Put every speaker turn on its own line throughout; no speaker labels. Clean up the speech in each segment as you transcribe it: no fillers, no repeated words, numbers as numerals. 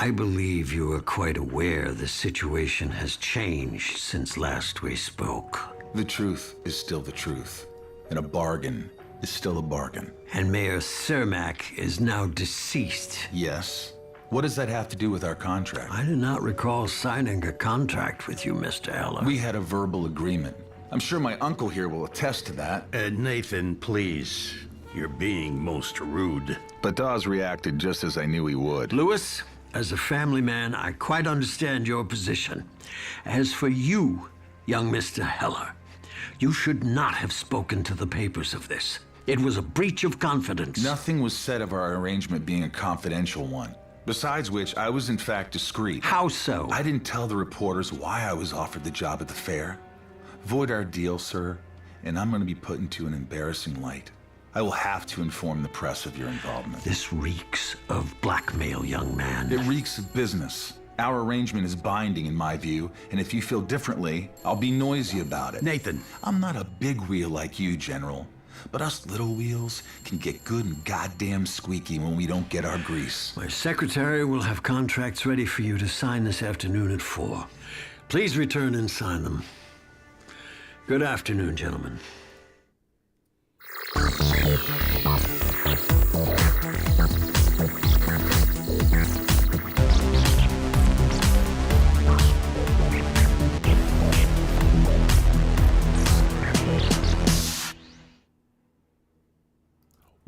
I believe you are quite aware the situation has changed since last we spoke.
The truth is still the truth, and a bargain is still a bargain.
And Mayor Cermak is now deceased.
Yes. What does that have to do with our contract?
I do not recall signing a contract with you, Mr. Heller.
We had a verbal agreement. I'm sure my uncle here will attest to that.
Nathan, please. You're being most rude.
But Dawes reacted just as I knew he would.
Lewis, as a family man, I quite understand your position. As for you, young Mr. Heller, you should not have spoken to the papers of this. It was a breach of confidence.
Nothing was said of our arrangement being a confidential one. Besides which, I was in fact discreet.
How so?
I didn't tell the reporters why I was offered the job at the fair. Void our deal, sir, and I'm going to be put into an embarrassing light. I will have to inform the press of your involvement.
This reeks of blackmail, young man.
It reeks of business. Our arrangement is binding in my view, and if you feel differently, I'll be noisy about it.
Nathan.
I'm not a big wheel like you, General, but us little wheels can get good and goddamn squeaky when we don't get our grease.
My secretary will have contracts ready for you to sign this afternoon at 4. Please return and sign them. Good afternoon, gentlemen.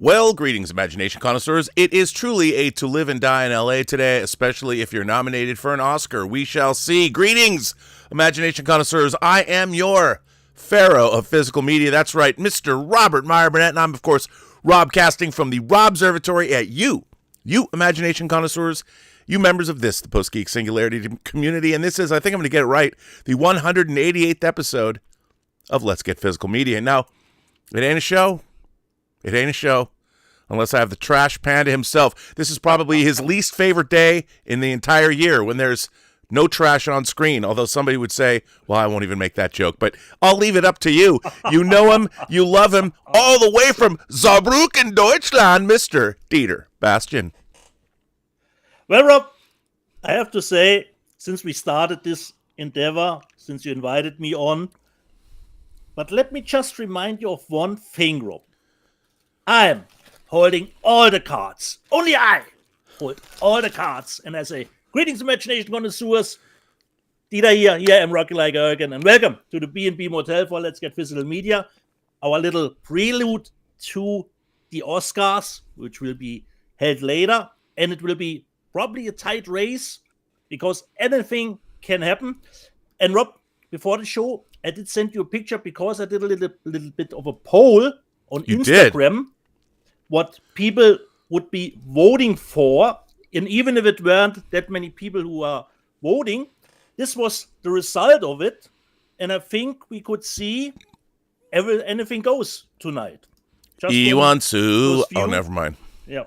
Well, greetings, imagination connoisseurs. It is truly a to live and die in LA today, especially if you're nominated for an Oscar. We shall see. Greetings, imagination connoisseurs. I am your pharaoh of physical media. That's right, Mr. Robert Meyer Burnett, and I'm, of course, Rob casting from the Rob Observatory at you imagination connoisseurs, you members of this, the Post-Geek Singularity community, and this is, I think I'm going to get it right, the 188th episode of Let's Get Physical Media. Now, it ain't a show. It ain't a show unless I have the trash panda himself. This is probably his least favorite day in the entire year when there's no trash on screen, although somebody would say, well, I won't even make that joke, but I'll leave it up to you. You know him, you love him, all the way from Saarbrücken, Deutschland, Mr. Dieter Bastian.
Well, Rob, I have to say, since we started this endeavor, since you invited me on, but let me just remind you of one thing, Rob. I'm holding all the cards. Only I hold all the cards. And I say, greetings, imagination connoisseurs. Dieter here. Here I'm Rocky like Ergen. And welcome to the B&B Motel for Let's Get Physical Media. Our little prelude to the Oscars, which will be held later. And it will be probably a tight race because anything can happen. And Rob, before the show, I did send you a picture because I did a little bit of a poll on Instagram, what people would be voting for, and even if it weren't that many people who are voting, this was the result of it, and I think we could see anything goes tonight.
Oh, never mind.
Yeah.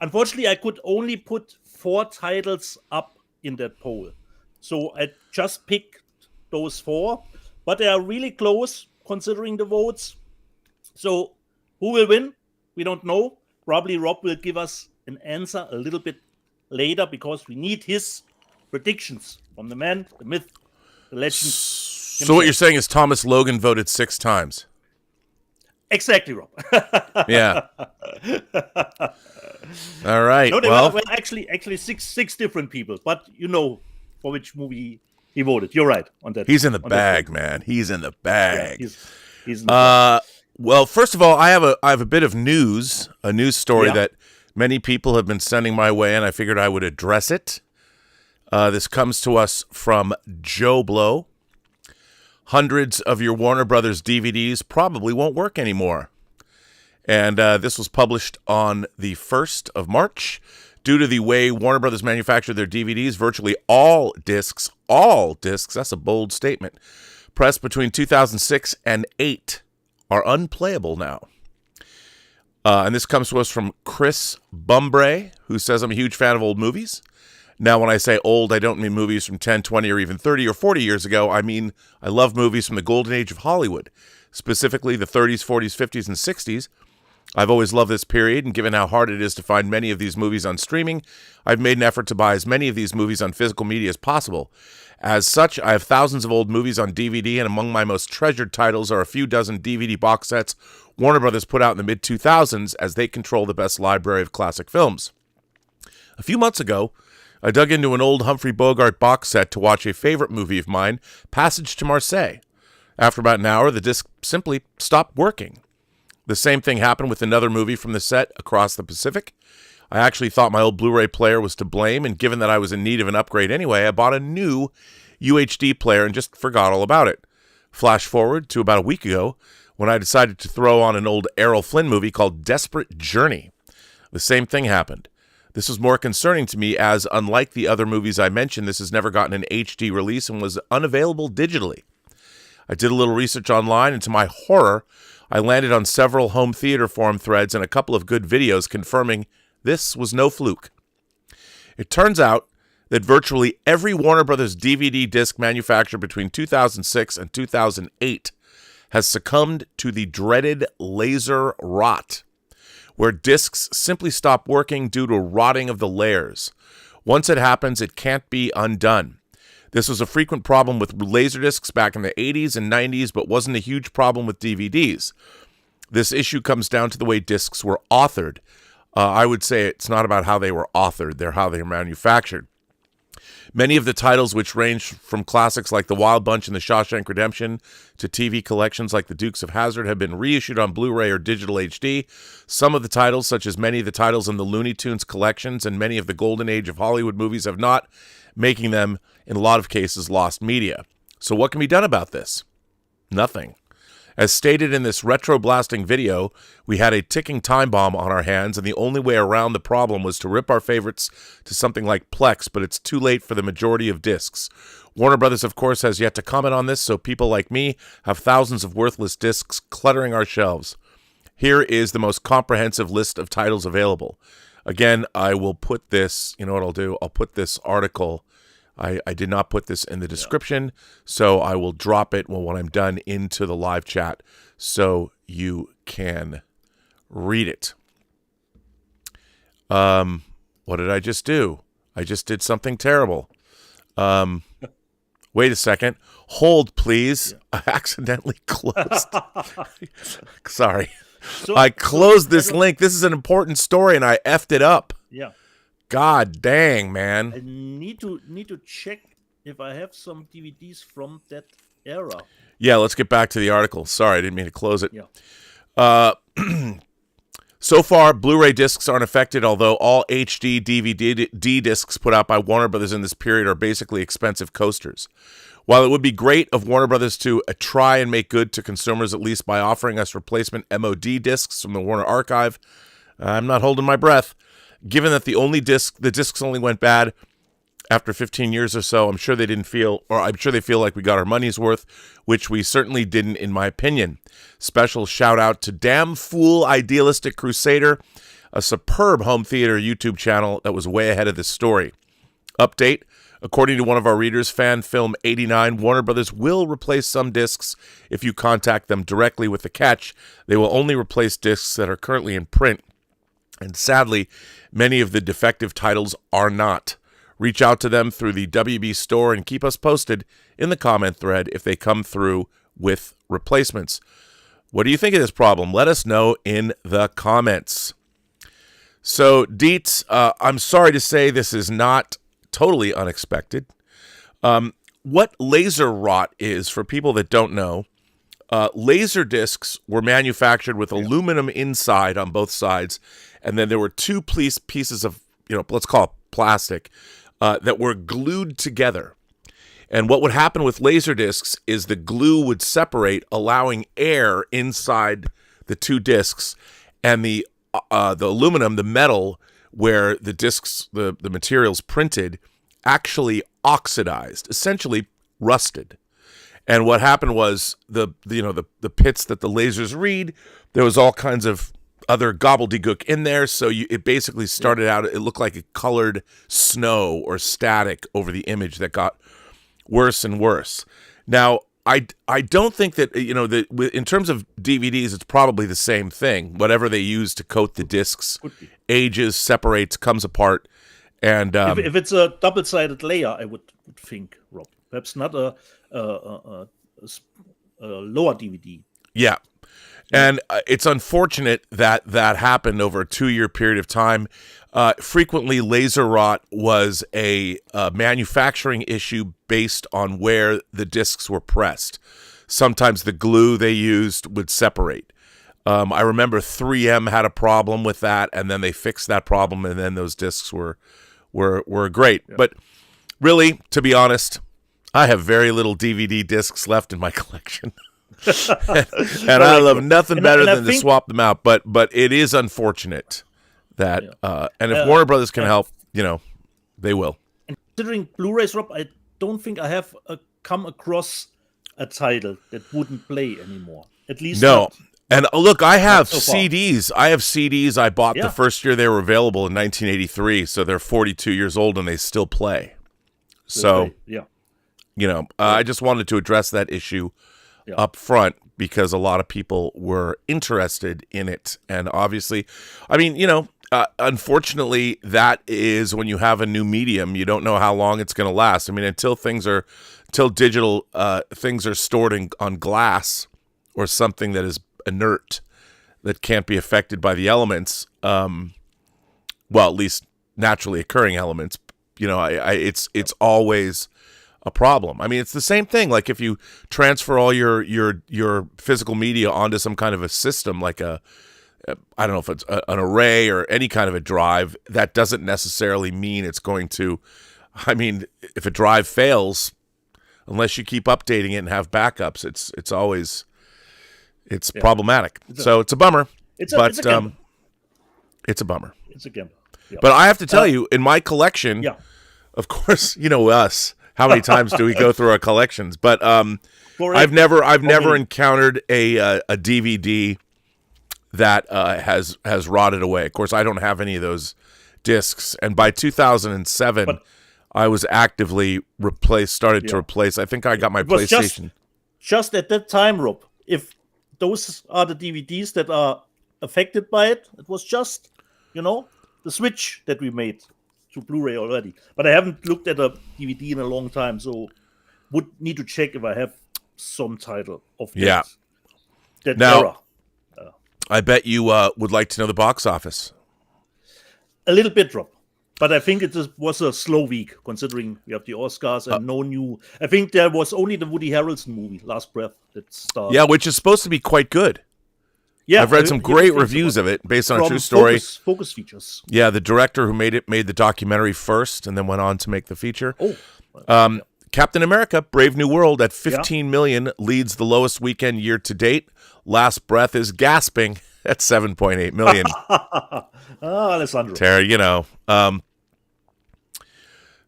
Unfortunately, I could only put 4 titles up in that poll, so I just picked those 4, but they are really close considering the votes. So, who will win? We don't know. Probably Rob will give us an answer a little bit later because we need his predictions from the man, the myth, the legend.
So what you're saying is Thomas Logan voted 6 times?
Exactly, Rob.
Yeah. All right.
No,
well,
actually six different people, but you know for which movie he voted. You're right on that.
He's in the bag, man. He's in the bag.
Yeah, he's in the bag.
Well, first of all, I have a bit of news, a news story that many people have been sending my way, and I figured I would address it. This comes to us from Joe Blow. Hundreds of your Warner Brothers DVDs probably won't work anymore. And this was published on the 1st of March. Due to the way Warner Brothers manufactured their DVDs, virtually all discs, that's a bold statement, pressed between 2006 and 2008 are unplayable now. And this comes to us from Chris Bumbray, who says, I'm a huge fan of old movies. Now, when I say old, I don't mean movies from 10, 20, or even 30 or 40 years ago. I mean, I love movies from the golden age of Hollywood, specifically the 30s, 40s, 50s, and 60s, I've always loved this period, and given how hard it is to find many of these movies on streaming, I've made an effort to buy as many of these movies on physical media as possible. As such, I have thousands of old movies on DVD, and among my most treasured titles are a few dozen DVD box sets Warner Brothers put out in the mid-2000s, as they control the best library of classic films. A few months ago, I dug into an old Humphrey Bogart box set to watch a favorite movie of mine, Passage to Marseille. After about an hour, the disc simply stopped working. The same thing happened with another movie from the set, Across the Pacific. I actually thought my old Blu-ray player was to blame, and given that I was in need of an upgrade anyway, I bought a new UHD player and just forgot all about it. Flash forward to about a week ago, when I decided to throw on an old Errol Flynn movie called Desperate Journey. The same thing happened. This was more concerning to me as, unlike the other movies I mentioned, this has never gotten an HD release and was unavailable digitally. I did a little research online, and to my horror, I landed on several home theater forum threads and a couple of good videos confirming this was no fluke. It turns out that virtually every Warner Brothers DVD disc manufacturer between 2006 and 2008 has succumbed to the dreaded laser rot, where discs simply stop working due to rotting of the layers. Once it happens, it can't be undone. This was a frequent problem with Laserdiscs back in the 80s and 90s, but wasn't a huge problem with DVDs. This issue comes down to the way discs were authored. I would say it's not about how they were authored, they're how they were manufactured. Many of the titles, which range from classics like The Wild Bunch and The Shawshank Redemption to TV collections like The Dukes of Hazzard, have been reissued on Blu-ray or digital HD. Some of the titles, such as many of the titles in the Looney Tunes collections and many of the Golden Age of Hollywood movies, have not, making them, in a lot of cases, lost media. So what can be done about this? Nothing. As stated in this retro-blasting video, we had a ticking time bomb on our hands, and the only way around the problem was to rip our favorites to something like Plex, but it's too late for the majority of discs. Warner Brothers, of course, has yet to comment on this, so people like me have thousands of worthless discs cluttering our shelves. Here is the most comprehensive list of titles available. Again, I will put this, you know what I'll do? I'll put this article, I did not put this in the description, so I will drop it when I'm done into the live chat so you can read it. What did I just do? I just did something terrible. Wait a second. Hold, please. Yeah. I accidentally closed. Sorry. I closed this link. This is an important story, and I effed it up.
Yeah.
God dang, man.
I need to check if I have some DVDs from that era.
Yeah, let's get back to the article. Sorry, I didn't mean to close it.
Yeah.
So far, Blu-ray discs aren't affected, although all HD DVD discs put out by Warner Brothers in this period are basically expensive coasters. While it would be great of Warner Brothers to try and make good to consumers, at least by offering us replacement MOD discs from the Warner Archive, I'm not holding my breath. Given that the discs only went bad after 15 years or so, I'm sure they feel like we got our money's worth, which we certainly didn't, in my opinion. Special shout out to Damn Fool Idealistic Crusader, a superb home theater YouTube channel that was way ahead of this story. Update: according to one of our readers, Fan Film 89, Warner Brothers will replace some discs if you contact them directly, with the catch: they will only replace discs that are currently in print. And sadly, many of the defective titles are not. Reach out to them through the WB store and keep us posted in the comment thread if they come through with replacements. What do you think of this problem? Let us know in the comments. So, Dietz, I'm sorry to say this is not totally unexpected. What laser rot is, for people that don't know, laser discs were manufactured with aluminum inside on both sides, and then there were two pieces of, let's call it plastic, that were glued together. And what would happen with laser discs is the glue would separate, allowing air inside the two discs, and the aluminum, the metal, where the discs, the materials printed, actually oxidized, essentially rusted. And what happened was the pits that the lasers read, there was all kinds of other gobbledygook in there, so it basically started out, it looked like a colored snow or static over the image that got worse and worse. Now, I don't think that, that in terms of DVDs, it's probably the same thing. Whatever they use to coat the discs ages, separates, comes apart. And
if it's a double-sided layer, I would think, Rob. Perhaps not a lower DVD.
Yeah. And it's unfortunate that happened over a 2-year period of time. Frequently, laser rot was a manufacturing issue based on where the discs were pressed. Sometimes the glue they used would separate. I remember 3M had a problem with that, and then they fixed that problem, and then those discs were great. Yeah. But really, to be honest, I have very little DVD discs left in my collection. and I love nothing better than to swap them out. But it is unfortunate that, and if Warner Brothers can help, they will.
And considering Blu-rays, Rob, I don't think I have come across a title that wouldn't play anymore. At least
no. And look, I have CDs. I have CDs I bought the first year they were available in 1983. So they're 42 years old and they still play. So, I just wanted to address that issue up front because a lot of people were interested in it. And obviously, unfortunately, that is when you have a new medium, you don't know how long it's going to last. I mean, until digital things are stored on glass or something that is inert, that can't be affected by the elements, at least naturally occurring elements, it's always a problem. I mean, it's the same thing. Like if you transfer all your physical media onto some kind of a system, like I don't know if it's an array or any kind of a drive, that doesn't necessarily mean it's going to, if a drive fails, unless you keep updating it and have backups, it's always, problematic. So it's a bummer. It's a bummer. It's a gamble. Yeah. But I have to tell you, in my collection, of course, us. How many times do we go through our collections? But I've never encountered a DVD that has rotted away. Of course, I don't have any of those discs. And by 2007, I was actively started to replace. I think I got my PlayStation.
Just at that time, Rob, if those are the DVDs that are affected by it, it was just, the switch that we made to Blu-ray already. But I haven't looked at a DVD in a long time, so would need to check if I have some title of that era.
I bet you would like to know the box office.
A little bit, Rob. But I think it was a slow week, considering we have the Oscars and no new... I think there was only the Woody Harrelson movie, Last Breath, that started.
Yeah, which is supposed to be quite good. Yeah, I've read some great reviews of it based on a true story.
Focus Features.
Yeah, the director who made the documentary first and then went on to make the feature. Captain America, Brave New World at 15 million leads the lowest weekend year to date. Last Breath is gasping at 7.8 million.
Alessandro.
Terry,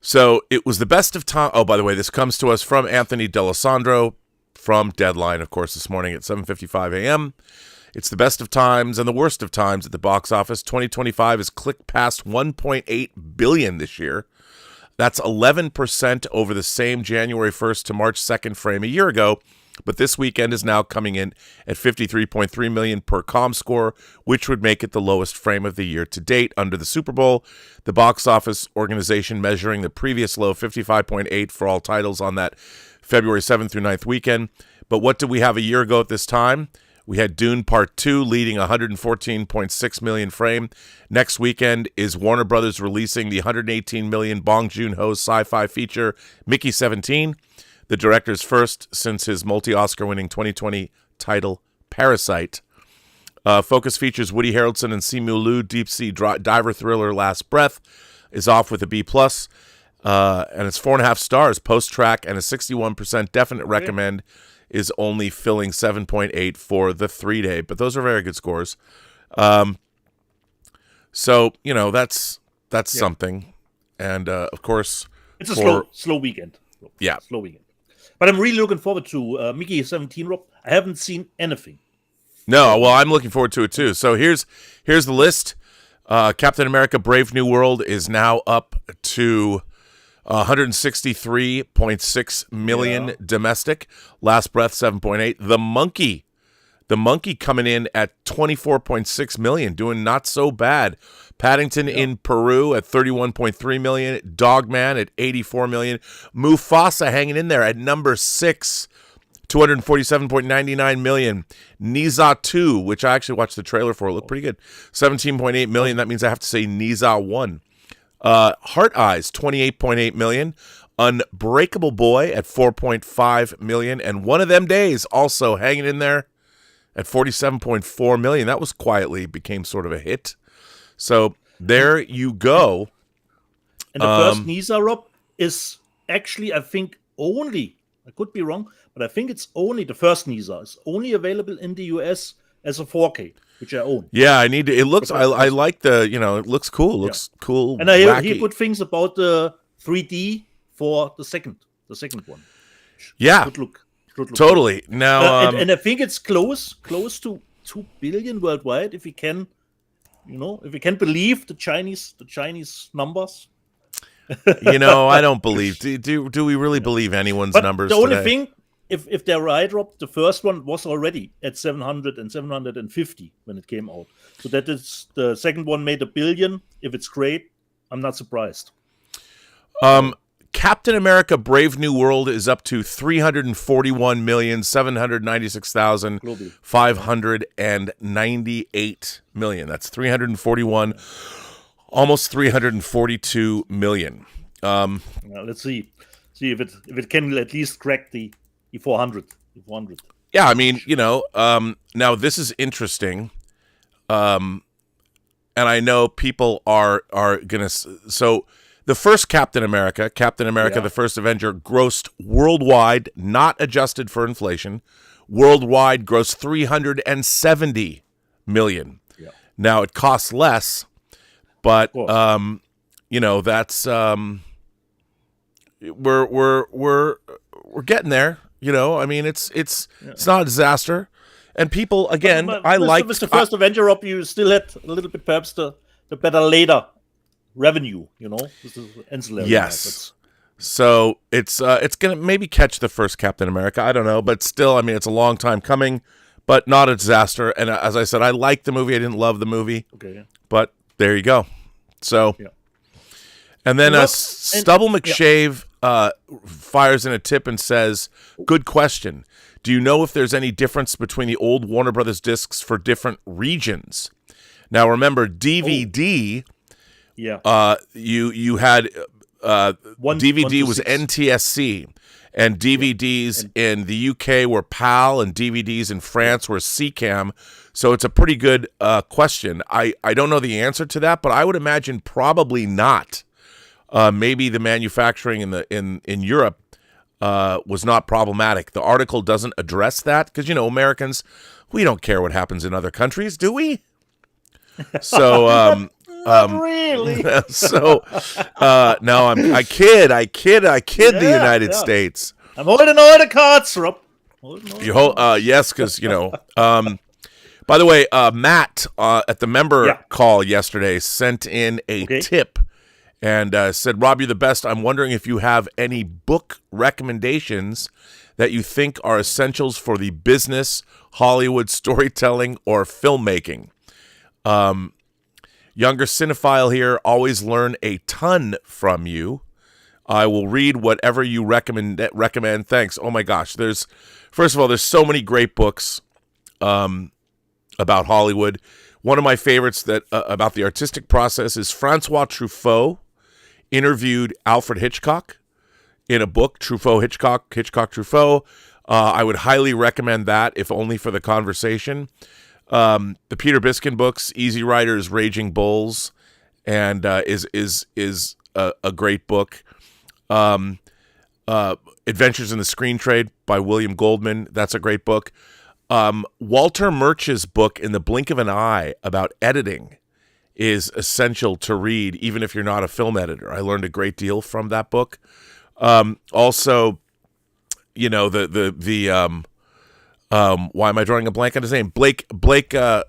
so it was the best of time. Oh, by the way, this comes to us from Anthony D'Alessandro from Deadline, of course, this morning at 7:55 a.m. It's the best of times and the worst of times at the box office. 2025 has clicked past 1.8 billion this year. That's 11% over the same January 1st to March 2nd frame a year ago. But this weekend is now coming in at 53.3 million per ComScore, which would make it the lowest frame of the year to date under the Super Bowl. The box office organization measuring the previous low, 55.8 for all titles on that February 7th through 9th weekend. But what did we have a year ago at this time? We had Dune Part 2 leading 114.6 million frame. Next weekend is Warner Brothers releasing the 118 million Bong Joon-ho's sci-fi feature, Mickey 17, the director's first since his multi-Oscar winning 2020 title, Parasite. Focus features Woody Harrelson and Simu Liu. Deep sea diver thriller Last Breath is off with a B+, and it's 4.5 stars post-track and a 61% definite recommend is only filling 7.8 for the 3-day, but those are very good scores. So that's something, and of course
it's a slow weekend.
Yeah,
slow weekend. But I'm really looking forward to Mickey 17, Rob. I haven't seen anything.
No, well, I'm looking forward to it too. So here's the list. Captain America: Brave New World is now up to 163.6 million domestic. Last Breath 7.8. The Monkey coming in at 24.6 million, doing not so bad. Paddington in Peru at 31.3 million. Dogman at 84 million. Mufasa hanging in there at number 6, 247.99 million. Niza 2, which I actually watched the trailer for, looked pretty good. 17.8 million. That means I have to say Niza 1. Heart Eyes, 28.8 million. Unbreakable Boy at 4.5 million. And One of Them Days also hanging in there at 47.4 million. That was quietly became sort of a hit. So there you go.
And the first Nisa, Rob, is actually, I think, only, I could be wrong, but I think it's only, the first Nisa is only available in the US as a 4K, which I own.
Yeah, I need to, it looks, I like the, it looks cool. It looks cool.
And I hear good things about the 3D for the second one.
Yeah.
Good look.
Totally. Now,
and I think it's close to 2 billion worldwide, if we can, if we can believe the Chinese numbers.
I don't believe. Do we really believe anyone's numbers?
The only
today?
thing, if they're right, Rob, the first one was already at 700 and 750 when it came out. So that is, the second one made 1 billion. If it's great, I'm not surprised.
Captain America Brave New World is up to 341,796,598 million. That's 341, almost 342 million.
Let's see if it can at least crack the 400.
Yeah, I mean, now this is interesting. And I know people are going to, so the first Captain America, the First Avenger, grossed worldwide, not adjusted for inflation, worldwide grossed 370 million. Yeah. Now it costs less, but that's we're getting there. I mean, it's not a disaster, and people again. But
with the First Avenger up, you still had a little bit perhaps the better later revenue, this is ancillary.
Yes. So it's gonna maybe catch the first Captain America. I don't know, but still, I mean, it's a long time coming, but not a disaster. And as I said, I liked the movie. I didn't love the movie. Okay. But there you go. So, and then Stubble McShave fires in a tip and says, "Good question. Do you know if there's any difference between the old Warner Brothers discs for different regions?" Now, remember, DVD. Yeah. You had DVD was NTSC, and DVDs in the UK were PAL, and DVDs in France were CCAM. So it's a pretty good question. I don't know the answer to that, but I would imagine probably not. Maybe the manufacturing in Europe was not problematic. The article doesn't address that because Americans, we don't care what happens in other countries, do we? So.
Not really.
So no, I kid the United States.
I'm holding all the cards, Rob.
Yes, because by the way, Matt at the member call yesterday sent in a tip and said, "Rob, you're the best. I'm wondering if you have any book recommendations that you think are essentials for the business, Hollywood, storytelling, or filmmaking." Younger cinephile here, always learn a ton from you. I will read whatever you recommend. Thanks. Oh my gosh. First of all, there's so many great books about Hollywood. One of my favorites that about the artistic process is Francois Truffaut interviewed Alfred Hitchcock in a book, Hitchcock Truffaut. I would highly recommend that, if only for the conversation. The Peter Biskin books, Easy Riders, Raging Bulls, and is a great book. Adventures in the Screen Trade by William Goldman. That's a great book. Walter Murch's book, In the Blink of an Eye, about editing is essential to read, even if you're not a film editor. I learned a great deal from that book. Also, Why am I drawing a blank on his name? Blake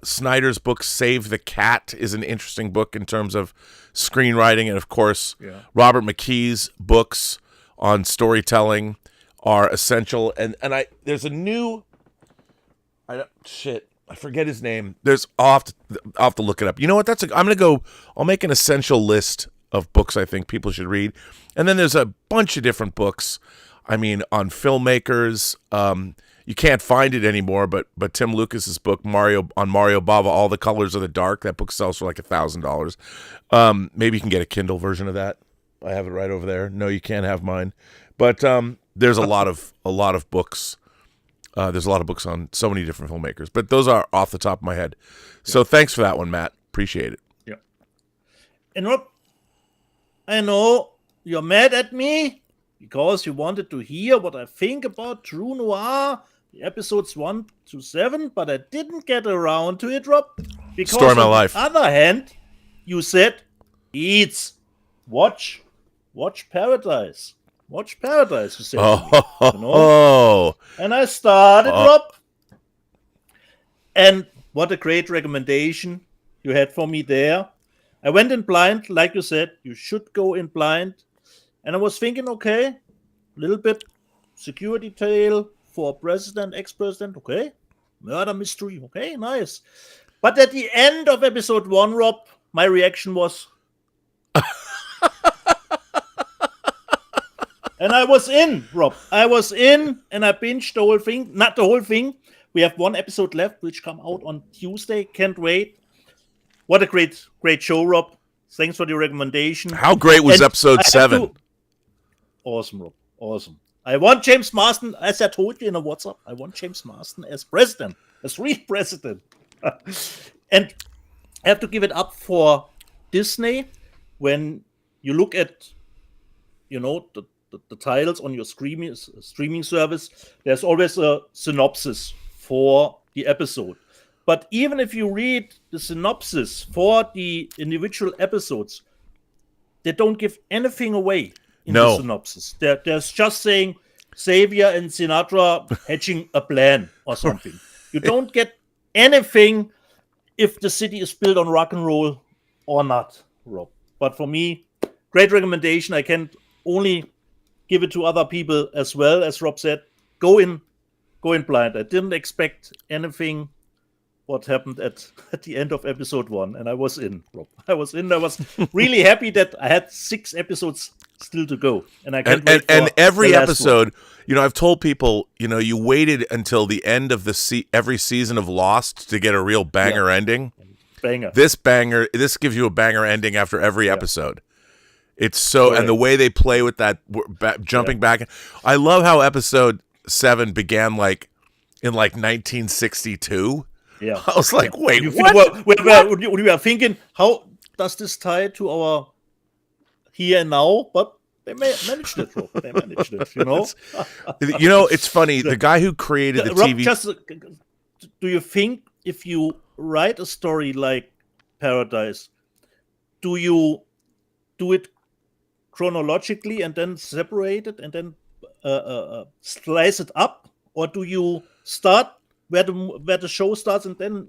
Snyder's book Save the Cat is an interesting book in terms of screenwriting, and of course, Robert McKee's books on storytelling are essential. And there's a new, I forget his name. I'll have to look it up. You know what? I'll make an essential list of books I think people should read. And then there's a bunch of different books. I mean, on filmmakers. You can't find it anymore, but Tim Lucas's book Mario Bava, All the Colors of the Dark, that book sells for like $1,000. Maybe you can get a Kindle version of that. I have it right over there. No, you can't have mine. But there's a lot of books. There's a lot of books on so many different filmmakers, but those are off the top of my head. So thanks for that one, Matt. Appreciate it.
Yeah. And Rob, I know you're mad at me because you wanted to hear what I think about True Noir, the episodes 1 to 7, but I didn't get around to it, Rob. Because
Story of my life.
On the other hand, you said, watch Paradise. Watch Paradise, you said. And I started, Rob. And what a great recommendation you had for me there. I went in blind, like you said. You should go in blind. And I was thinking, okay, a little bit security tale for president, ex-president, okay. Murder mystery, okay, nice. But at the end of episode 1, Rob, my reaction was... And I was in, Rob. I was in, and I binged the whole thing. Not the whole thing. We have one episode left, which come out on Tuesday. Can't wait. What a great show, Rob. Thanks for the recommendation.
How great was episode 7?
Awesome, Rob. Awesome. I want James Marsden, as I told you in a WhatsApp, I want James Marsden as president, as real president. And I have to give it up for Disney. When you look at, the titles on your streaming service, there's always a synopsis for the episode. But even if you read the synopsis for the individual episodes, they don't give anything away in the synopsis. There's just saying Xavier and Sinatra hatching a plan or something. You don't get anything if the city is built on rock and roll or not, Rob. But for me, great recommendation. I can only give it to other people as well. As Rob said, go in blind. I didn't expect anything what happened at the end of episode 1, and I was in, Rob. I was really happy that I had 6 episodes still to go, and I can't wait for
every
the last
episode. One. I've told people, you waited until the end of every season of Lost to get a real banger ending.
Banger.
This gives you a banger ending after every episode. It's so, and the way they play with that jumping back. I love how episode 7 began in 1962.
Yeah,
I was like, wait,
what? We were thinking, how does this tie to our here and now? But they managed it, Rob. They managed it,
It's funny. The guy who created the
Rob,
TV.
Do you think if you write a story like Paradise, do you do it chronologically and then separate it and then slice it up, or do you start where the show starts and then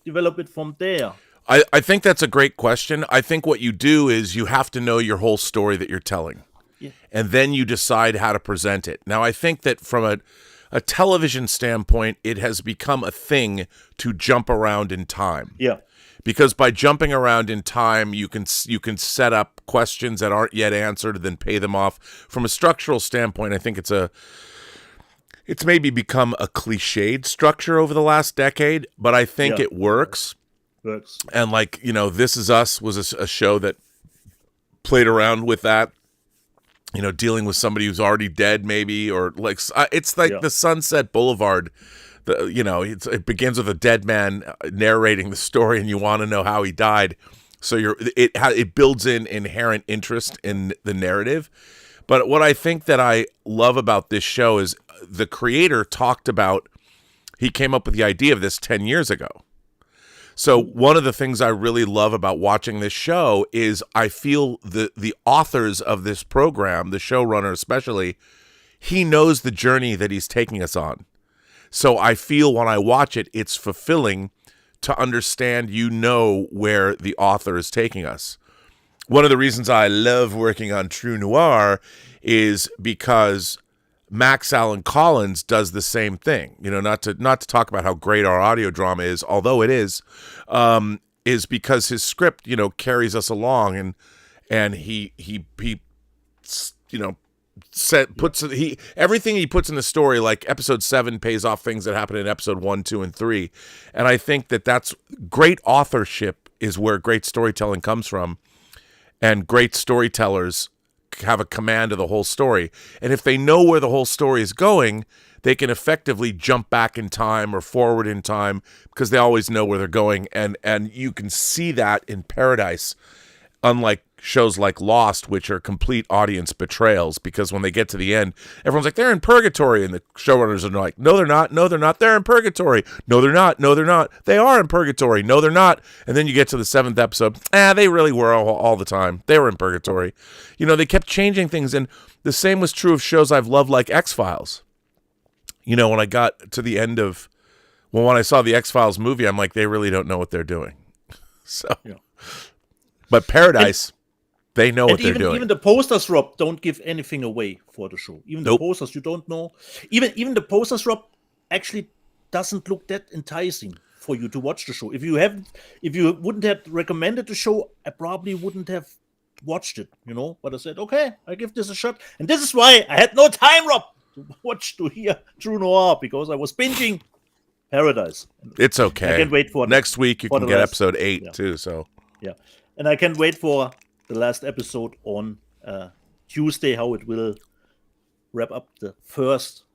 develop it from there?
I think that's a great question. I think what you do is you have to know your whole story that you're telling, and then you decide how to present it. Now, I think that from a television standpoint, it has become a thing to jump around in time.
Yeah.
Because by jumping around in time, you can set up questions that aren't yet answered and then pay them off. From a structural standpoint, I think it's maybe become a cliched structure over the last decade, but I think it works. And This Is Us was a show that played around with that, dealing with somebody who's already dead, maybe, or it's like the Sunset Boulevard. It begins with a dead man narrating the story, and you want to know how he died. So it builds in inherent interest in the narrative. But what I think that I love about this show is the creator talked about, he came up with the idea of this 10 years ago. So one of the things I really love about watching this show is I feel the authors of this program, the showrunner especially, he knows the journey that he's taking us on. So I feel when I watch it, it's fulfilling to understand, where the author is taking us. One of the reasons I love working on True Noir is because Max Allan Collins does the same thing. Not to talk about how great our audio drama is, although it is because his script, carries us along, and he everything he puts in the story, like episode 7 pays off things that happen in episode 1, 2, and 3. And I think that's great authorship is where great storytelling comes from. And great storytellers have a command of the whole story. And if they know where the whole story is going, they can effectively jump back in time or forward in time because they always know where they're going. And you can see that in Paradise, unlike shows like Lost, which are complete audience betrayals, because when they get to the end, everyone's like, they're in purgatory, and the showrunners are like, no, they're not, they're in purgatory, no, they're not, they are in purgatory, no, they're not, and then you get to the 7th episode, they really were all the time, they were in purgatory. They kept changing things, and the same was true of shows I've loved like X-Files. When I got to the end of, when I saw the X-Files movie, I'm like, they really don't know what they're doing. So, yeah. But Paradise, they know what they're doing.
Even the posters, Rob, don't give anything away for the show. Even the posters, you don't know. Even the posters, Rob, actually doesn't look that enticing for you to watch the show. If you wouldn't have recommended the show, I probably wouldn't have watched it. But I said, okay, I give this a shot, and this is why I had no time, Rob, to hear True Noir, because I was binging Paradise.
It's okay.
I can't wait for
next week. You can get episode 8 too. So
yeah, and I can't wait for the last episode on Tuesday, how it will wrap up the first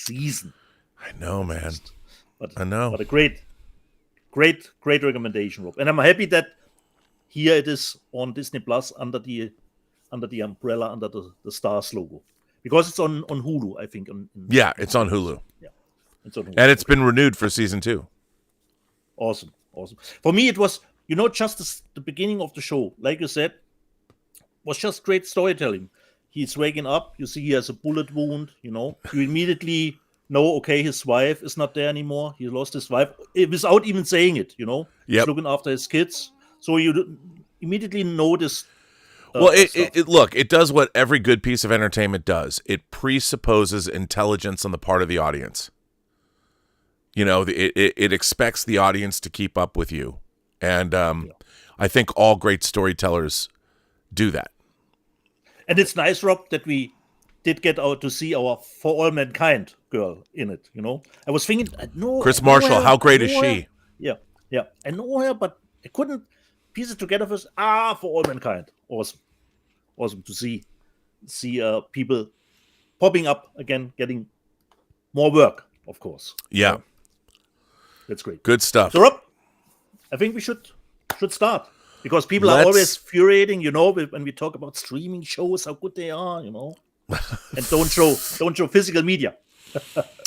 season.
I know, man.
I know. But a great recommendation, Rob. And I'm happy that here it is on Disney Plus under the umbrella, under the Stars logo. Because it's on Hulu, I think.
It's on Hulu.
Yeah, it's on Hulu.
And it's been renewed for season 2.
Awesome. For me, it was, just the beginning of the show, like you said, was just great storytelling. He's waking up, you see he has a bullet wound, you immediately know, okay, his wife is not there anymore. He lost his wife without even saying it,
Yep.
He's looking after his kids. So you immediately notice.
Well, it does what every good piece of entertainment does. It presupposes intelligence on the part of the audience. It expects the audience to keep up with you. And I think all great storytellers do that.
And it's nice, Rob, that we did get out to see our For All Mankind girl in it, I was thinking,
Chris Marshall, how great is she?
Yeah. I know her, but I couldn't piece it together first. For All Mankind. Awesome to see people popping up again, getting more work, of course.
Yeah.
That's great.
Good stuff.
So, Rob, I think we should start, because people are always furiating, when we talk about streaming shows, how good they are, and don't show physical media.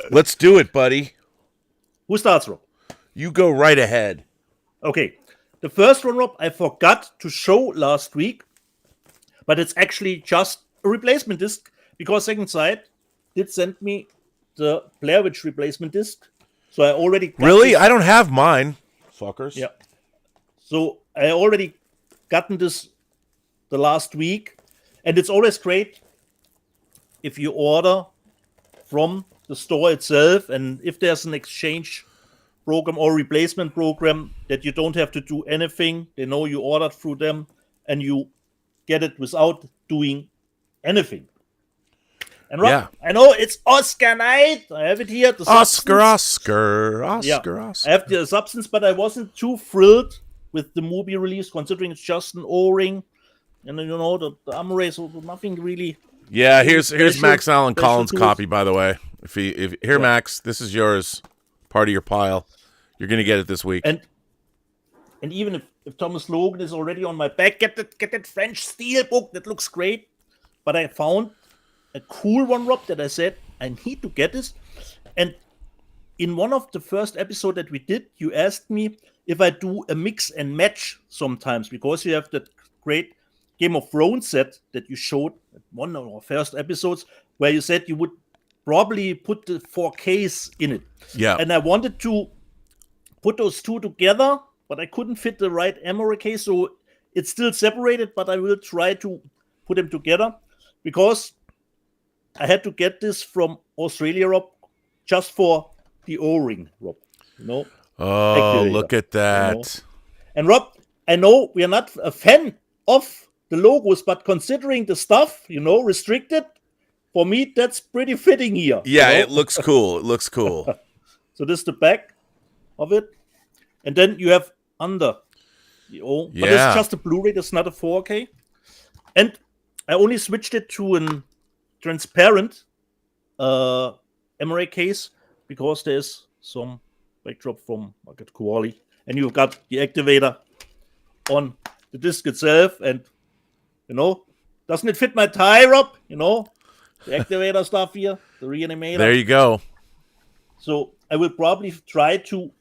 Let's do it, buddy.
Who starts, Rob?
You go right ahead.
Okay. The first one, Rob, I forgot to show last week, but it's actually just a replacement disc, because Second Sight did send me the Blair Witch replacement disc. So I already got
Really? I don't have mine. Fuckers.
Yeah. So I already gotten this the last week, and it's always great if you order from the store itself, and if there's an exchange program or replacement program that you don't have to do anything. They know you ordered through them, and you get it without doing anything. And Rob, I know it's Oscar night. I have it here.
Oscar.
I have the substance, but I wasn't too thrilled with the movie release, considering it's just an O-ring, and the armory, so nothing really.
Yeah, here's Max Allan Collins' copy, by the way. Max, this is yours, part of your pile. You're gonna get it this week.
And even if Thomas Logan is already on my back, get that French Steel book. That looks great. But I found a cool one, Rob, that I said I need to get this. And in one of the first episodes that we did, you asked me if I do a mix and match sometimes, because you have that great Game of Thrones set that you showed at one of our first episodes, where you said you would probably put the 4Ks in it.
Yeah.
And I wanted to put those two together, but I couldn't fit the right memory case, so it's still separated, but I will try to put them together because I had to get this from Australia, Rob, just for the O-ring, Rob.
Oh,
Activator,
look at that.
And Rob, I know we are not a fan of the logos, but considering the stuff, restricted, for me, that's pretty fitting here.
Yeah, it looks cool. It looks cool.
So this is the back of it. And then you have under the O. But it's just a Blu-ray, it's not a 4K. And I only switched it to a transparent MRA case because there's some backdrop from Market Koali. And you've got the activator on the disc itself. And, doesn't it fit my tie, Rob? The activator stuff here, the reanimator.
There you go.
So I will probably try to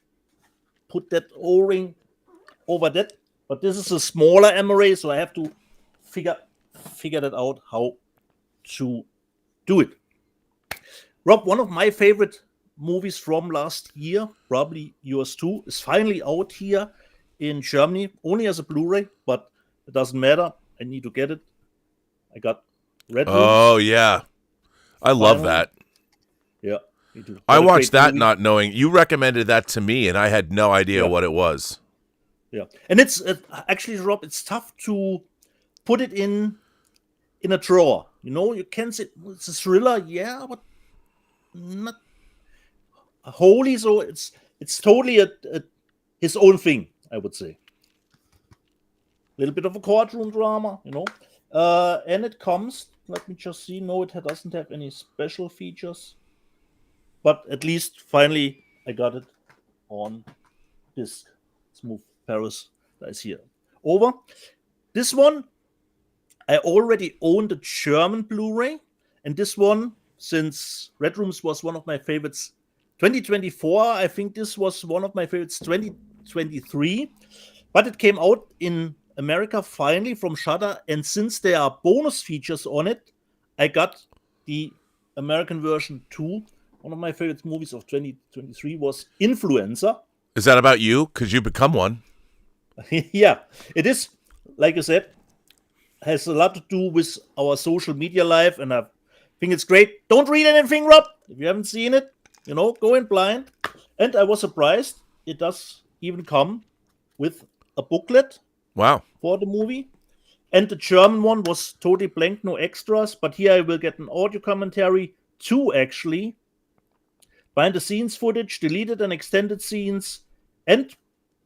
put that O-ring over that. But this is a smaller MRA, so I have to figure that out how to do it. Rob, one of my favorite movies from last year, probably yours too, is finally out here in Germany, only as a Blu-ray, but it doesn't matter. I need to get it. I got Red Room.
Oh, yeah. I love that.
Yeah, me too.
I watched that not knowing. You recommended that to me, and I had no idea what it was.
Yeah. And it's actually, Rob, it's tough to put it in a drawer. You can say it's a thriller, yeah, but not wholly. So it's totally his own thing, I would say. A little bit of a courtroom drama, and it comes. Let me just see. No, it doesn't have any special features, but at least finally I got it on disc. Smooth Paris is here. Over. This one I already owned a German Blu-ray, and this one, since Red Rooms was one of my favorites 2024, I think this was one of my favorites 2023, but it came out in America finally from Shudder, and since there are bonus features on it, I got the American version too. One of my favorite movies of 2023 was Influencer.
Is that about you? Because you become one.
Yeah, it is. Like I said, has a lot to do with our social media life, and I think it's great. Don't read anything, Rob. If you haven't seen it, go in blind. And I was surprised. It does even come with a booklet.
Wow.
For the movie. And the German one was totally blank, no extras. But here I will get an audio commentary, 2 actually. Behind the scenes footage, deleted and extended scenes, and,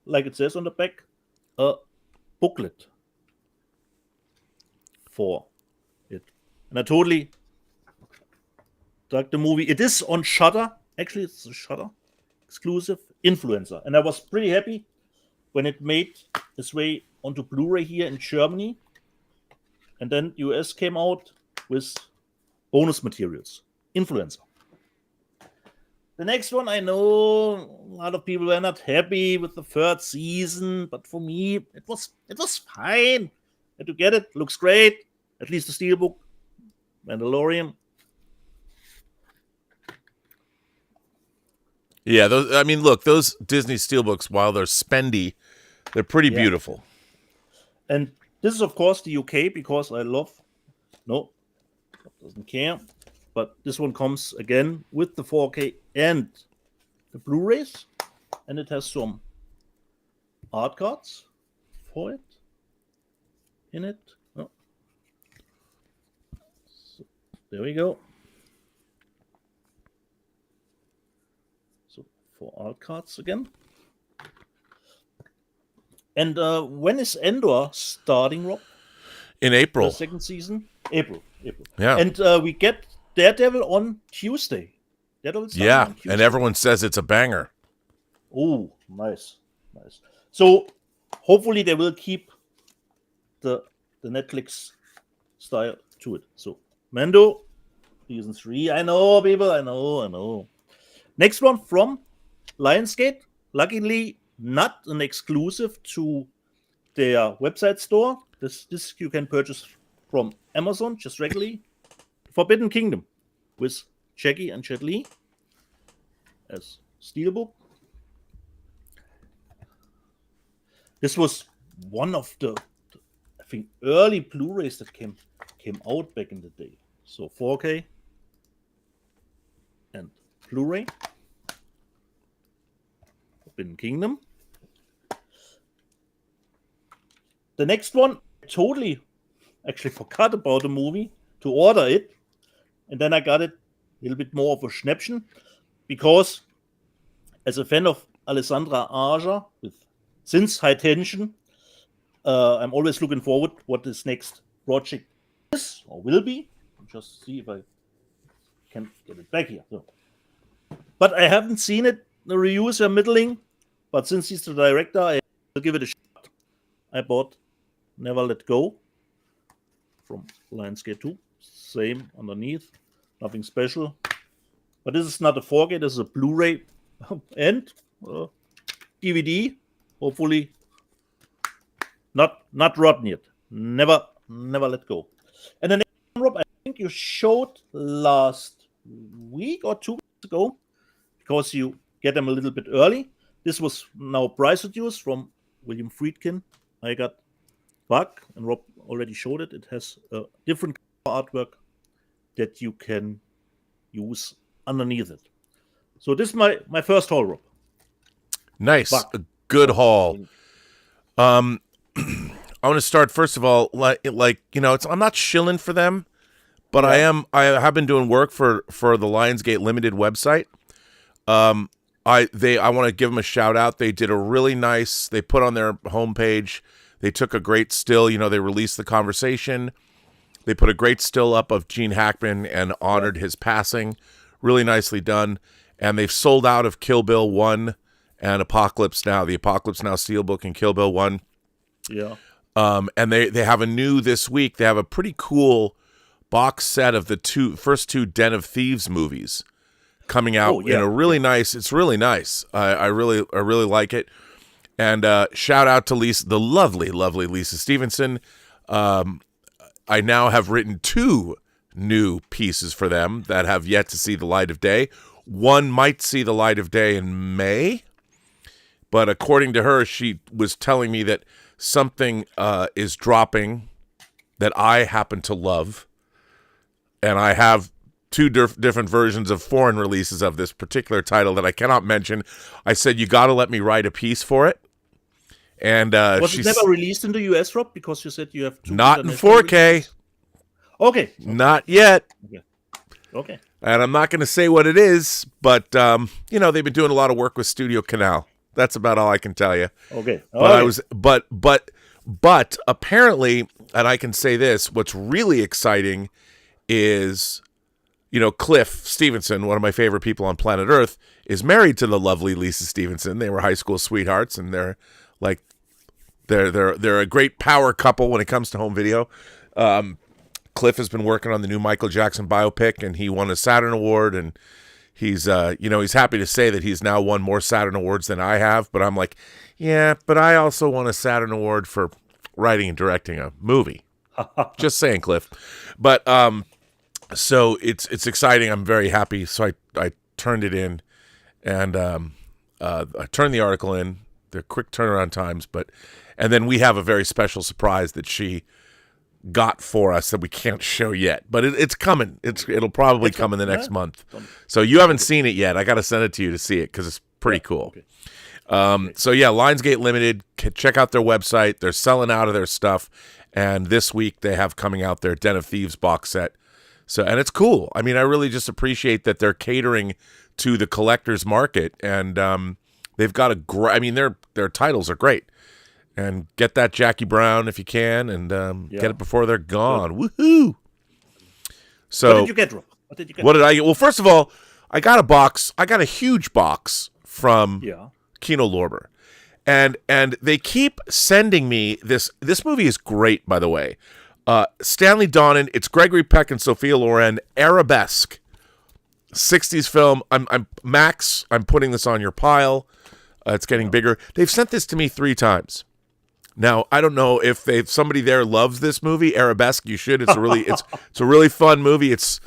like it says on the back, a booklet for it. And I totally dug the movie. It is on Shudder. Actually, it's a Shudder exclusive Influencer. And I was pretty happy when it made its way onto Blu-ray here in Germany, and then US came out with bonus materials. Influencer. The next one, I know a lot of people were not happy with the 3rd season, but for me, it was fine. I had to get it. Looks great. At least the Steelbook, Mandalorian.
Yeah, those Disney Steelbooks, while they're spendy, they're pretty beautiful.
And this is, of course, the UK, because I love... No, doesn't care. But this one comes, again, with the 4K and the Blu-rays. And it has some art cards for it. In it. Oh. So, there we go. So, 4 art cards again. And when is Endor starting, Rob?
In April.
The 2nd season? April.
Yeah.
And we get Daredevil on Tuesday. Daredevil on Tuesday.
And everyone says it's a banger.
Oh, nice. So, hopefully they will keep the Netflix style to it. So, Mando, season 3. I know, people. I know. Next one from Lionsgate. Luckily, not an exclusive to their website store. This you can purchase from Amazon just regularly. Forbidden Kingdom with Jackie and Jet Li as Steelbook. This was one of the I think early Blu-rays that came out back in the day. So 4K and Blu-ray. Forbidden Kingdom. The next one, I totally actually forgot about the movie to order it. And then I got it a little bit more of a Schnäppchen because as a fan of Alessandra Aja with Since High Tension, I'm always looking forward what this next project is or will be. Just see if I can get it back here. So. But I haven't seen it. The reviews are middling. But since he's the director, I will give it a shot. I bought Never Let Go from Lionsgate 2. Same underneath. Nothing special. But this is not a 4K. This is a Blu-ray and DVD. Hopefully not rotten yet. Never Let Go. And the next one, Rob, I think you showed last week or 2 weeks ago because you get them a little bit early. This was now price reduced from William Friedkin. I got Buck, and Rob already showed it. It has a different artwork that you can use underneath it. So this is my first haul, Rob.
Nice.
Buck.
A good haul. I want to start first of all, like I'm not shilling for them, but
Yeah.
I have been doing work for the Lionsgate Limited website. I want to give them a shout out. They did a really nice. They put on their homepage. They took a great still. They released the conversation. They put a great still up of Gene Hackman and honored his passing. Really nicely done. And they've sold out of Kill Bill 1 and Apocalypse Now. The Apocalypse Now Steelbook and Kill Bill 1.
Yeah.
And they have a new this week. They have a pretty cool box set of the first two Den of Thieves movies coming out in a really nice. It's really nice. I really like it. And shout out to Lisa, the lovely Lisa Stevenson. I now have written 2 new pieces for them that have yet to see the light of day. One might see the light of day in May, but according to her, she was telling me that something is dropping that I happen to love, and I have 2 different versions of foreign releases of this particular title that I cannot mention. I said, you got to let me write a piece for it. And
Was it never released in the US, Rob? Because you said you have 2
not in
international
4K.
releases? Okay.
Not yet.
Okay.
And I'm not going to say what it is, but they've been doing a lot of work with Studio Canal. That's about all I can tell you.
Okay.
But apparently, and I can say this, what's really exciting is, Cliff Stevenson, one of my favorite people on planet Earth, is married to the lovely Lisa Stevenson. They were high school sweethearts, and they're a great power couple when it comes to home video. Cliff has been working on the new Michael Jackson biopic, and he won a Saturn Award, and he's happy to say that he's now won more Saturn Awards than I have. But I'm like, yeah, but I also won a Saturn Award for writing and directing a movie. Just saying, Cliff. But so it's exciting. I'm very happy. So I turned it in, and I turned the article in. They're quick turnaround times, and then we have a very special surprise that she got for us that we can't show yet, but it's coming. It'll probably come in the next month. So you haven't seen it yet. I got to send it to you to see it because it's pretty cool. Okay. So yeah, Lionsgate Limited. Check out their website. They're selling out of their stuff, and this week they have coming out their Den of Thieves box set. So and it's cool. I mean, I really just appreciate that they're catering to the collector's market, and they've got their titles are great. And get that Jackie Brown if you can, and get it before they're gone. Good. Woohoo! So
what did you get, Rob?
What did I get? Well, first of all, I got a box. I got a huge box from Kino Lorber, and they keep sending me this. This movie is great, by the way. Stanley Donen. It's Gregory Peck and Sophia Loren. Arabesque, 60s film. I'm Max. I'm putting this on your pile. It's getting bigger. They've sent this to me 3 times. Now, I don't know if somebody there loves this movie, Arabesque. You should. It's a really it's a really fun movie. It's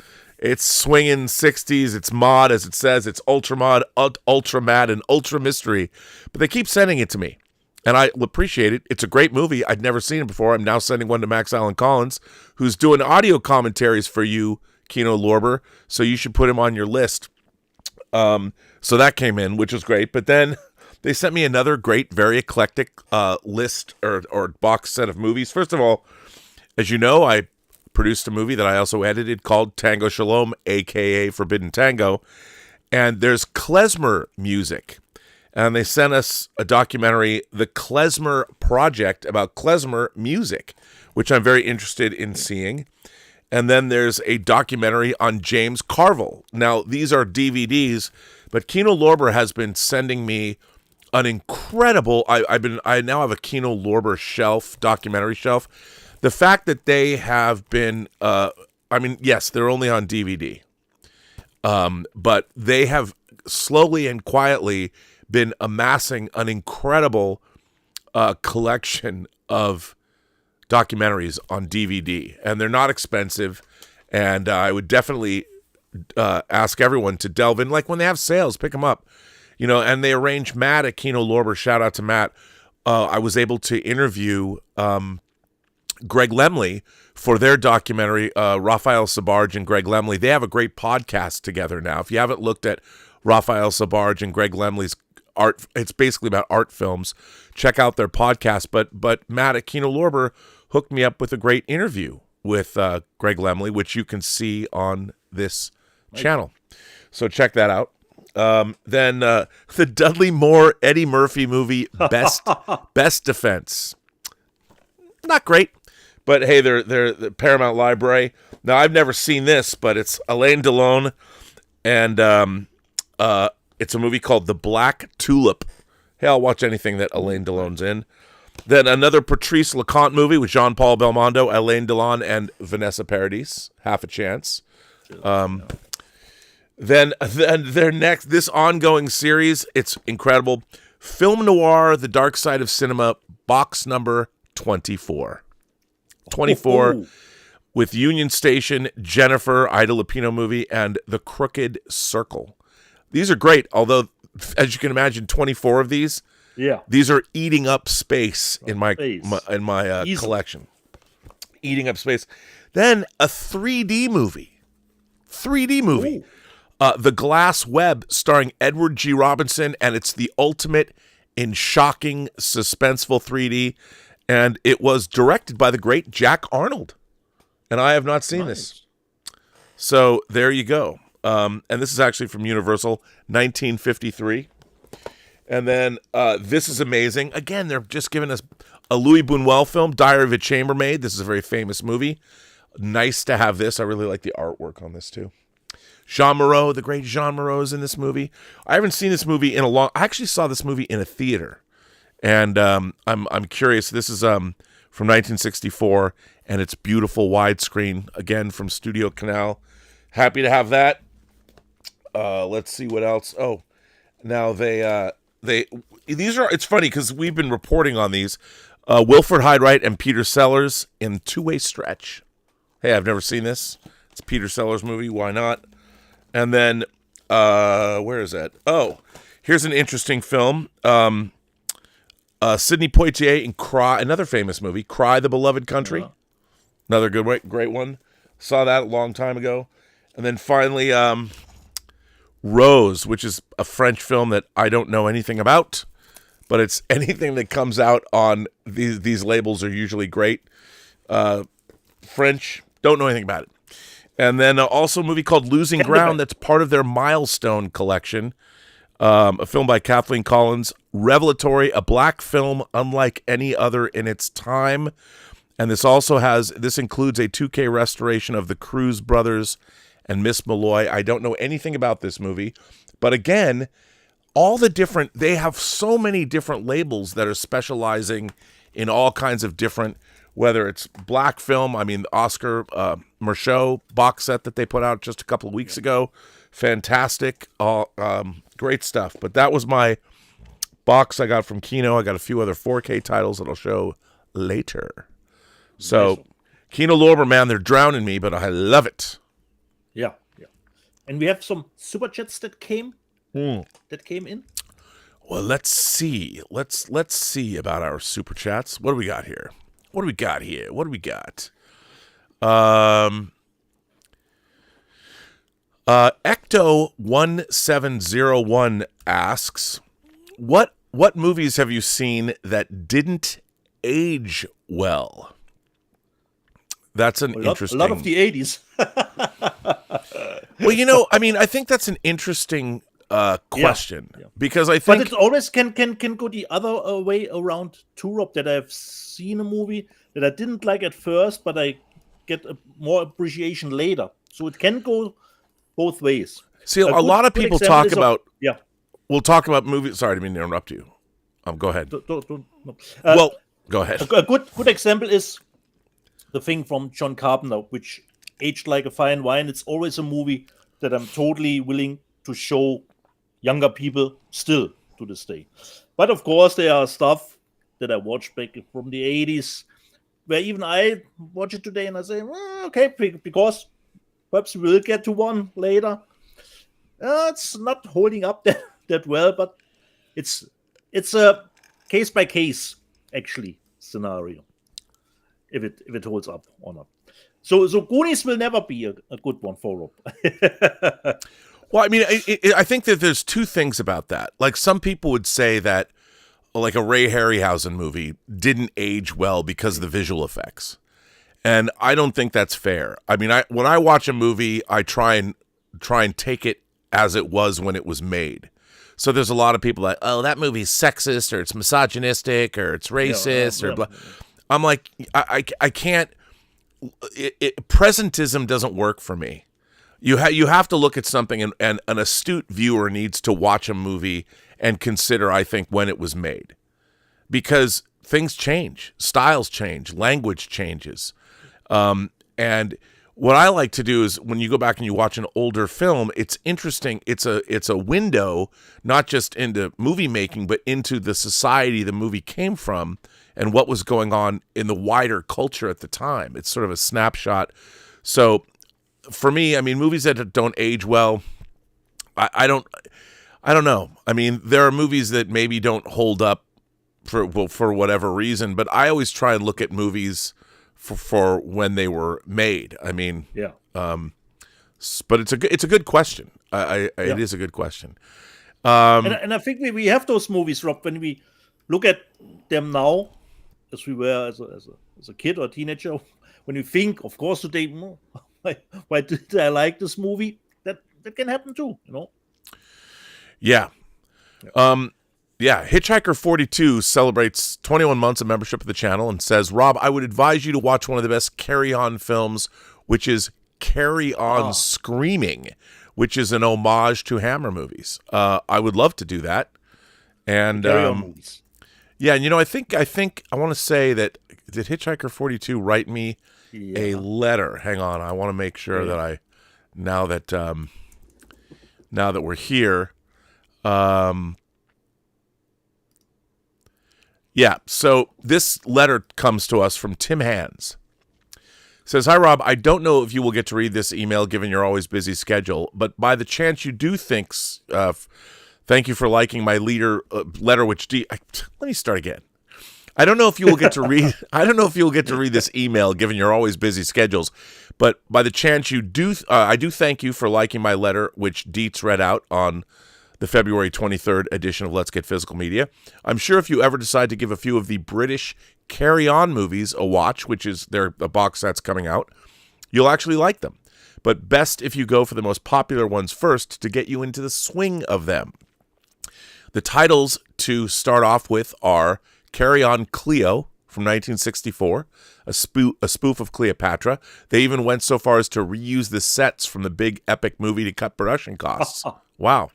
It's swinging 60s. It's mod, as it says. It's ultra mod, ultra mad, and ultra mystery. But they keep sending it to me, and I appreciate it. It's a great movie. I'd never seen it before. I'm now sending one to Max Allen Collins, who's doing audio commentaries for you, Kino Lorber. So you should put him on your list. So that came in, which was great. But then they sent me another great, very eclectic list or box set of movies. First of all, as you know, I produced a movie that I also edited called Tango Shalom, a.k.a. Forbidden Tango. And there's klezmer music. And they sent us a documentary, The Klezmer Project, about klezmer music, which I'm very interested in seeing. And then there's a documentary on James Carville. Now, these are DVDs, but Kino Lorber has been sending me an incredible... I now have a Kino Lorber shelf, documentary shelf. The fact that they have been, yes, they're only on DVD, but they have slowly and quietly been amassing an incredible collection of documentaries on DVD, and they're not expensive, and I would definitely ask everyone to delve in. Like when they have sales, pick them up, and they arrange Matt at Kino Lorber. Shout out to Matt. I was able to interview Greg Lemley for their documentary, Raphael Sabarge and Greg Lemley. They have a great podcast together now. If you haven't looked at Raphael Sabarge and Greg Lemley's art, it's basically about art films. Check out their podcast. But Matt at Kino Lorber hooked me up with a great interview with Greg Lemley, which you can see on this channel. So check that out. Then the Dudley Moore Eddie Murphy movie, Best Defense. Not great. But hey, they're the Paramount Library. Now, I've never seen this, but it's Alain Delon, and it's a movie called The Black Tulip. Hey, I'll watch anything that Alain Delon's in. Then another Patrice Leconte movie with Jean-Paul Belmondo, Alain Delon, and Vanessa Paradis. Half a Chance. Then their next, this ongoing series, it's incredible. Film Noir, The Dark Side of Cinema, box number 24. 24 with Union Station, Jennifer, Ida Lupino movie, and The Crooked Circle. These are great, although, as you can imagine, 24 of these, these are eating up space in my collection. Eating up space. Then a 3D movie. The Glass Web, starring Edward G. Robinson, and it's the ultimate in shocking, suspenseful 3D. And it was directed by the great Jack Arnold. And I have not seen this. So there you go. And this is actually from Universal, 1953. And then this is amazing. Again, they're just giving us a Louis Buñuel film, Diary of a Chambermaid. This is a very famous movie. Nice to have this. I really like the artwork on this too. Jean Moreau, the great Jean Moreau, is in this movie. I haven't seen this movie in a long... I actually saw this movie in a theater. And I'm curious. This is from 1964, and it's beautiful widescreen, again from Studio Canal. Happy to have that. Let's see what else. Oh, now these are. It's funny because we've been reporting on these. Wilford Hyde-Wright and Peter Sellers in Two-Way Stretch. Hey, I've never seen this. It's a Peter Sellers movie. Why not? And then where is that? Oh, here's an interesting film. Sidney Poitier in Cry, another famous movie, Cry, the Beloved Country. Another great one. Saw that a long time ago. And then finally, Rose, which is a French film that I don't know anything about, but it's anything that comes out on these labels are usually great. French, don't know anything about it. And then also a movie called Losing Ground that's part of their Milestone collection. A film by Kathleen Collins, revelatory, a black film unlike any other in its time. And this includes a 2K restoration of the Cruz Brothers and Miss Malloy. I don't know anything about this movie, but again, they have so many different labels that are specializing in all kinds of different, whether it's black film, the Oscar Merchot box set that they put out just a couple of weeks ago. Fantastic. Great stuff. But that was my box I got from Kino. I got a few other 4K titles that I'll show later. So, Kino Lorber, man, they're drowning me, but I love it.
Yeah. And we have some super chats that came in.
Well, let's see. Let's see about our super chats. What do we got here? Ecto1701 asks, what movies have you seen that didn't age well? That's an interesting...
A lot of the 80s.
Well, I think that's an interesting question.
Yeah.
Because I think...
But it always can go the other way around too, Rob, that I've seen a movie that I didn't like at first, but I get more appreciation later. So it can go both ways.
See, a lot of people talk about...
Yeah.
We'll talk about movies... Sorry, I didn't mean to interrupt you. Go ahead.
No.
Well, go ahead.
A good example is The Thing from John Carpenter, which aged like a fine wine. It's always a movie that I'm totally willing to show younger people still to this day. But of course, there are stuff that I watched back from the 80s where even I watch it today and I say, okay, because perhaps we will get to one later. It's not holding up that well, but it's a case by case actually scenario if it holds up or not. So Goonies will never be a good one for Rob.
Well, I think that there's two things about that. Like, some people would say that, like, a Ray Harryhausen movie didn't age well because of the visual effects. And I don't think that's fair. When I watch a movie, I try and take it as it was when it was made. So there's a lot of people like, oh, that movie's sexist, or it's misogynistic, or it's racist, or blah. I'm like, I can't. Presentism doesn't work for me. You have to look at something, and an astute viewer needs to watch a movie and consider, I think, when it was made. Because things change, styles change, language changes. And what I like to do is, when you go back and you watch an older film, it's interesting. It's a window, not just into movie making, but into the society the movie came from and what was going on in the wider culture at the time. It's sort of a snapshot. So for me, movies that don't age well, I don't know. There are movies that maybe don't hold up for whatever reason, but I always try and look at movies for when they were made.
Yeah.
But it's a good question. It is a good question.
And I think we have those movies, Rob, when we look at them now, as we were as a kid or a teenager. When you think, of course, today, why did I like this movie? That can happen too,
Yeah. Hitchhiker 42 celebrates 21 months of membership of the channel and says, Rob, I would advise you to watch one of the best Carry On films, which is Carry On Screaming, which is an homage to Hammer movies. I would love to do that. And
Carry On movies.
Yeah, and I think I want to say that, did Hitchhiker 42 write me a letter? Hang on, I want to make sure that now that we're here. Yeah, so this letter comes to us from Tim Hands. It says, Hi, Rob. I don't know if you will get to read this email given your always busy schedule, but by the chance you do thank you for liking my letter, which let me start again. I don't know if you will get to read. I don't know if you will get to read this email given your always busy schedules, but by the chance you do, I do thank you for liking my letter, which Dietz read out on the February 23rd edition of Let's Get Physical Media. I'm sure if you ever decide to give a few of the British Carry On movies a watch, which is a box that's coming out, you'll actually like them. But best if you go for the most popular ones first to get you into the swing of them. The titles to start off with are Carry On Cleo from 1964, a spoof of Cleopatra. They even went so far as to reuse the sets from the big epic movie to cut production costs. Wow.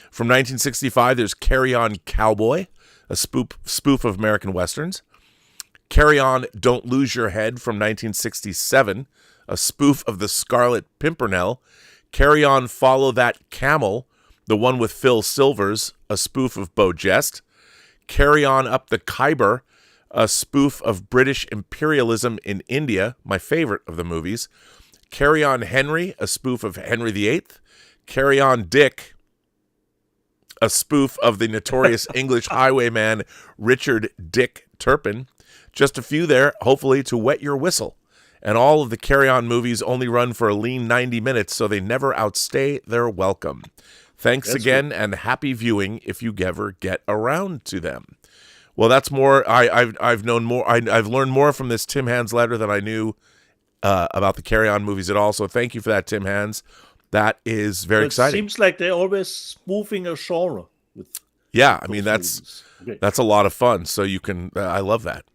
From 1965, there's Carry On Cowboy, a spoof of American Westerns. Carry On Don't Lose Your Head from 1967, a spoof of the Scarlet Pimpernel. Carry On Follow That Camel, the one with Phil Silvers, a spoof of Beau Jest. Carry On Up the Khyber, a spoof of British imperialism in India, my favorite of the movies. Carry On Henry, a spoof of Henry VIII. Carry On Dick, a spoof of the notorious English highwayman Richard Dick Turpin. Just a few there, hopefully to wet your whistle. And all of the Carry On movies only run for a lean 90 minutes, so they never outstay their welcome. Thanks again, and happy viewing if you ever get around to them. Well, that's more. I've known more. I've learned more from this Tim Hans letter than I knew about the Carry On movies at all. So thank you for that, Tim Hans. That is very exciting.
It seems like they're always spoofing a genre.
Yeah, I mean that's a lot of fun. So you can. I love that.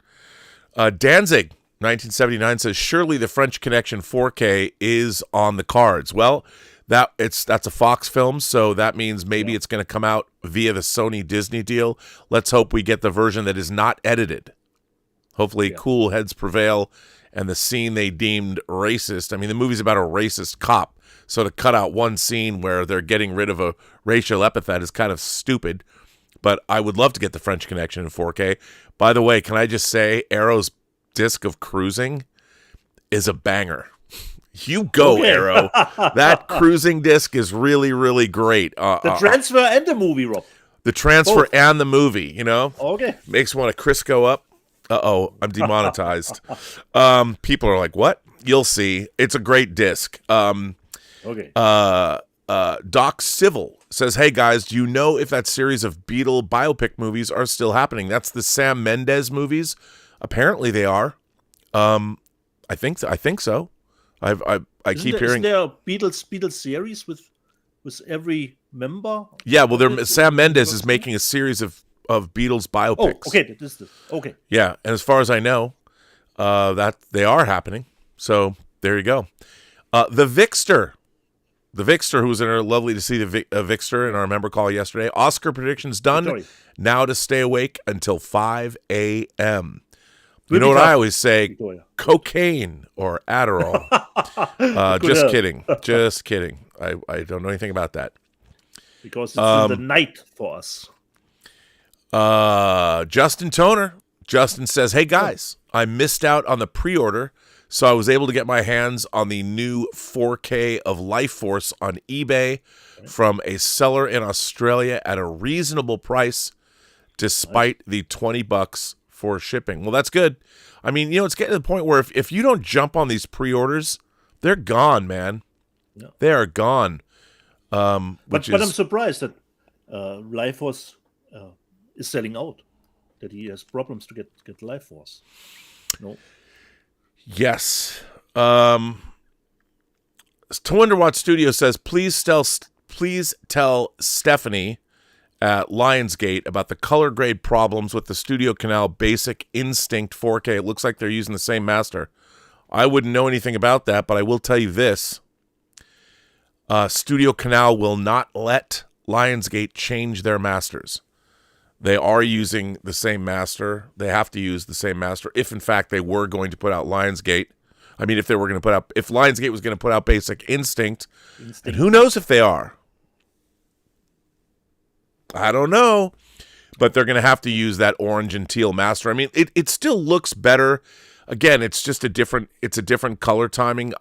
Danzig 1979 says surely the French Connection 4K is on the cards. Well, that's a Fox film, so that means maybe it's going to come out via the Sony Disney deal. Let's hope we get the version that is not edited. Hopefully, cool heads prevail, and the scene they deemed racist. I mean, the movie's about a racist cop, so to cut out one scene where they're getting rid of a racial epithet is kind of stupid. But I would love to get the French Connection in 4K. By the way, can I just say, Arrow's disc of Cruising is a banger. You go, Arrow. That Cruising disc is really, really great.
The transfer and the movie, Rob.
The transfer and the movie, you know?
Okay.
Makes me want to Crisco up. Uh-oh, I'm demonetized. People are like, what? You'll see. It's a great disc.
Okay.
Doc Civil says, hey, guys, do you know if that series of Beatle biopic movies are still happening? That's the Sam Mendes movies. Apparently they are. I think so. I keep hearing.
Isn't there a Beatles series with every member?
Yeah, well, Sam Mendes is making a series of Beatles biopics.
Oh, okay, okay.
Yeah, and as far as I know, that they are happening. So there you go. The Vixter, who was in our lovely to see the Vixter in our member call yesterday. Oscar predictions done.
Victoria.
Now to stay awake until 5 a.m. You know what I always say?
Victoria.
Cocaine or Adderall. Just kidding. I don't know anything about that.
Because it's in the night for us.
Justin Toner. Justin says, hey guys, I missed out on the pre-order, so I was able to get my hands on the new 4K of Life Force on eBay from a seller in Australia at a reasonable price, despite the $20 for shipping. Well, that's good. I mean, it's getting to the point where if you don't jump on these pre-orders, they're gone, man.
Yeah.
They are gone. But
I'm surprised that Life Force is selling out. That he has problems to get Life Force. No.
Yes. Twinderwatt Studio says, please tell Stephanie at Lionsgate about the color grade problems with the Studio Canal Basic Instinct 4K. It looks like they're using the same master. I wouldn't know anything about that, but I will tell you this. Studio Canal will not let Lionsgate change their masters. They are using the same master. They have to use the same master if, in fact, they were going to put out Lionsgate. I mean, if Lionsgate was going to put out Basic Instinct, and who knows if they are. I don't know, but they're going to have to use that orange and teal master. I mean, it still looks better. Again, it's just a different color timing.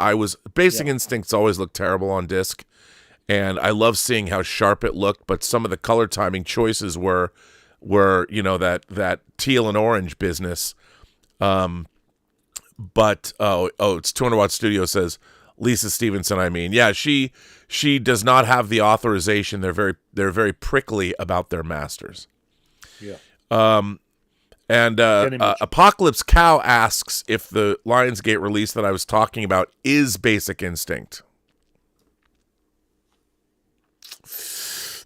Basic Instincts always look terrible on disc, and I love seeing how sharp it looked, but some of the color timing choices were that teal and orange business. But it's 200-Watt Studio says, Lisa Stevenson, she does not have the authorization. They're very prickly about their masters.
Yeah.
Apocalypse Cow asks if the Lionsgate release that I was talking about is Basic Instinct.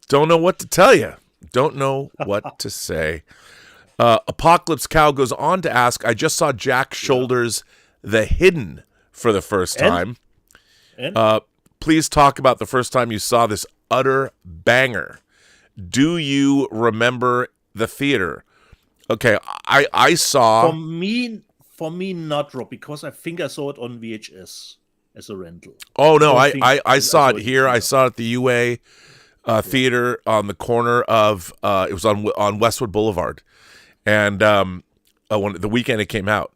Don't know what to tell you. Don't know what to say. Apocalypse Cow goes on to ask, I just saw Jack Shoulder's The Hidden for the first time. Please talk about the first time you saw this utter banger. Do you remember the theater? Okay, I saw...
For me, not, Rob, because I think I saw it on VHS as a rental.
Oh, no, I saw it here. I saw it at the UA theater on the corner of... it was on Westwood Boulevard. And the weekend it came out.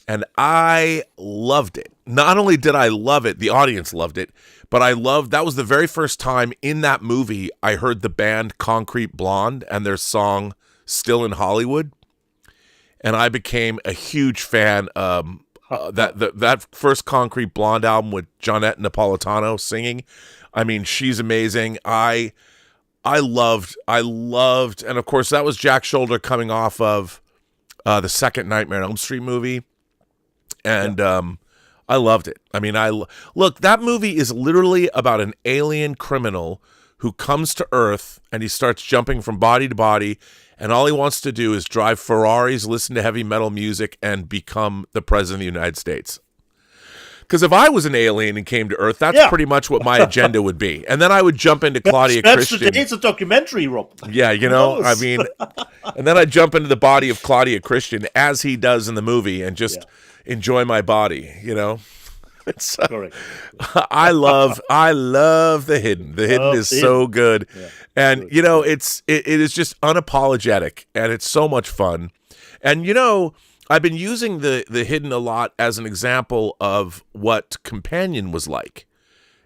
And I loved it. Not only did I love it, the audience loved it, but that was the very first time in that movie I heard the band Concrete Blonde and their song Still in Hollywood. And I became a huge fan. That first Concrete Blonde album with Johnette Napolitano singing. I mean, she's amazing. I loved, and of course that was Jack Shoulder coming off of the second Nightmare on Elm Street movie. And I loved it. I mean, look, that movie is literally about an alien criminal who comes to Earth and he starts jumping from body to body, and all he wants to do is drive Ferraris, listen to heavy metal music, and become the president of the United States. Because if I was an alien and came to Earth, that's pretty much what my agenda would be. And then I would jump into Claudia Christian.
It's a documentary, Rob.
Yeah, I mean, and then I'd jump into the body of Claudia Christian as he does in the movie and just enjoy my body, It's,
Correct.
I love The Hidden. The Hidden is so good. Yeah, and, it is just unapologetic, and it's so much fun. And, I've been using the Hidden a lot as an example of what Companion was like.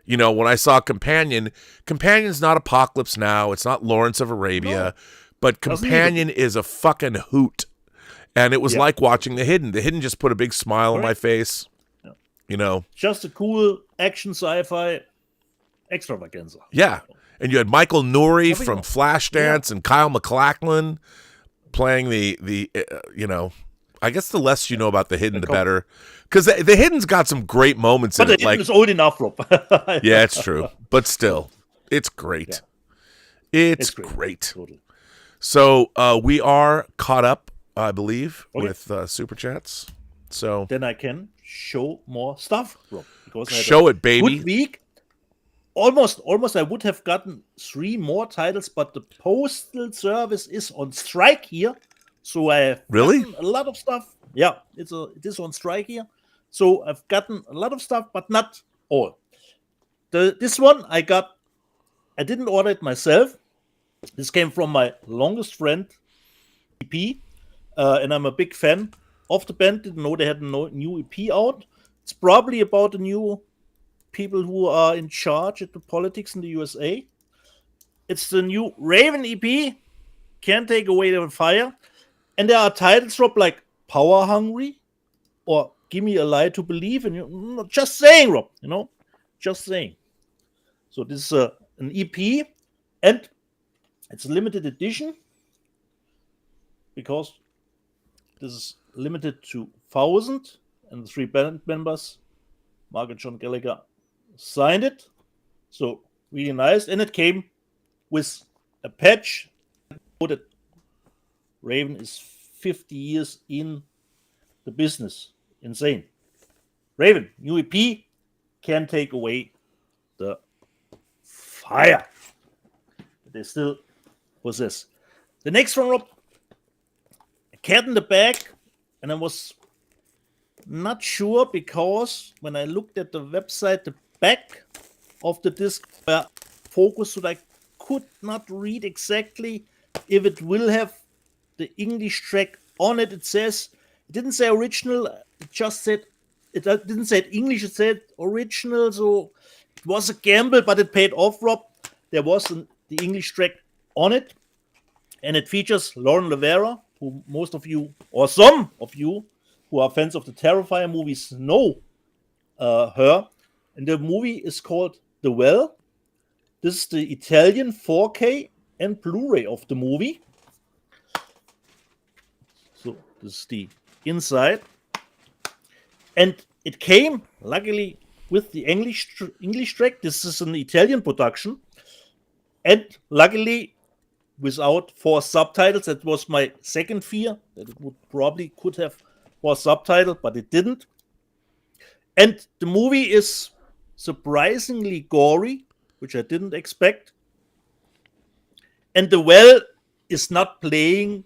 When I saw Companion's not Apocalypse Now. It's not Lawrence of Arabia. But Companion is a fucking hoot. And it was like watching The Hidden. The Hidden just put a big smile on my face.
Just a cool action sci-fi extravaganza.
Yeah. And you had Michael Nouri from Flashdance and Kyle MacLachlan playing the I guess the less you know about The Hidden, the better. Because the Hidden's got some great moments in it.
But The Hidden is old enough, Rob.
Yeah, it's true. But still, it's great. Yeah. It's great.
Totally.
So we are caught up, I believe, with Super Chats. So
then I can show more stuff, Rob. Because
show it, baby.
Good week. Almost I would have gotten 3 more titles, but the Postal Service is on strike here. So I have gotten a lot of stuff. Yeah, it is on strike here. So I've gotten a lot of stuff, but not all. This one I didn't order it myself. This came from my longest friend, EP, and I'm a big fan of the band. Didn't know they had a new EP out. It's probably about the new people who are in charge at the politics in the USA. It's the new Raven EP, Can't Take Away the Fire. And there are titles, Rob, like Power Hungry or Give Me a Lie to Believe. And just saying, Rob, just saying. So this is an EP, and it's a limited edition because this is limited to 1,000, and the 3 band members, Mark and John Gallagher, signed it. So really nice. And it came with a patch that Raven is 50 years in the business. Insane. Raven, new EP, Can't Take Away the Fire. They still possess. The next one, Rob, a Cat in the Bag, and I was not sure because when I looked at the website, the back of the disc were focused, so I could not read exactly if it will have the English track on it. It didn't say original, it just said, it didn't say English, it said original, so it was a gamble, but it paid off, Rob. There was the English track on it, and it features Lauren Lavera, who most of you, or some of you, who are fans of the Terrifier movies know her. And the movie is called The Well. This is the Italian 4K and Blu-ray of the movie. So this is the inside. And it came, luckily, with the English track. This is an Italian production. And luckily, without 4 subtitles. That was my second fear, that it could have 4 subtitles, but it didn't. And the movie is surprisingly gory, which I didn't expect. And The Well is not playing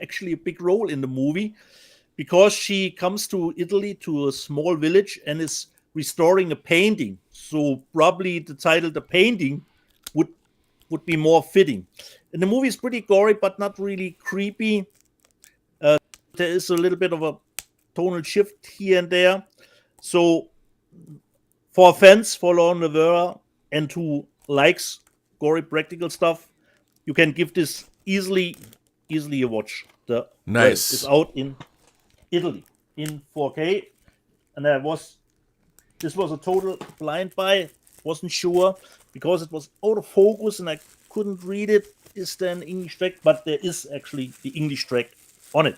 actually a big role in the movie because she comes to Italy, to a small village, and is restoring a painting. So probably the title The Painting would be more fitting. And the movie is pretty gory, but not really creepy. There is a little bit of a tonal shift here and there. So for fans for Law and Rivera and who likes gory practical stuff, you can give this easily a watch.
Nice.
It's out in Italy in 4K, and this was a total blind buy. Wasn't sure because it was out of focus and I couldn't read it. Is there an English track? But there is actually the English track on it.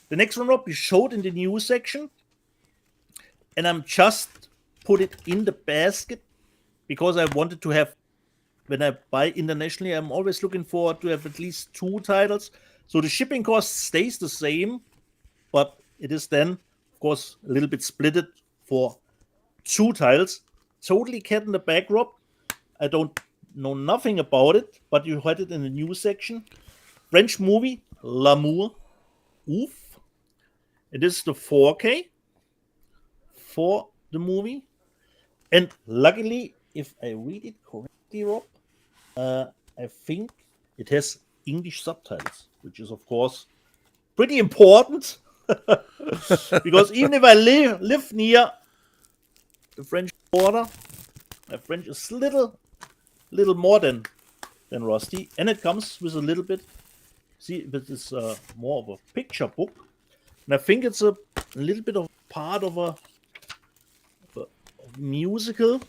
The next one, Rob, you showed in the news section, and I'm just put it in the basket because I wanted to have, when I buy internationally, I'm always looking forward to have at least 2 titles. So the shipping cost stays the same, but it is then, of course, a little bit splitted for 2 titles. Totally cat in the bag, Rob. I don't know nothing about it, but you had it in the news section. French movie, L'amour. Oof. It is the 4K for the movie. And luckily, if I read it correctly, Rob, I think it has English subtitles, which is, of course, pretty important. Because even if I live near the French border, my French is little more than rusty, and it comes with a little bit. See, this is more of a picture book, and I think it's a little bit of part of a musical,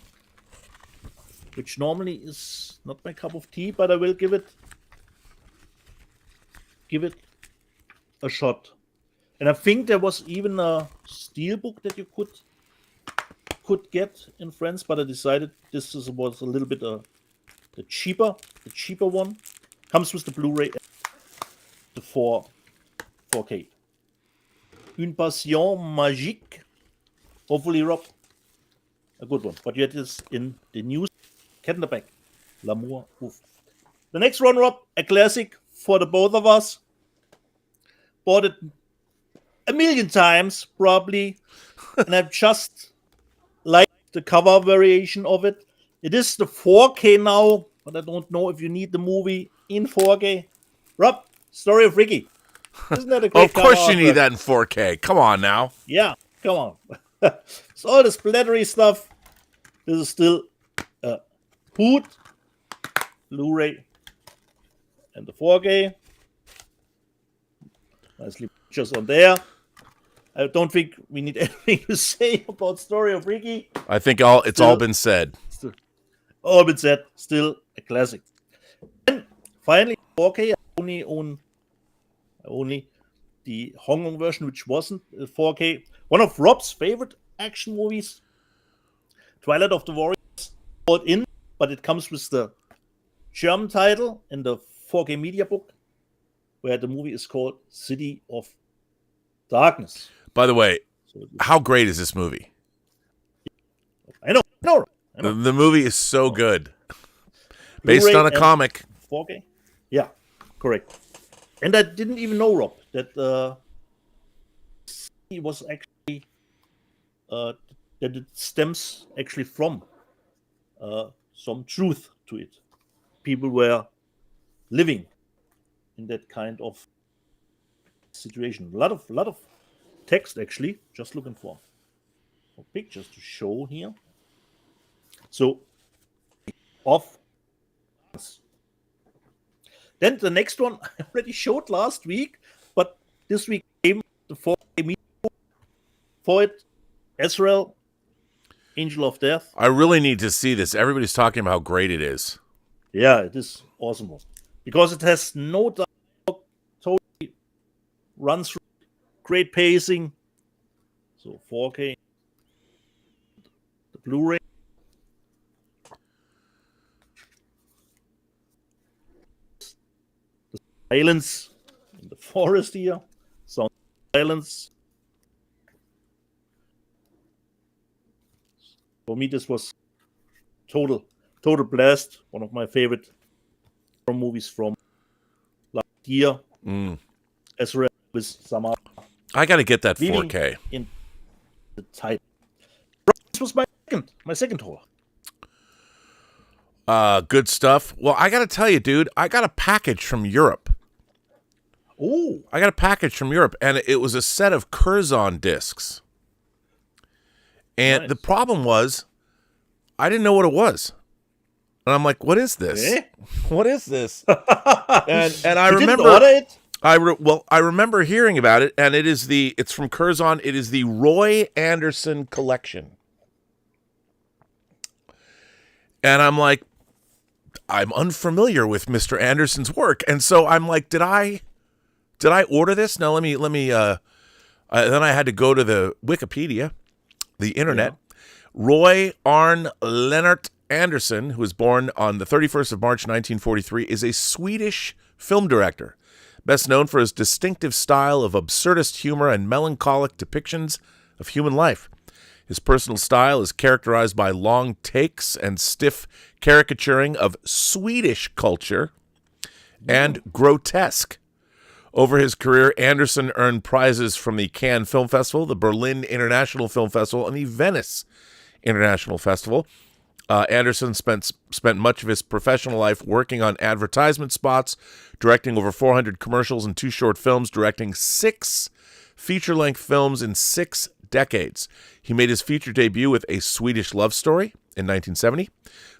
which normally is not my cup of tea, but I will give it a shot. And I think there was even a steel book that you could get in France, but I decided this was a little bit the cheaper one. Comes with the Blu-ray and the 4K. Une Passion Magique. Hopefully, Rob, a good one. But yet is in the news. Cat in the Bag. L'amour. Oof. The next one, Rob, a classic for the both of us. Bought it a million times, probably. And I've just liked the cover variation of it. It is the 4K now, but I don't know if you need the movie in 4K. Rob, Story of Ricky. Isn't that a great
Of course
cover
you need that in 4K. Come on now.
Yeah, come on. So all the splattery stuff. This is still Hood, Blu-ray, and the 4K. Nicely just on there. I don't think we need anything to say about Story of Ricky.
I think it's all been said.
All been said. Still a classic. And finally, 4K. I only the Hong Kong version, which wasn't 4K. One of Rob's favorite action movies, Twilight of the Warriors, brought in, but it comes with the German title in the 4K media book, where the movie is called City of Darkness.
By the way, how great is this movie?
I know.
The movie is so good. Based on a comic.
4K? Yeah, correct. And I didn't even know, Rob, that it was actually that it stems actually from some truth to it. People were living in that kind of situation. A lot of text actually. Just looking for pictures to show here. So off. Then the next one I already showed last week, but this week came the 4K media for it. Ezreal, Angel of Death.
I really need to see this. Everybody's talking about how great it is.
Yeah, it is awesome. Because it has no dialogue, totally runs through, great pacing. So 4K. The Blu-ray. The silence in the forest here. Sound silence. For me, this was total blast. One of my favorite movies from last year. Ezreal with Samara.
I got to get that 4K.
In the title. This was my second horror.
Good stuff. Well, I got to tell you, dude, I got a package from Europe.
Oh,
I got a package from Europe, and it was a set of Curzon discs. And
nice.
the problem was, I didn't know what it was. And I'm like, what is this?
Eh?
What is this? and I
You didn't
remember
order it?
I remember hearing about it, and it's from Curzon. It is the Roy Anderson collection. And I'm like, I'm unfamiliar with Mr. Anderson's work. And so I'm like, did I order this? No, let me then I had to go to the Wikipedia, the internet.
Yeah.
Roy Arne Lennart Anderson, who was born on the 31st of March 1943, is a Swedish film director, best known for his distinctive style of absurdist humor and melancholic depictions of human life. His personal style is characterized by long takes and stiff caricaturing of Swedish culture and grotesque. Over his career, Anderson earned prizes from the Cannes Film Festival, the Berlin International Film Festival, and the Venice International Festival. Anderson spent much of his professional life working on advertisement spots, directing over 400 commercials and 2 short films, directing 6 feature-length films in 6 decades. He made his feature debut with A Swedish Love Story in 1970,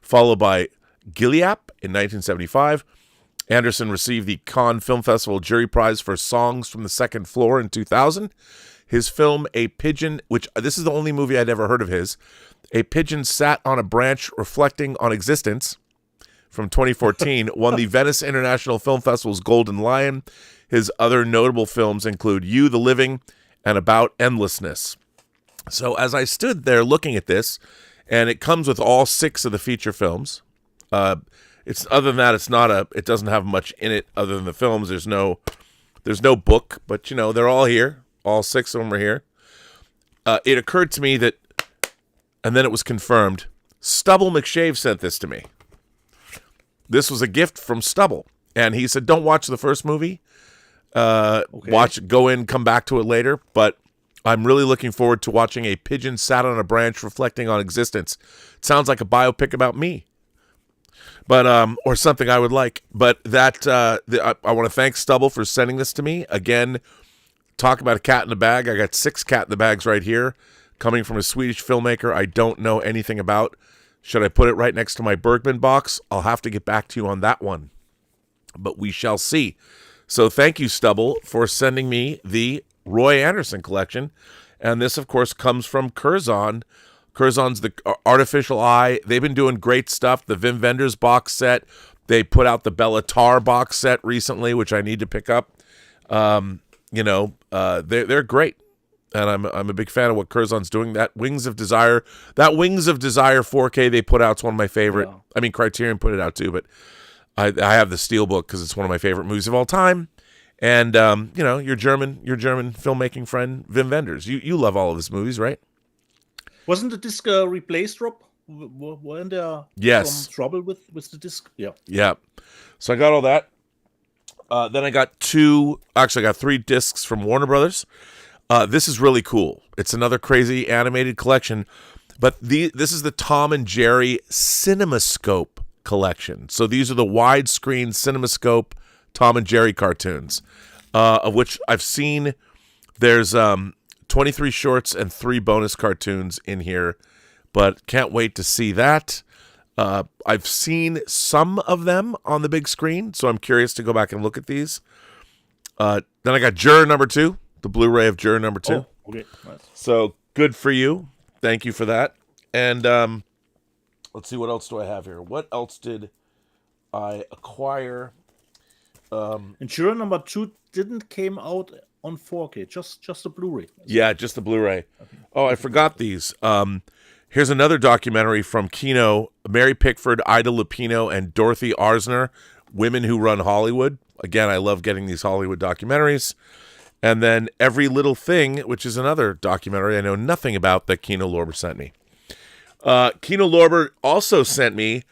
followed by Gilead in 1975. Anderson received the Cannes Film Festival Jury Prize for Songs from the Second Floor in 2000. His film, A Pigeon, which this is the only movie I'd ever heard of his, A Pigeon Sat on a Branch Reflecting on Existence, from 2014, won the Venice International Film Festival's Golden Lion. His other notable films include You, the Living, and About Endlessness. So as I stood there looking at this, and it comes with all 6 of the feature films. It's other than that, it doesn't have much in it other than the films. There's no book, but they're all here. All 6 of them are here. It occurred to me that, and then it was confirmed, Stubble McShave sent this to me. This was a gift from Stubble, and he said, "Don't watch the first movie. Okay. Go in, come back to it later." But I'm really looking forward to watching A Pigeon Sat on a Branch Reflecting on Existence. It sounds like a biopic about me. But or something I would like. But I want to thank Stubble for sending this to me. Again, talk about a cat in a bag. I got 6 cat in the bags right here, coming from a Swedish filmmaker I don't know anything about. Should I put it right next to my Bergman box? I'll have to get back to you on that one. But we shall see. So thank you, Stubble, for sending me the Roy Anderson collection. And this, of course, comes from Curzon. Curzon's The Artificial Eye. They've been doing great stuff. The Wim Wenders box set. They put out the Bela Tarr box set recently, which I need to pick up. They're great. And I'm a big fan of what Curzon's doing. That Wings of Desire 4K they put out is one of my favorite. Yeah. I mean, Criterion put it out too, but I have the Steelbook because it's one of my favorite movies of all time. And your German filmmaking friend Wim Wenders. You love all of his movies, right?
Wasn't the disc replaced, Rob? Weren't there some trouble with the disc? Yeah.
Yeah. So I got all that. Then I got 3 discs from Warner Brothers. This is really cool. It's another crazy animated collection, but this is the Tom and Jerry CinemaScope collection. So these are the widescreen CinemaScope Tom and Jerry cartoons, of which I've seen. There's 23 shorts and 3 bonus cartoons in here, but can't wait to see that. I've seen some of them on the big screen, so I'm curious to go back and look at these. Then I got Juror Number 2. The Blu-ray of Juror Number 2.
Oh, okay. Nice.
So good for you. Thank you for that. And let's see, what else do I have here? What else did I acquire?
And Juror Number 2 didn't came out on 4K, just a Blu-ray.
Yeah, just the Blu-ray. Okay. Oh, I forgot these. Here's another documentary from Kino, Mary Pickford, Ida Lupino, and Dorothy Arzner, Women Who Run Hollywood. Again, I love getting these Hollywood documentaries. And then Every Little Thing, which is another documentary I know nothing about that Kino Lorber sent me. Kino Lorber also sent me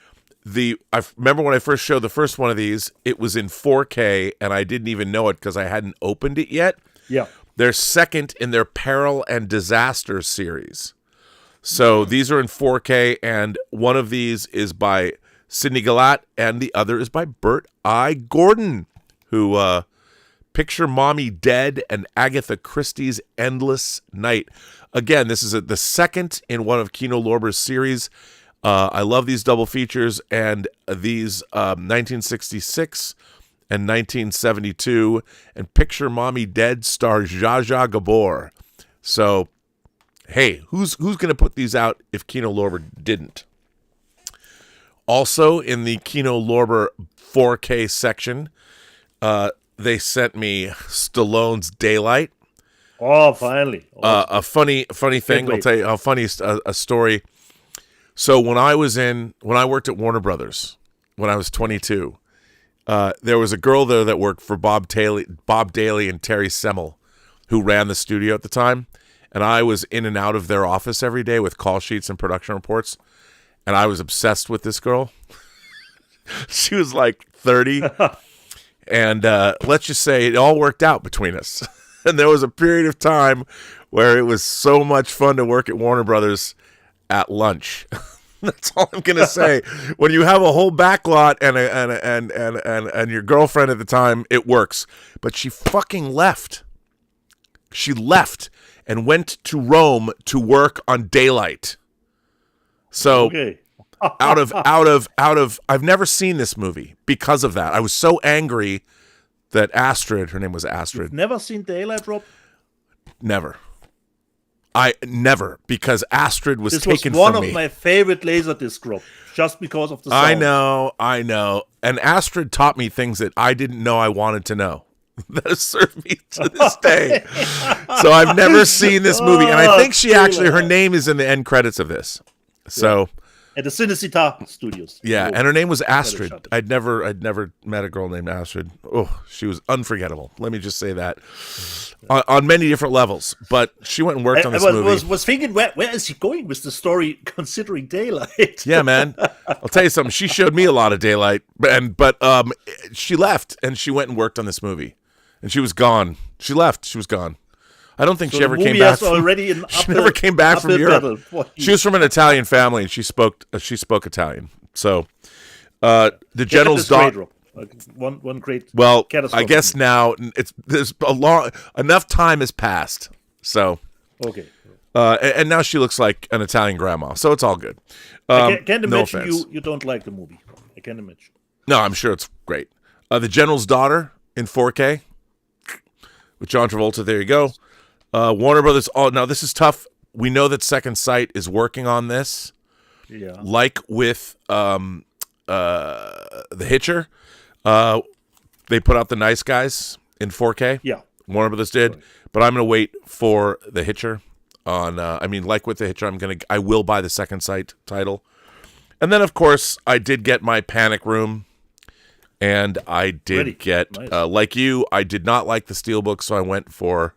I remember when I first showed the first one of these, it was in 4K, and I didn't even know it because I hadn't opened it yet.
Yeah.
They're second in their Peril and Disaster series. So these are in 4K, and one of these is by Sidney Gillette, and the other is by Bert I. Gordon, who Picture Mommy Dead and Agatha Christie's Endless Night. Again, this is the second in one of Kino Lorber's series. I love these double features, and these 1966 and 1972, and Picture Mommy Dead stars Zsa Zsa Gabor. So, hey, who's going to put these out if Kino Lorber didn't? Also, in the Kino Lorber 4K section, they sent me Stallone's Daylight.
Oh, finally.
A funny thing. I'll tell you how funny a story. So when I worked at Warner Brothers when I was 22, there was a girl there that worked for Bob Daly and Terry Semmel, who ran the studio at the time, and I was in and out of their office every day with call sheets and production reports, and I was obsessed with this girl. She was like 30, and let's just say it all worked out between us. And there was a period of time where it was so much fun to work at Warner Brothers at lunch. That's all I'm gonna say. When you have a whole backlot and your girlfriend at the time, it works. But she fucking left. She left and went to Rome to work on Daylight. So
Okay.
out of I've never seen this movie because of that. I was so angry that Astrid, her name was Astrid.
Never seen Daylight, Rob?
Never, because Astrid was
This
taken
was one
from
of
me.
my favorite Laserdisc, Rob, just because of the sound.
I know. And Astrid taught me things that I didn't know I wanted to know. That has served me to this day. So I've never seen this movie, and I think her name is in the end credits of this. So
At the Cinecittà Studios.
yeah,
Oh,
and her name was
better
Astrid.
shut it.
I'd never met a girl named Astrid. Oh, she was unforgettable. Let me just say that on many different levels. But she went and worked on this movie.
was thinking, where is he going with the story, considering Daylight?
Yeah, man. I'll tell you something. She showed me a lot of Daylight, but she left and she went and worked on this movie, and she was gone. She left. She was gone. I don't think
So
she ever
the
came
movie
back.
has already an
She never came back from
uphill
Europe.
battle for you.
She was from an Italian family, and she spoke Italian. So the
Get
general's
this straight,
daughter.
Rob. Like, one great.
Well,
catastrophe.
I guess now there's enough time has passed. So
Okay.
and now she looks like an Italian grandma. So it's all good.
I can't
no
imagine
offense.
you don't like the movie. I can't imagine.
No, I'm sure it's great. The General's Daughter in 4K with John Travolta. There you go. Warner Brothers. Oh, now this is tough. We know that Second Sight is working on this.
Yeah.
Like with The Hitcher, they put out The Nice Guys in 4K.
Yeah.
Warner Brothers did, but I'm gonna wait for The Hitcher. Like with The Hitcher, I will buy the Second Sight title, and then of course I did get my Panic Room, and I did
Ready.
get
Nice.
like you, I did not like the Steelbook, so I went for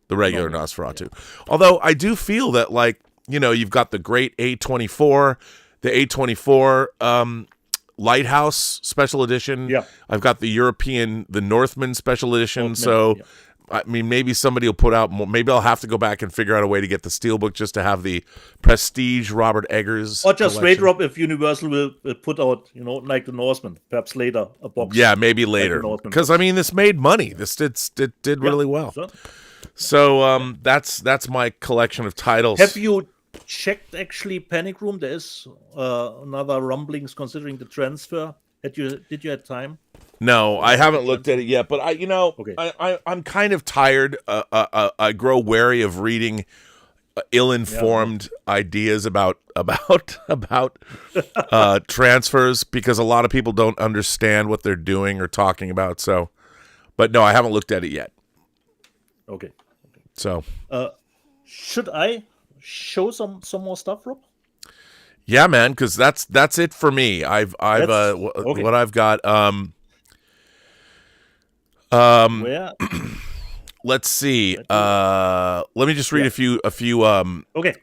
the regular Nosferatu. Yeah. Although I do feel that, like, you've got the great A24, the A24 Lighthouse Special Edition.
Yeah.
I've got the Northman Special Edition. So, I mean, maybe somebody will put out more. Maybe I'll have to go back and figure out a way to get the Steelbook just to have the Prestige Robert Eggers.
Or just
collection.
wait, Rob, if Universal will put out, like the Norseman, perhaps later, a box.
Yeah, maybe later. Because, this made money. This did really well.
Sure.
So that's my collection of titles.
Have you checked actually Panic Room? There is another rumblings considering the transfer. Did you have time?
No, I haven't looked at it yet. But
Okay.
I'm kind of tired. I grow wary of reading ill-informed ideas about transfers, because a lot of people don't understand what they're doing or talking about. So, but no, I haven't looked at it yet.
Okay.
So,
Should I show some more stuff, Rob?
yeah, man, because that's it for me.
Okay.
What I've got.
Where?
Let's see. Let me just read a few.
Okay.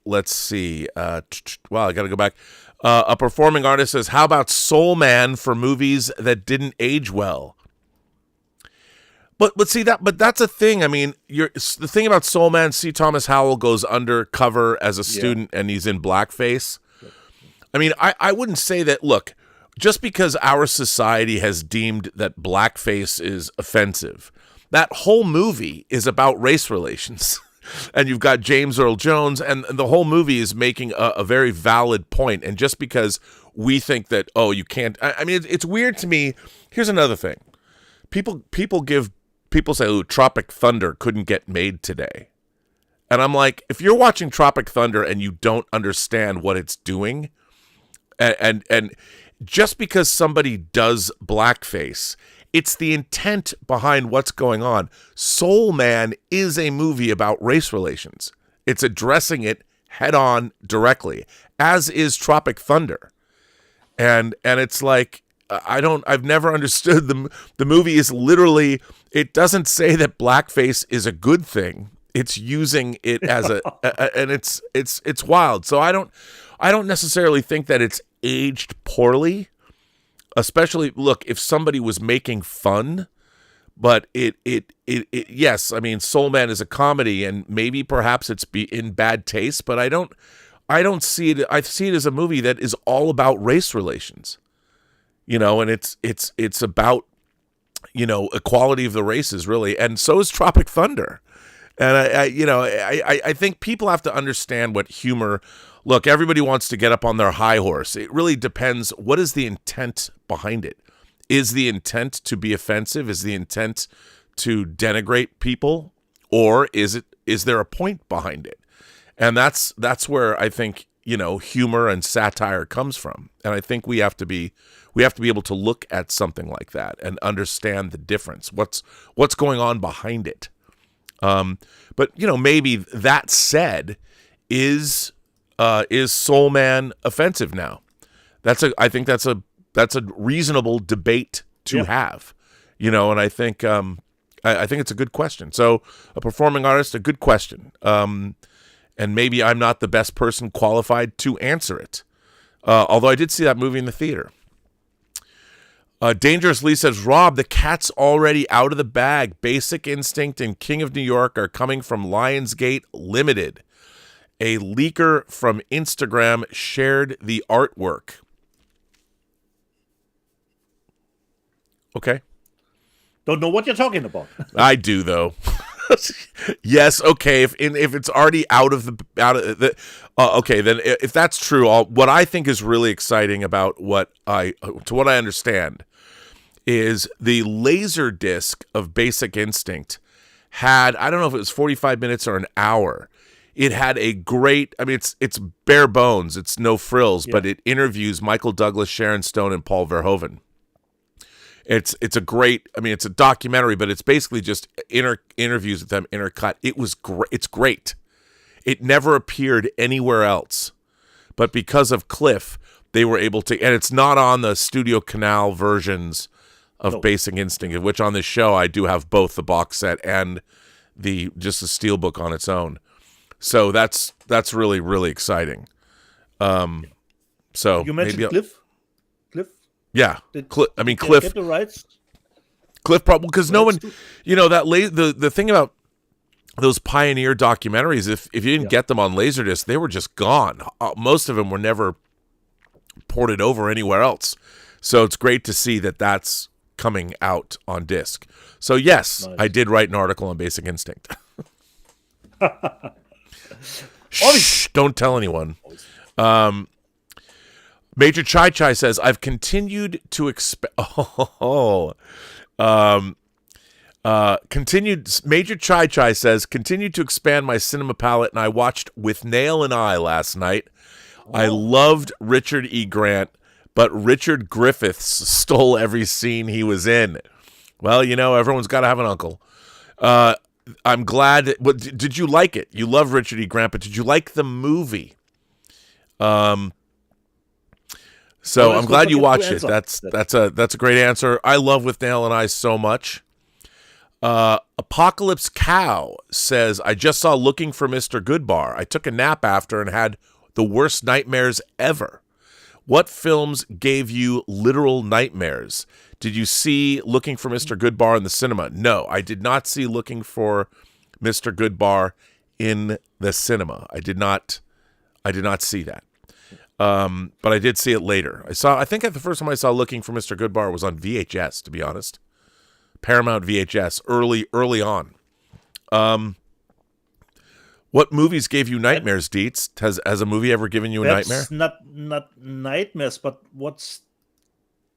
Let's see. Wow, I got to go back. A performing artist says, "How about Soul Man for movies that didn't age well?" But see that. But that's a thing. I mean, the thing about Soul Man. C. Thomas Howell goes undercover as a student, and he's in blackface. I mean, I wouldn't say that. Look, just because our society has deemed that blackface is offensive, that whole movie is about race relations. And you've got James Earl Jones, and the whole movie is making a very valid point. And just because we think that, oh, you can't, I mean, it's weird to me. Here's another thing. People say, oh, Tropic Thunder couldn't get made today. And I'm like, if you're watching Tropic Thunder and you don't understand what it's doing, and just because somebody does blackface, it's the intent behind what's going on. Soul Man is a movie about race relations. It's addressing it head on directly, as is Tropic Thunder. And it's like, I've never understood the movie is literally, it doesn't say that blackface is a good thing. It's using it as and it's wild. So I don't necessarily think that it's aged poorly. Especially, look, if somebody was making fun, but it yes, I mean, Soul Man is a comedy, and maybe perhaps it's in bad taste, but I don't see it. I see it as a movie that is all about race relations, and it's about, equality of the races, really, and so is Tropic Thunder, and I think people have to understand what humor. Look, everybody wants to get up on their high horse. It really depends. What is the intent behind it? Is the intent to be offensive? Is the intent to denigrate people? Or is there a point behind it? And that's where I think, humor and satire comes from. And I think we have to be able to look at something like that and understand the difference. What's going on behind it? But maybe that said, is Soul Man offensive now? I think that's a reasonable debate to have, and I think I think it's a good question. So, a performing artist, a good question, and maybe I'm not the best person qualified to answer it. Although I did see that movie in the theater. Dangerous Lee says, Rob, the cat's already out of the bag. Basic Instinct and King of New York are coming from Lionsgate Limited. A leaker from Instagram shared the artwork. Okay.
Don't know what you're talking about.
I do, though. Yes, okay. If it's already out of the okay, then if that's true, what I think is really exciting about what I understand is the laser disc of Basic Instinct had, I don't know if it was 45 minutes or an hour. It had a great, I mean, it's bare bones, it's no frills, but it interviews Michael Douglas, Sharon Stone, and Paul Verhoeven. It's a great, I mean, it's a documentary, but it's basically just interviews with them intercut. It was great. It's great. It never appeared anywhere else, but because of Cliff, they were able to, and it's not on the Studio Canal versions of Basic Instinct, which on this show I do have both the box set and just the steelbook on its own. So that's really, really exciting. So
you mentioned Cliff.
Yeah, Cliff.
Get the rights.
Cliff probably because no one, that the thing about those pioneer documentaries, if you didn't get them on Laserdisc, they were just gone. Most of them were never ported over anywhere else. So it's great to see that that's coming out on disc. So yes, nice. I did write an article on Basic Instinct. Shh, don't tell anyone. Major Chai Chai says, I've continued to Major Chai Chai says, continued to expand my cinema palette, and I watched With Nail and Eye last night. Oh. I loved Richard E. Grant, but Richard Griffiths stole every scene he was in. Well, everyone's got to have an uncle. I'm glad. But did you like it? You love Richard E. Grant, but did you like the movie? So I'm glad you watched it. That's a great answer. I love With Nail and Eye so much. Apocalypse Cow says, I just saw Looking for Mr. Goodbar. I took a nap after and had the worst nightmares ever. What films gave you literal nightmares? Did you see Looking for Mr. Goodbar in the cinema? No, I did not see Looking for Mr. Goodbar in the cinema. I did not see that. but I did see it later. I think the first time I saw Looking for Mr. Goodbar was on VHS, to be honest. Paramount VHS, early on. What movies gave you nightmares, Dietz? Has a movie ever given you a nightmare?
Not nightmares, but what's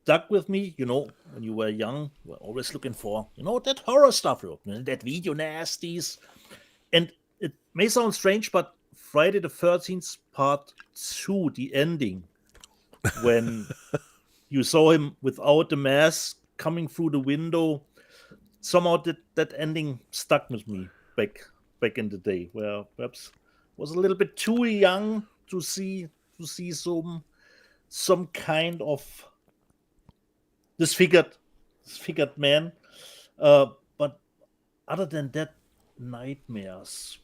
stuck with me, when you were young, you were always looking for, that horror stuff, that video nasties. And it may sound strange, but Friday the 13th Part 2, the ending, when you saw him without the mask coming through the window, somehow that ending stuck with me back in the day, where perhaps was a little bit too young to see some kind of disfigured man. But other than that, nightmares.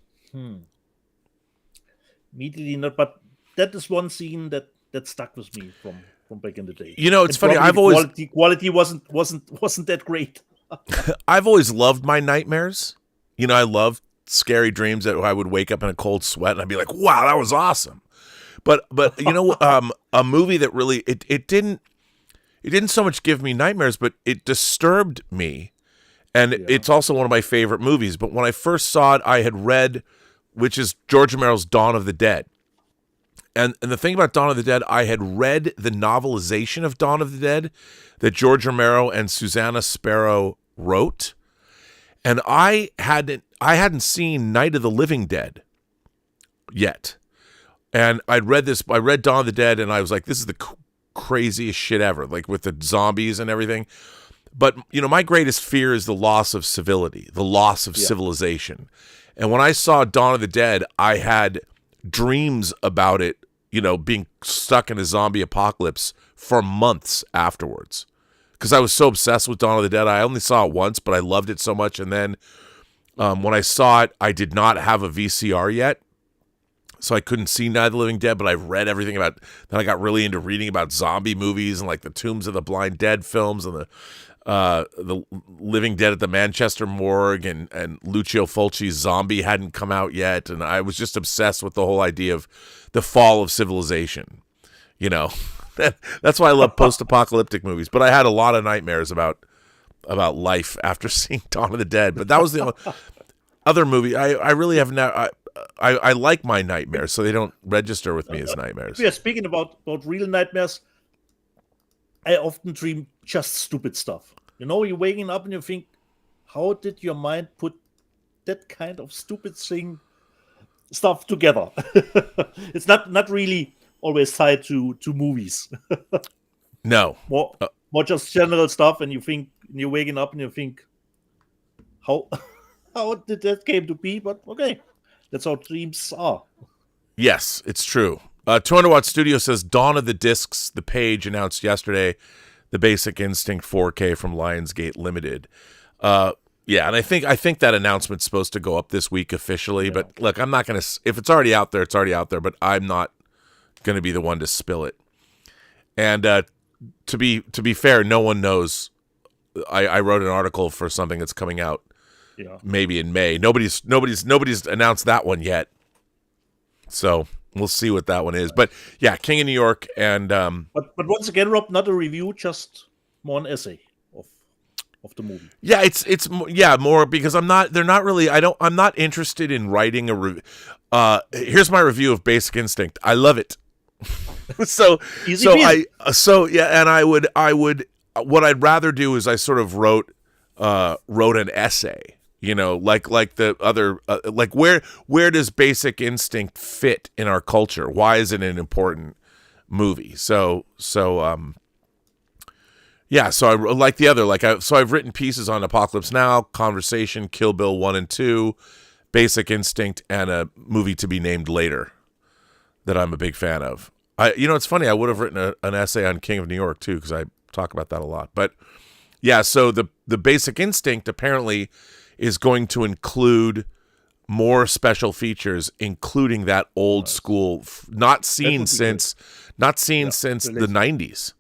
Immediately not, but that is one scene that stuck with me from back in the day.
It's funny. I've always
quality wasn't that great.
I've always loved my nightmares. I love scary dreams that I would wake up in a cold sweat and I'd be like, "Wow, that was awesome." But a movie that really it didn't so much give me nightmares, but it disturbed me. And it's also one of my favorite movies. But when I first saw it, I had read, which is George Romero's Dawn of the Dead. And the thing about Dawn of the Dead, I had read the novelization of Dawn of the Dead that George Romero and Susanna Sparrow wrote. And I hadn't seen Night of the Living Dead yet. And I read Dawn of the Dead, and I was like, this is the craziest shit ever, like with the zombies and everything. But, my greatest fear is the loss of civility, the loss of civilization. And when I saw Dawn of the Dead, I had dreams about it, being stuck in a zombie apocalypse for months afterwards. Because I was so obsessed with Dawn of the Dead. I only saw it once, but I loved it so much. And then when I saw it, I did not have a VCR yet. So I couldn't see Night of the Living Dead, but I read everything about. Then I got really into reading about zombie movies and like the Tombs of the Blind Dead films and the Living Dead at the Manchester Morgue and Lucio Fulci's Zombie hadn't come out yet, and I was just obsessed with the whole idea of the fall of civilization. That's why I love post-apocalyptic movies. But I had a lot of nightmares about life after seeing Dawn of the Dead. But that was the other movie I really have now. I like my nightmares, so they don't register with me as nightmares.
Yeah, speaking about real nightmares, I often dream just stupid stuff. You're waking up and you think, how did your mind put that kind of stupid stuff together? It's not really always tied to movies.
No.
More just general stuff, and you're waking up and you think, how did that came to be? But okay. That's how dreams are.
Yes, it's true. 200 Watt Studio says Dawn of the Discs, The Page announced yesterday the Basic Instinct 4K from Lionsgate Limited. And I think that announcement's supposed to go up this week officially. Yeah. But look, I'm not going to. If it's already out there, it's already out there. But I'm not going to be the one to spill it. And to be fair, no one knows. I wrote an article for something that's coming out. Yeah. Maybe in May. Nobody's announced that one yet. So we'll see what that one is. But yeah, King of New York and
But once again, Rob, not a review, just more an essay of the movie.
Yeah, it's more because I'm not interested in writing a review. Here's my review of Basic Instinct. I love it. I would what I'd rather do is I sort of wrote an essay. Like the other, like where does Basic Instinct fit in our culture? Why is it an important movie? So I like the other, I've written pieces on Apocalypse Now, Conversation, Kill Bill 1 and 2, Basic Instinct, and a movie to be named later that I'm a big fan of. It's funny, I would have written an essay on King of New York too, because I talk about that a lot. But yeah, so the Basic Instinct apparently is going to include more special features, including that old school, not seen since the 90s.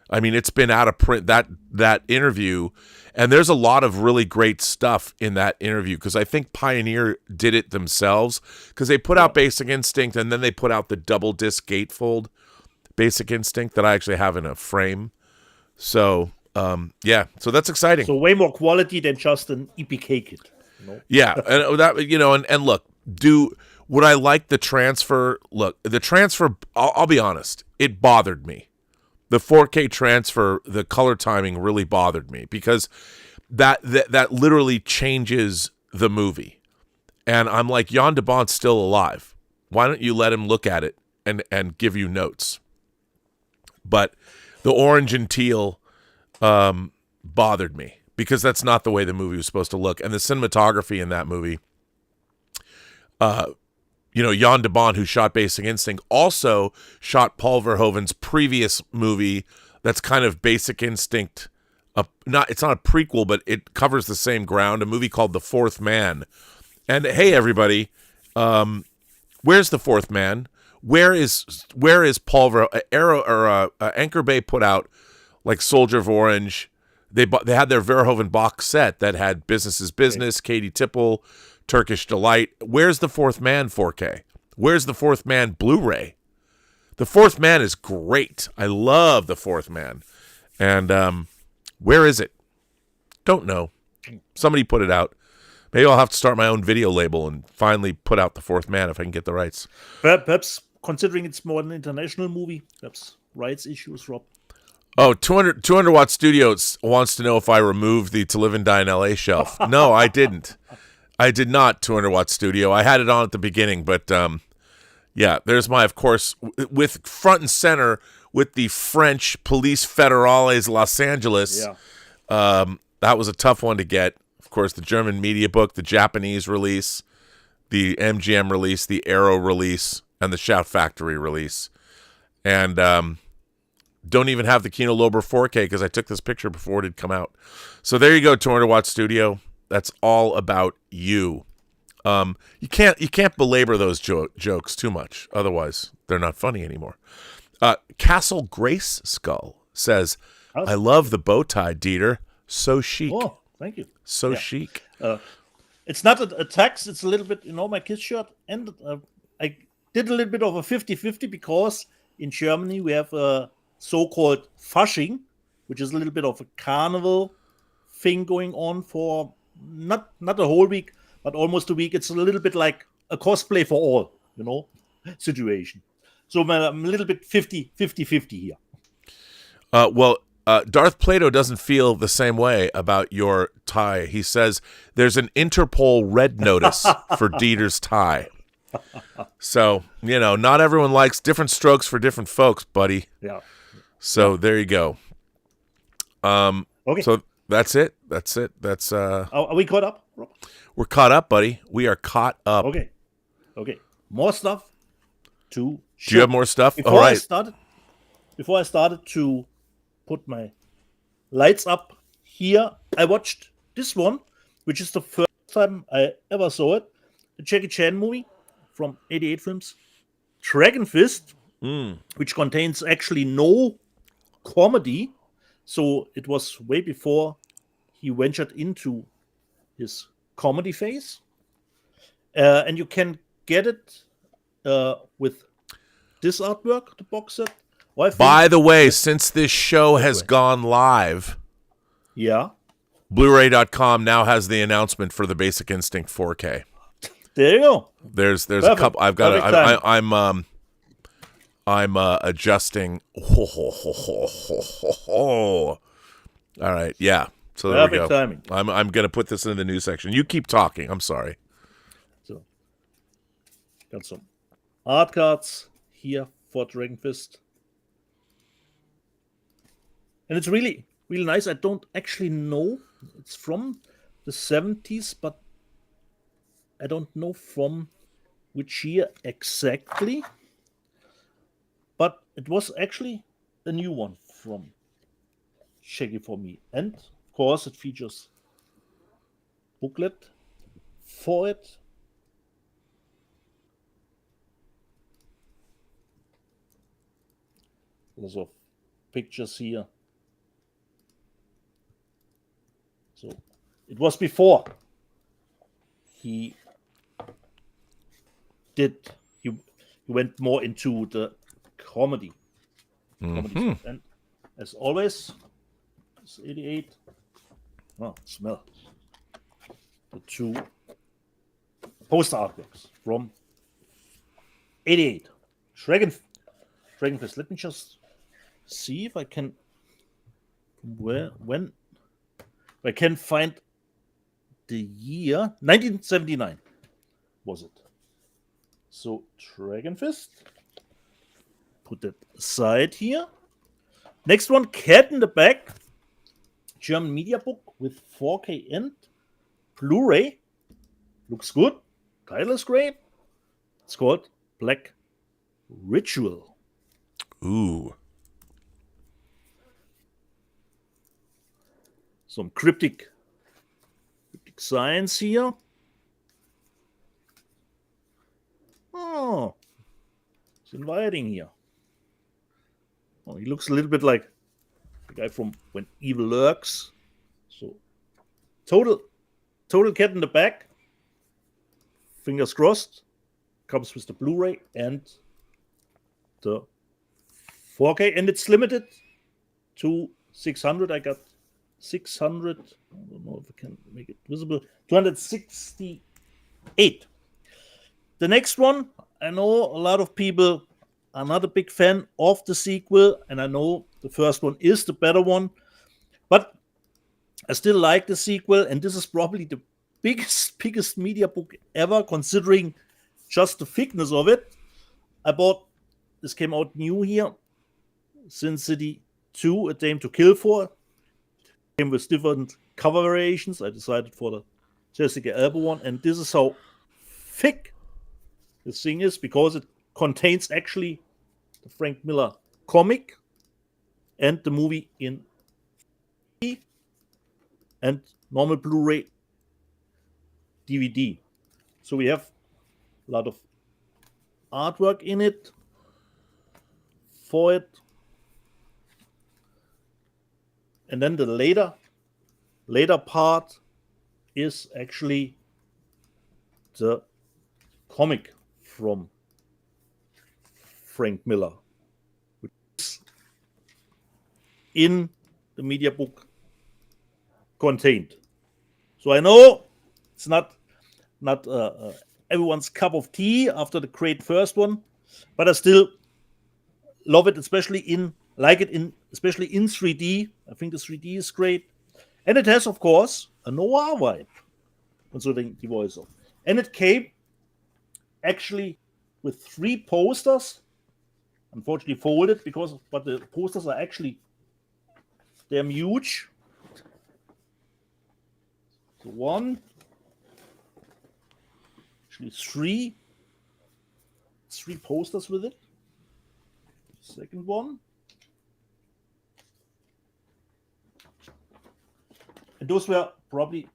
I mean, it's been out of print, that interview, and there's a lot of really great stuff in that interview, because I think Pioneer did it themselves, because they put out Basic Instinct, and then they put out the double disc gatefold Basic Instinct that I actually have in a frame. So so that's exciting.
So way more quality than just an EPK kit.
Yeah, and that and look, would I like the transfer? Look, the transfer. I'll be honest, it bothered me. The 4K transfer, the color timing really bothered me because that literally changes the movie. And I'm like, Jan de Bont's still alive. Why don't you let him look at it and give you notes? But the orange and teal bothered me because that's not the way the movie was supposed to look. And the cinematography in that movie, Jan de Bont, who shot Basic Instinct, also shot Paul Verhoeven's previous movie that's kind of Basic Instinct. It's not a prequel, but it covers the same ground, a movie called The Fourth Man. And hey, everybody, where's The Fourth Man? Where is Paul Verhoeven? Anchor Bay put out like Soldier of Orange. They had their Verhoeven box set that had Business is Business, Katie Tipple, Turkish Delight. Where's The Fourth Man 4K? Where's The Fourth Man Blu-ray? The Fourth Man is great. I love The Fourth Man. And where is it? Don't know. Somebody put it out. Maybe I'll have to start my own video label and finally put out The Fourth Man if I can get the rights.
Perhaps considering it's more an international movie, perhaps rights issues, Rob.
Oh, 200 Watt Studios wants to know if I removed the To Live and Die in LA shelf. No, I didn't. I did not, 200 Watt Studio. I had it on at the beginning, but there's my, of course, with front and center with the French Police Fédérales Los Angeles.
Yeah.
That was a tough one to get. Of course, the German media book, the Japanese release, the MGM release, the Arrow release, and the Shout Factory release. And don't even have the Kino Lorber 4K because I took this picture before it had come out. So there you go, 200 Watt Studio. That's all about you. You can't belabor those jokes too much. Otherwise, they're not funny anymore. Castle Grace Skull says, I love the bow tie, Dieter. So chic.
Oh, thank you.
So chic.
It's not a tax. It's a little bit, my kid's shirt. And I did a little bit of a 50-50 because in Germany we have a so-called Fasching, which is a little bit of a carnival thing going on for not a whole week, but almost a week. It's a little bit like a cosplay for all, situation. So I'm a little bit 50-50 here.
Darth Plato doesn't feel the same way about your tie. He says there's an Interpol red notice for Dieter's tie. So, not everyone likes different strokes for different folks, buddy.
Yeah.
So there you go.
Okay.
So that's it. That's
Are we caught up, Rob?
We're caught up, buddy. We are caught up.
Okay. More stuff to show.
Do you have more stuff?
Before
All right.
Before I started to put my lights up here, I watched this one, which is the first time I ever saw it. The Jackie Chan movie from 88 Films, Dragon Fist, which contains actually no comedy. So it was way before he ventured into his comedy phase. And you can get it with this artwork, the box set.
By the way, since this show has gone live,
yeah,
Blu-ray.com now has the announcement for the Basic Instinct 4K.
There you go.
There's
Perfect.
a couple. I've got. I'm adjusting. All right. Yeah. So there we go.
Timing.
I'm gonna put this in the news section. You keep talking. I'm sorry.
So got some art cards here for Dragon Fist. And it's really, really nice. I don't actually know. It's from the 70s, but I don't know from which year exactly. But it was actually a new one from Shaggy for me. And, of course, it features booklet for it. Lots of pictures here. So it was before he went more into the comedy Comedies. And as always, it's 88. Oh, smell. The 2 poster artworks from 88. Dragonfist. Let me just see if I can when I can find the year. 1979 was it. So Dragonfist. Put that aside here. Next one, Cat in the Bag. German media book with 4K and Blu-ray. Looks good. Title is great. It's called Black Ritual.
Ooh.
Some cryptic science here. Oh, it's inviting here. Oh, he looks a little bit like the guy from When Evil Lurks. So, total Cat in the Bag. Fingers crossed. Comes with the Blu-ray and the 4K, and it's limited to 600. I got 600. I don't know if I can make it visible. 268. The next one, I know a lot of people are not a big fan of the sequel, and I know the first one is the better one, but I still like the sequel, and this is probably the biggest media book ever, considering just the thickness of it. This came out new here, Sin City 2, A Dame to Kill For. Came with different cover variations. I decided for the Jessica Alba one, and this is how thick this thing is, because it contains actually the Frank Miller comic and the movie in and normal Blu-ray DVD. So we have a lot of artwork in it for it. And then the later part is actually the comic from Frank Miller, which is in the media book contained. So I know it's not everyone's cup of tea after the great first one, but I still love it, especially in 3D. I think the 3D is great, and it has, of course, a noir vibe, considering the voiceover. And it came actually with 3 posters, unfortunately folded but the posters are actually damn huge. So 1, actually 3 posters with it. Second one. And those were probably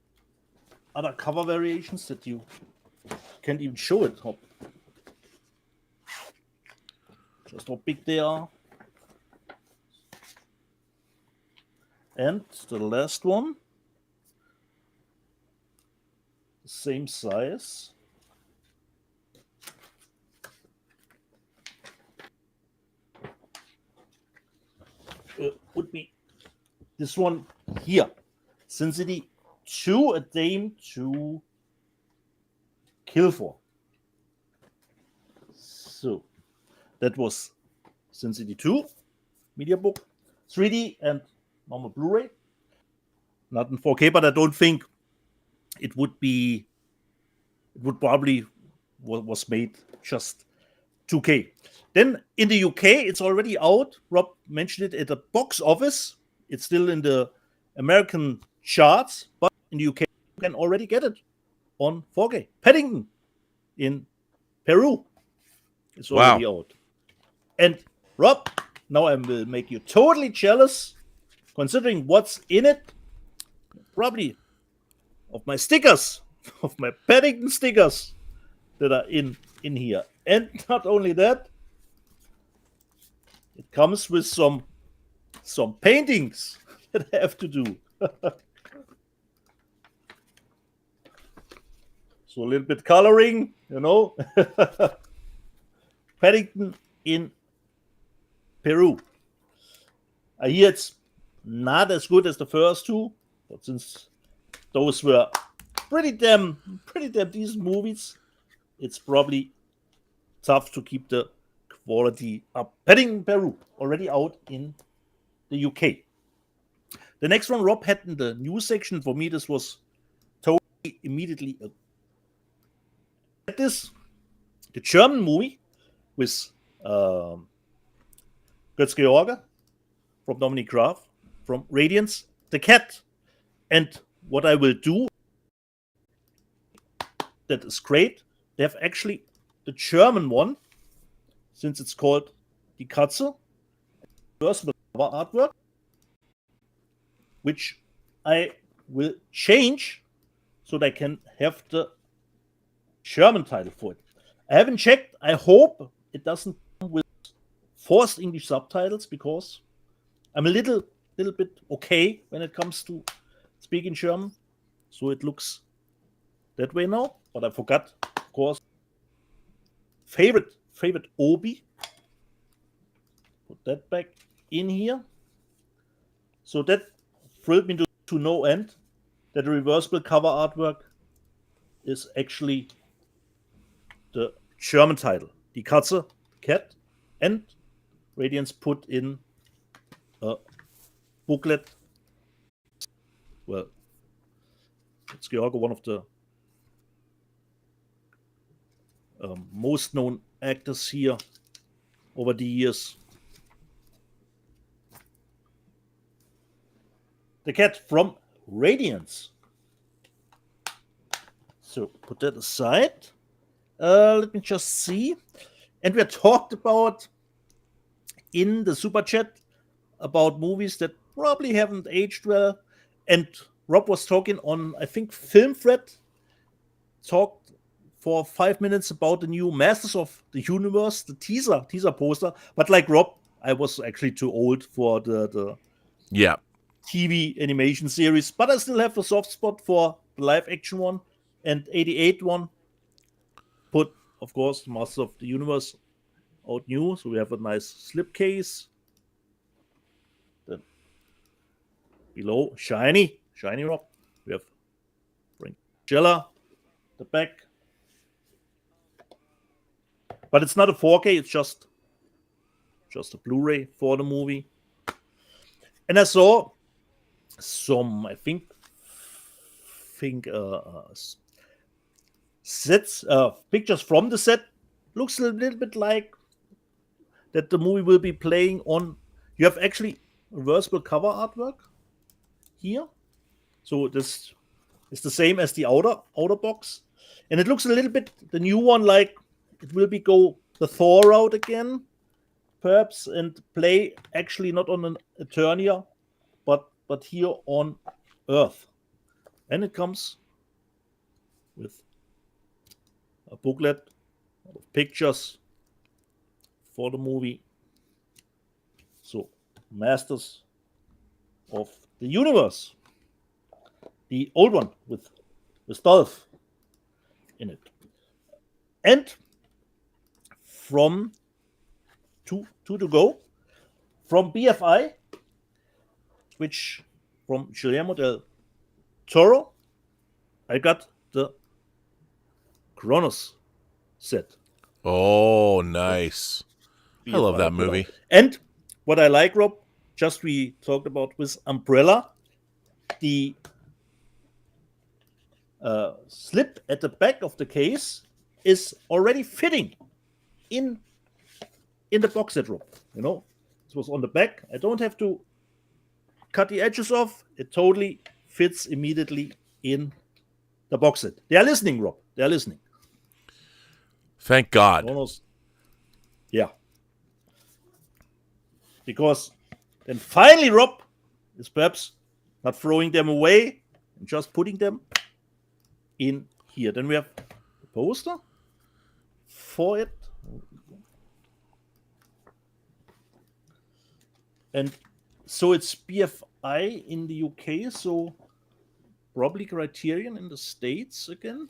other cover variations that you can't even show it. Just how big they are. And the last one. The same size. Would be this one here. Sin City 2, A Dame to Kill For. So that was Sin City 2 media book, 3D and normal Blu-ray. Not in 4K, but I don't think it would probably was made just 2K. Then in the UK, it's already out. Rob mentioned it at the box office. It's still in the American charts, but in the UK, you can already get it on 4K. Paddington in Peru is already out. And Rob, now I will make you totally jealous, considering what's in it. Probably of my stickers, of my Paddington stickers that are in here. And not only that, it comes with some paintings that I have to do. So a little bit coloring, Paddington in Peru. I hear it's not as good as the first two, but since those were pretty damn decent movies, it's probably tough to keep the quality up. Paddington Peru, already out in the UK. The next one Rob had in the news section. For me, this was totally immediately. This, the German movie with Götz George from Dominic Graf, from Radiance, The Cat. And what I will do, that is great, they have actually the German one, since it's called Die Katze, first with cover artwork, which I will change so that I can have the German title for it. I haven't checked. I hope it doesn't come with forced English subtitles, because I'm a little bit okay when it comes to speaking German. So it looks that way now. But I forgot, of course, favorite Obi. Put that back in here. So that thrilled me to no end that the reversible cover artwork is actually the German title, Die Katze, Cat, and Radiance put in a booklet. Well, it's George, one of the most known actors here over the years. The Cat from Radiance. So put that aside. Let me just see. And we talked about in the super chat about movies that probably haven't aged well. And Rob was talking on, I think, Film Thread, talked for 5 minutes about the new Masters of the Universe, the teaser poster. But like Rob, I was actually too old for the TV animation series. But I still have a soft spot for the live action one. And 88 one put, of course, the Masters of the Universe out new. So we have a nice slipcase. Then below, shiny Rob. We have Jella, the back. But it's not a 4K, it's just a Blu-ray for the movie. And I saw some, I think sets, pictures from the set. Looks a little bit like that the movie will be playing on. You have actually reversible cover artwork here. So this is the same as the outer box. And it looks a little bit, the new one, like it will be go the Thor route again, perhaps, and play actually not on an Eternia, but here on Earth. And it comes with a booklet of pictures for the movie. So, Masters of the Universe. The old one with Dolph in it. And from two to go, from BFI, which from Guillermo del Toro, I got the Kronos set.
Oh, nice. I love that movie.
And what I like, Rob, just we talked about with Umbrella, the slip at the back of the case is already fitting in the box set, Rob. You know, it was on the back. I don't have to cut the edges off. It totally fits immediately in the box set. They are listening, Rob. They are listening.
Thank God.
Almost. Yeah. Because then finally, Rob is perhaps not throwing them away and just putting them in here. Then we have the poster for it. And so it's BFI in the UK, so probably Criterion in the States again.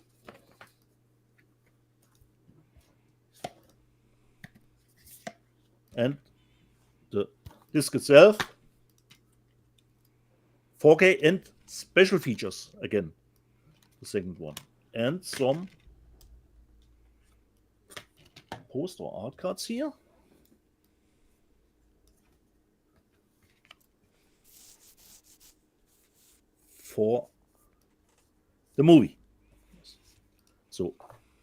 And the disc itself, 4K and special features again. The second one. And some poster art cards here. For the movie. So,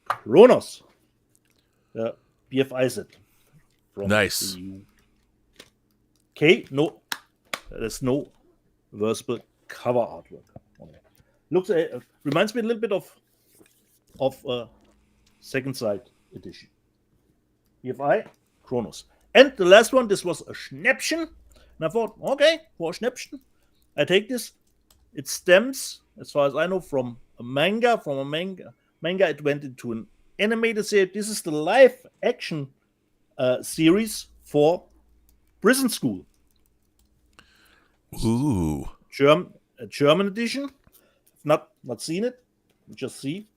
Kronos. BFI set. From
Nice.
the UK. No, there's no reversible cover artwork. Looks reminds me a little bit of Second Sight edition. BFI Kronos. And the last one, this was a Schnäppchen. And I thought, okay, for a Schnäppchen, I take this. It stems, as far as I know, from a manga. From a manga, it went into an animated series. This is the live action series for Prison School.
Ooh.
A German edition. Not seen it. Just see.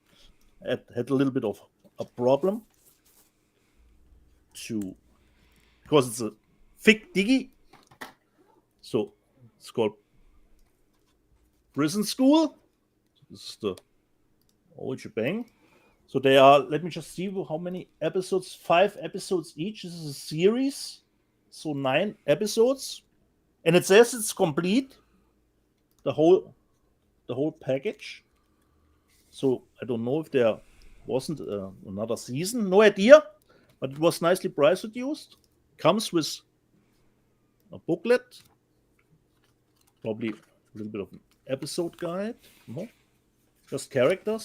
It had a little bit of a problem because it's a thick digi. So it's called Prison School. This is the old shebang. So they are, let me just see how many episodes. 5 episodes each. This is a series. So 9 episodes. And it says it's complete. The whole package. So I don't know if there wasn't another season. No idea. But it was nicely price reduced. Comes with a booklet. Probably a little bit of an episode guide. No. Just character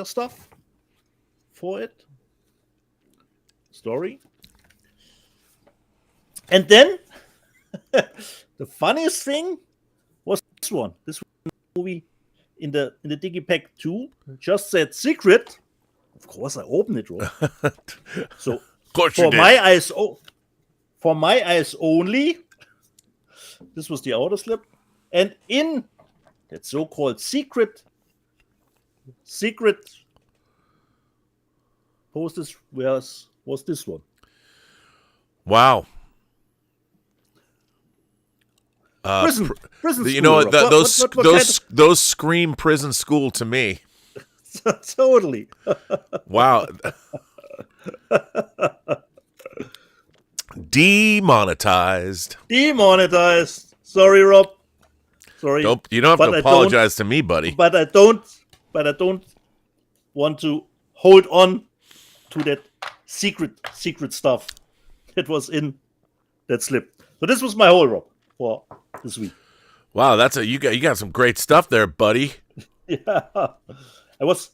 stuff for it. Story. And then the funniest thing was this one. This movie in the Digipack 2 just said secret. Of course I opened it, Rob. So
Of course
for
you did.
my eyes only. This was the outer slip. And in that so-called secret posters was this one.
Wow.
Prison
You
school,
know
Rob.
what?
What
Those scream prison school to me.
totally.
Wow. Demonetized.
Sorry, Rob. Sorry.
You don't have
But
to
I
apologize to me, buddy.
But I don't want to hold on to that secret stuff that was in that slip. So this was my whole Rob for this week.
Wow, you got some great stuff there, buddy.
Yeah. I was,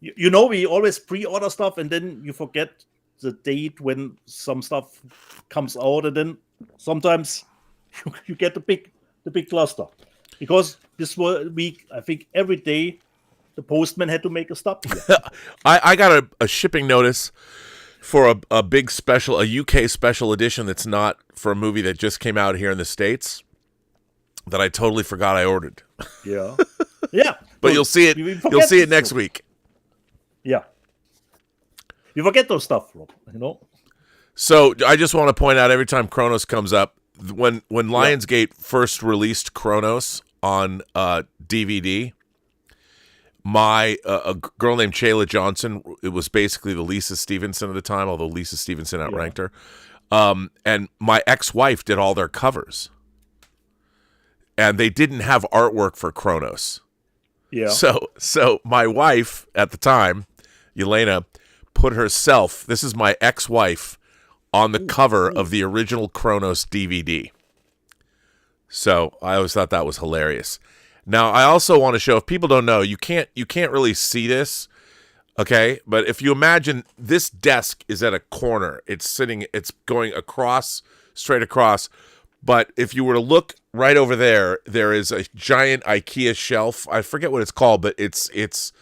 we always pre-order stuff and then you forget the date when some stuff comes out, and then sometimes you get the big cluster. Because this week, I think every day the postman had to make a stop here.
I got a shipping notice for a big special, a UK special edition that's not for a movie that just came out here in the States that I totally forgot I ordered.
Yeah. Yeah.
But you'll see it. You'll see it next week.
Yeah. You forget those stuff, Rob,
So I just want to point out, every time Kronos comes up, when Lionsgate first released Kronos on DVD, a girl named Shayla Johnson, it was basically the Lisa Stevenson at the time, although Lisa Stevenson outranked her. And my ex-wife did all their covers. And they didn't have artwork for Kronos.
Yeah.
So my wife at the time, Yelena, put herself, this is my ex-wife, on the cover of the original Kronos DVD. So I always thought that was hilarious. Now, I also want to show, if people don't know, you can't really see this, okay? But if you imagine this desk is at a corner, it's going straight across. But if you were to look right over there, there is a giant IKEA shelf. I forget what it's called, but it's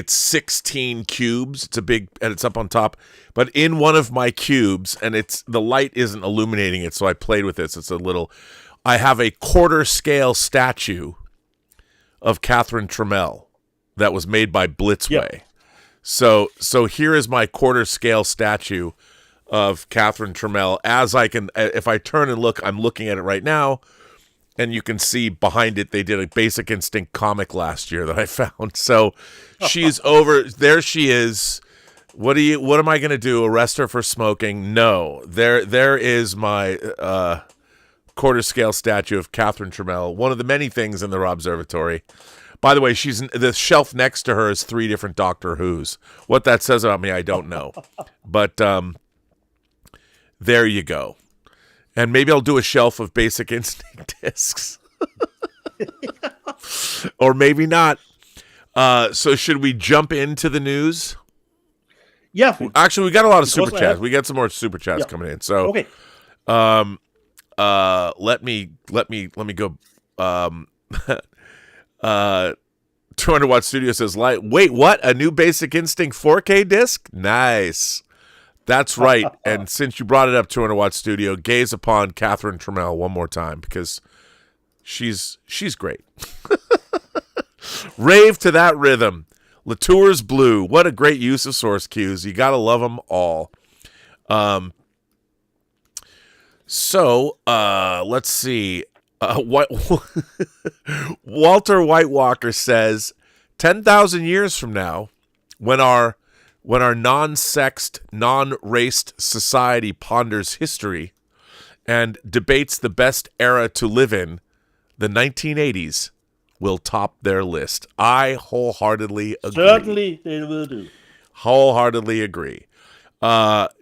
16 cubes. It's a big, and it's up on top. But in one of my cubes, and the light isn't illuminating it, so I played with this. I have a quarter scale statue of Catherine Trammell that was made by Blitzway.
Yep.
So here is my quarter scale statue of Catherine Trammell. If I turn and look, I'm looking at it right now. And you can see behind it, they did a Basic Instinct comic last year that I found. So she's over. There she is. What am I going to do? Arrest her for smoking? No. There is my quarter scale statue of Catherine Trammell, one of the many things in the Robservatory. By the way, the shelf next to her is 3 different Doctor Who's. What that says about me, I don't know. But there you go. And maybe I'll do a shelf of Basic Instinct discs. Or maybe not. So should we jump into the news?
Yeah.
Actually, we got a lot of super chats. We got some more super chats coming in. So
okay.
Let me go. 200 Watt Studio says, wait, what? A new Basic Instinct 4K disc? Nice. That's right. And since you brought it up, 200 Watt Studio, gaze upon Catherine Trammell one more time because she's great. Rave to that rhythm. Latour's Blue. What a great use of source cues. You got to love them all. So let's see. Walter White Walker says 10,000 years from now, when our non-sexed, non-raced society ponders history and debates the best era to live in, the 1980s will top their list. I wholeheartedly agree.
Certainly they will do.
Wholeheartedly agree.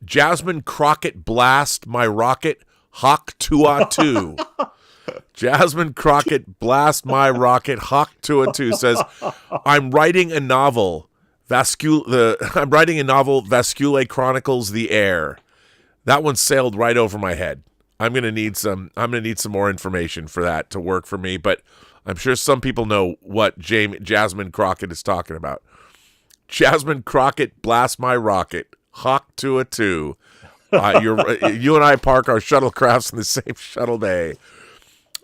Jasmine Crockett Blast My Rocket Hawk 2 Jasmine Crockett Blast My Rocket Hawk 2 says, I'm writing a novel. Vascule Chronicles the Air. That one sailed right over my head. I'm gonna need some more information for that to work for me, but I'm sure some people know what Jasmine Crockett is talking about. Jasmine Crockett Blast My Rocket Hawk 2. You and I park our shuttlecrafts in the same shuttle bay.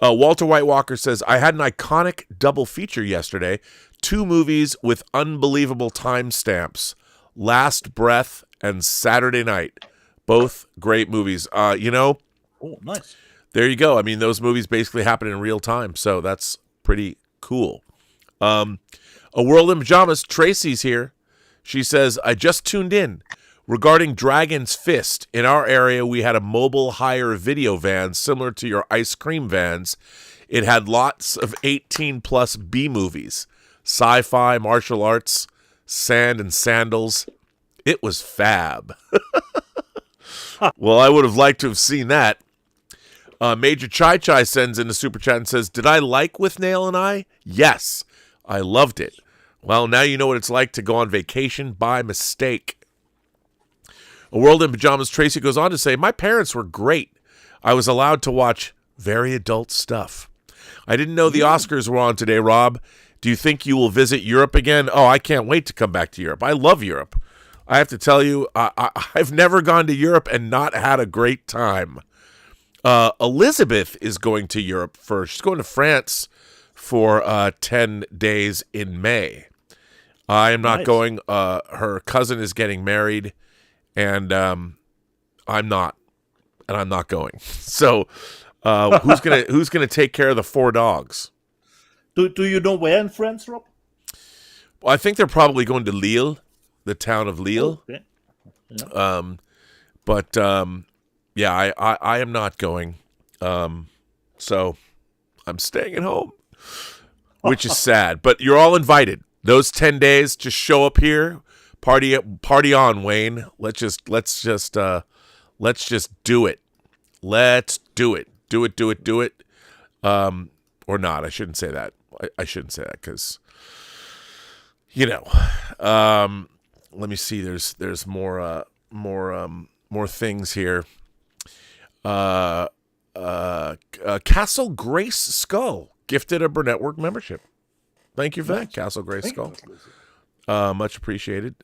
Walter White Walker says, I had an iconic double feature yesterday. 2 movies with unbelievable timestamps. Last Breath and Saturday Night. Both great movies.
Oh, nice.
There you go. I mean, those movies basically happen in real time, so that's pretty cool. A World in Pajamas, Tracy's here. She says, I just tuned in. Regarding Dragon's Fist, in our area, we had a mobile hire video van similar to your ice cream vans. It had lots of 18-plus B movies, sci-fi, martial arts, sand and sandals. It was fab. Well, I would have liked to have seen that. Major Chai Chai sends in a super chat and says, did I like With Nail and I? Yes, I loved it. Well, now you know what it's like to go on vacation by mistake. A World in Pajamas, Tracy goes on to say, my parents were great. I was allowed to watch very adult stuff. I didn't know the Oscars were on today, Rob. Do you think you will visit Europe again? Oh, I can't wait to come back to Europe. I love Europe. I have to tell you, I've never gone to Europe and not had a great time. Elizabeth is going to Europe first. She's going to France for 10 days in May. I am not going. Her cousin is getting married. And I'm not going. So, who's gonna take care of the 4 dogs?
Do you know where in France, Rob?
Well, I think they're probably going to Lille, the town of Lille.
Okay. Yeah.
Yeah, I am not going. So I'm staying at home, which is sad. But you're all invited. Those 10 days, just show up here. Party on, Wayne. Let's just do it. Let's do it. Do it. Or not. I shouldn't say that. I shouldn't say that because, let me see. There's more things here. Castle Grace Skull gifted a Burnettwork membership. Thank you for that, Castle Grace Skull. Much appreciated.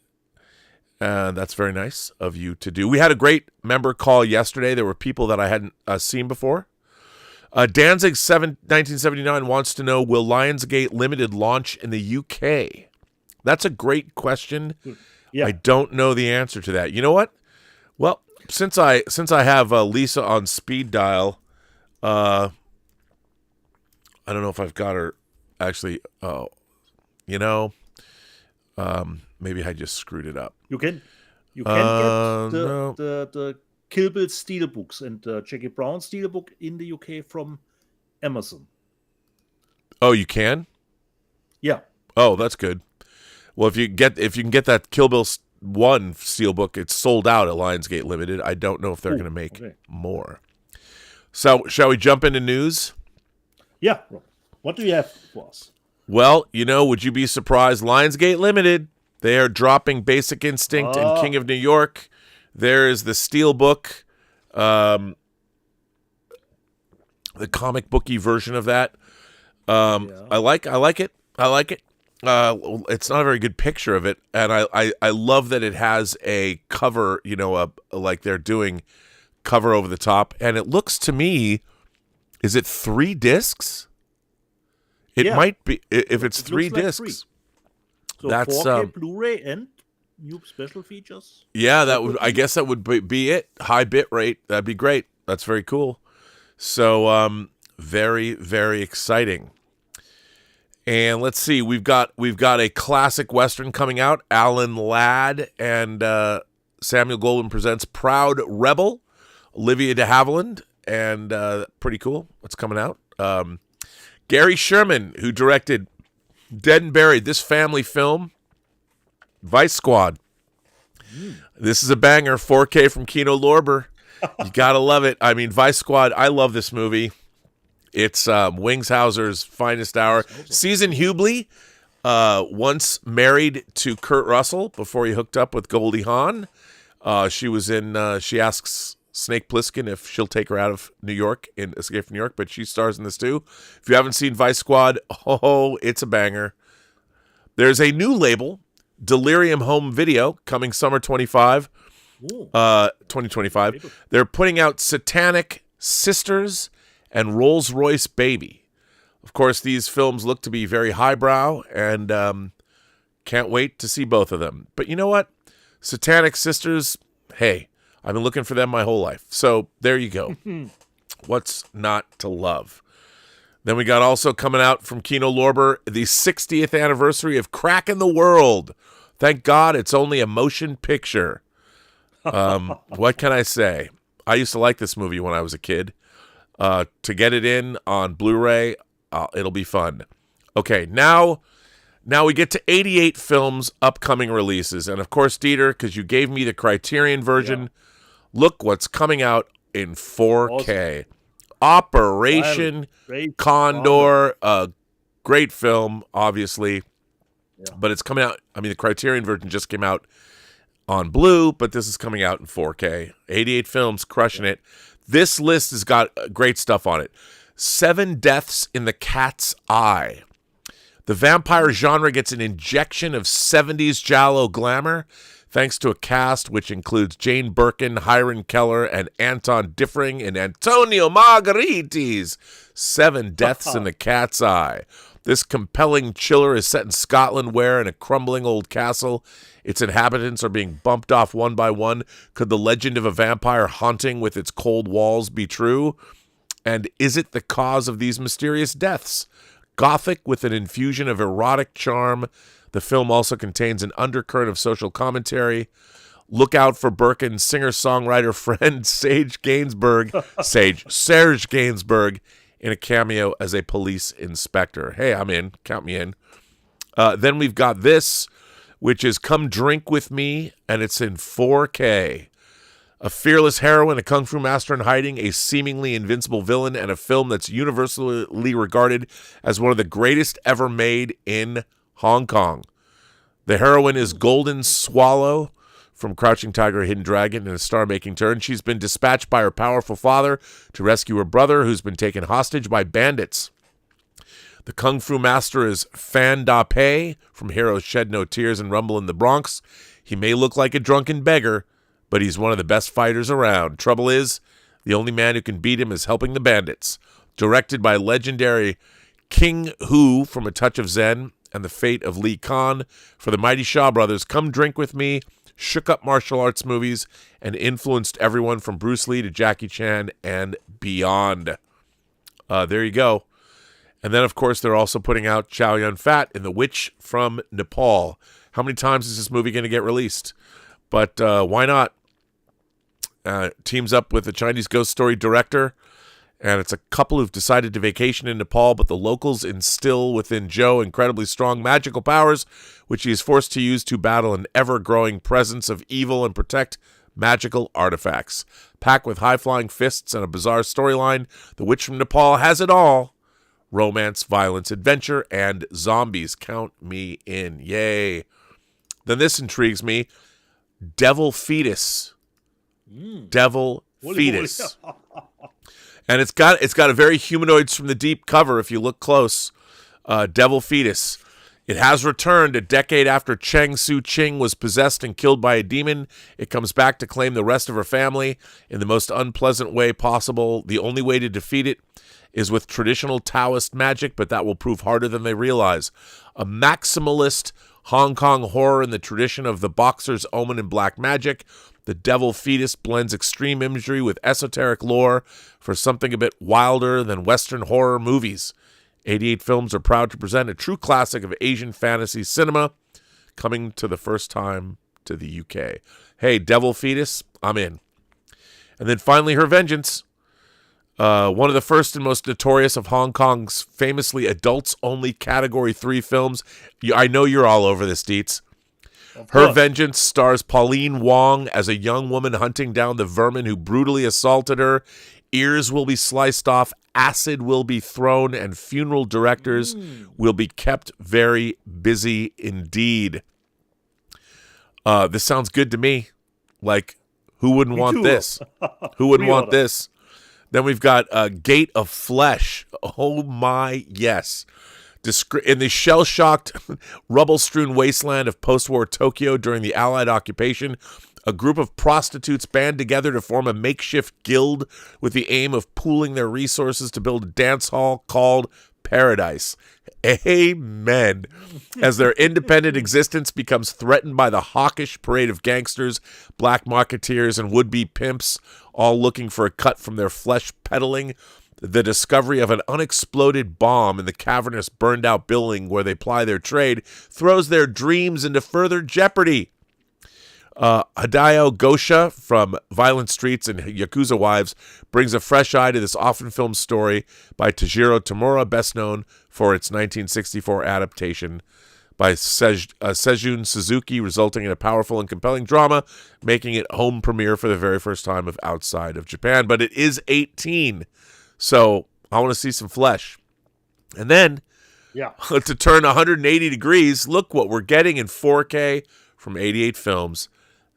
That's very nice of you to do. We had a great member call yesterday. There were people that I hadn't seen before. Danzig 1979 wants to know, will Lionsgate Limited launch in the UK? That's a great question. Yeah. I don't know the answer to that. You know what? Well, since I have Lisa on speed dial, I don't know if I've got her actually. Oh, you know, maybe I just screwed it up.
You can get
no.
the Kill Bill steelbooks and Jackie Brown steelbook in the UK from Amazon.
Oh, you can?
Yeah.
Oh, that's good. Well, if you can get that Kill Bill 1 steelbook, it's sold out at Lionsgate Limited. I don't know if they're going to make more. So, shall we jump into news?
Yeah. What do you have for us?
Well, would you be surprised? Lionsgate Limited, they are dropping Basic Instinct and King of New York. There is the steelbook, the comic booky version of that. I like it. It's not a very good picture of it, and I love that it has a cover, like they're doing cover over the top, and it looks to me, is it 3 discs? It might be, if it's 3 discs.
Like 3. So
that's
4K Blu-ray and new special features.
Yeah, I guess that would be it. High bit rate, that'd be great. That's very cool. So, very, very exciting. And let's see, we've got a classic Western coming out. Alan Ladd and Samuel Goldwyn presents Proud Rebel. Olivia de Havilland, and pretty cool. What's coming out? Gary Sherman, who directed Dead and Buried, this family film. Vice Squad. This is a banger. 4K from Kino Lorber. You gotta love it. I mean, Vice Squad. I love this movie. It's Wings Hauser's finest hour. Susan Hubley, once married to Kurt Russell before he hooked up with Goldie Hawn. She was in. She asks Snake Plissken if she'll take her out of New York in Escape from New York, but she stars in this too. If you haven't seen Vice Squad, it's a banger. There's a new label, Delirium Home Video, coming summer 2025. They're putting out Satanic Sisters and Rolls-Royce Baby. Of course, these films look to be very highbrow, and can't wait to see both of them. But you know what? Satanic Sisters, hey, I've been looking for them my whole life. So there you go. What's not to love? Then we got also coming out from Kino Lorber, the 60th anniversary of Crack in the World. Thank God it's only a motion picture. What can I say? I used to like this movie when I was a kid. To get it in on Blu-ray, it'll be fun. Okay, now we get to 88 films, upcoming releases. And of course, Dieter, because you gave me the Criterion version, look what's coming out in 4K. Awesome. Operation Condor, a great film, obviously. Yeah. But it's coming out, I mean, the Criterion version just came out on Blue, but this is coming out in 4K. 88 films, crushing it. This list has got great stuff on it. 7 Deaths in the Cat's Eye. The vampire genre gets an injection of 70s giallo glamour thanks to a cast which includes Jane Birkin, Hiram Keller, and Anton Diffring and Antonio Margaritis. 7 Deaths in the Cat's Eye. This compelling chiller is set in Scotland where, in a crumbling old castle, its inhabitants are being bumped off one by one. Could the legend of a vampire haunting with its cold walls be true? And is it the cause of these mysterious deaths? Gothic with an infusion of erotic charm, the film also contains an undercurrent of social commentary. Look out for Birkin's singer-songwriter friend Serge Gainsbourg in a cameo as a police inspector. Hey, I'm in. Count me in. Then we've got this, which is Come Drink With Me, and it's in 4K. A fearless heroine, a kung fu master in hiding, a seemingly invincible villain, and a film that's universally regarded as one of the greatest ever made in Hong Kong. The heroine is Golden Swallow from Crouching Tiger, Hidden Dragon in a star-making turn. She's been dispatched by her powerful father to rescue her brother, who's been taken hostage by bandits. The kung fu master is Fan Da Pei from Heroes Shed No Tears and Rumble in the Bronx. He may look like a drunken beggar, but he's one of the best fighters around. Trouble is, the only man who can beat him is helping the bandits. Directed by legendary King Hu from A Touch of Zen and The Fate of Lee Khan. For the Mighty Shaw Brothers, Come Drink With Me shook up martial arts movies and influenced everyone from Bruce Lee to Jackie Chan and beyond. There you go. And then, of course, they're also putting out Chow Yun-fat in The Witch from Nepal. How many times is this movie going to get released? But why not? Teams up with a Chinese ghost story director, and it's a couple who've decided to vacation in Nepal, but the locals instill within Joe incredibly strong magical powers, which he is forced to use to battle an ever-growing presence of evil and protect magical artifacts. Packed with high-flying fists and a bizarre storyline, The Witch from Nepal has it all. Romance, violence, adventure, and zombies. Count me in. Yay. Then this intrigues me. Devil Fetus. Devil Fetus. And it's got a very Humanoids from the Deep cover if you look close. Devil Fetus. It has returned a decade after Cheng Su-ching was possessed and killed by a demon. It comes back to claim the rest of her family in the most unpleasant way possible. The only way to defeat it is with traditional Taoist magic, but that will prove harder than they realize. A maximalist Hong Kong horror in the tradition of the boxer's omen and black magic, The Devil Fetus blends extreme imagery with esoteric lore for something a bit wilder than Western horror movies. 88 Films are proud to present a true classic of Asian fantasy cinema, coming to the first time to the UK. Hey, Devil Fetus, I'm in. And then finally, Her Vengeance. One of the first and most notorious of Hong Kong's famously adults-only Category 3 films. I know you're all over this, Dietz. Her Vengeance stars Pauline Wong as a young woman hunting down the vermin who brutally assaulted her. Ears will be sliced off, acid will be thrown, and funeral directors will be kept very busy indeed. This sounds good to me. Like, who wouldn't want this? Who wouldn't want this? Then we've got Gate of Flesh. Oh my, yes. In the shell-shocked, rubble-strewn wasteland of post-war Tokyo during the Allied occupation, a group of prostitutes band together to form a makeshift guild with the aim of pooling their resources to build a dance hall called Paradise. Amen. As their independent existence becomes threatened by the hawkish parade of gangsters, black marketeers, and would-be pimps, all looking for a cut from their flesh peddling, the discovery of an unexploded bomb in the cavernous, burned-out building where they ply their trade throws their dreams into further jeopardy. Hideo Gosha from Violent Streets and Yakuza Wives brings a fresh eye to this often filmed story by Tajiro Tamura, best known for its 1964 adaptation by Seijun Suzuki, resulting in a powerful and compelling drama, making it home premiere for the very first time of outside of Japan. But it is 18, so I want to see some flesh. And then, to turn 180 degrees, look what we're getting in 4K from 88 Films.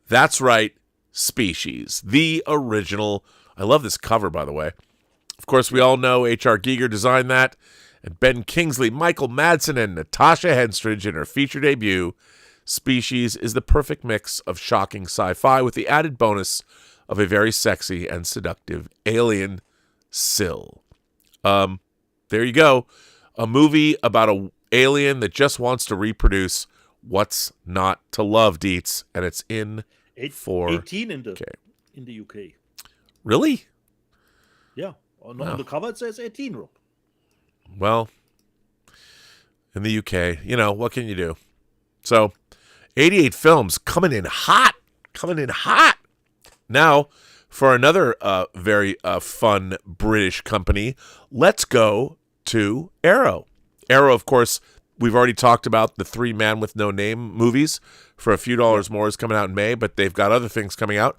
That's right, Species, the original. I love this cover, by the way. Of course, we all know H.R. Giger designed that, and Ben Kingsley, Michael Madsen, and Natasha Henstridge in her feature debut. Species is the perfect mix of shocking sci-fi with the added bonus of a very sexy and seductive alien Syl. There you go. A movie about an alien that just wants to reproduce. What's not to love, Dietz? And it's in
18 in the UK.
Really?
Yeah. On the cover it says 18, Rob.
Well, in the UK, what can you do? So, 88 Films coming in hot. Now, for another very fun British company, let's go to Arrow. Arrow, of course, we've already talked about the 3 Man with No Name movies for a few dollars more is coming out in May, but they've got other things coming out.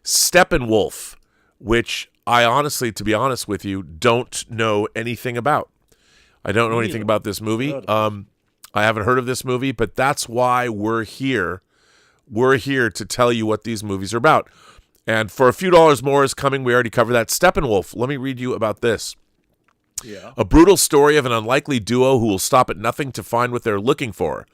Steppenwolf, which I honestly, to be honest with you, don't know anything about. I don't know anything about this movie. I haven't heard of this movie, but that's why we're here. We're here to tell you what these movies are about. And for a few dollars more is coming. We already covered that. Steppenwolf. Let me read you about this.
Yeah.
A brutal story of an unlikely duo who will stop at nothing to find what they're looking for.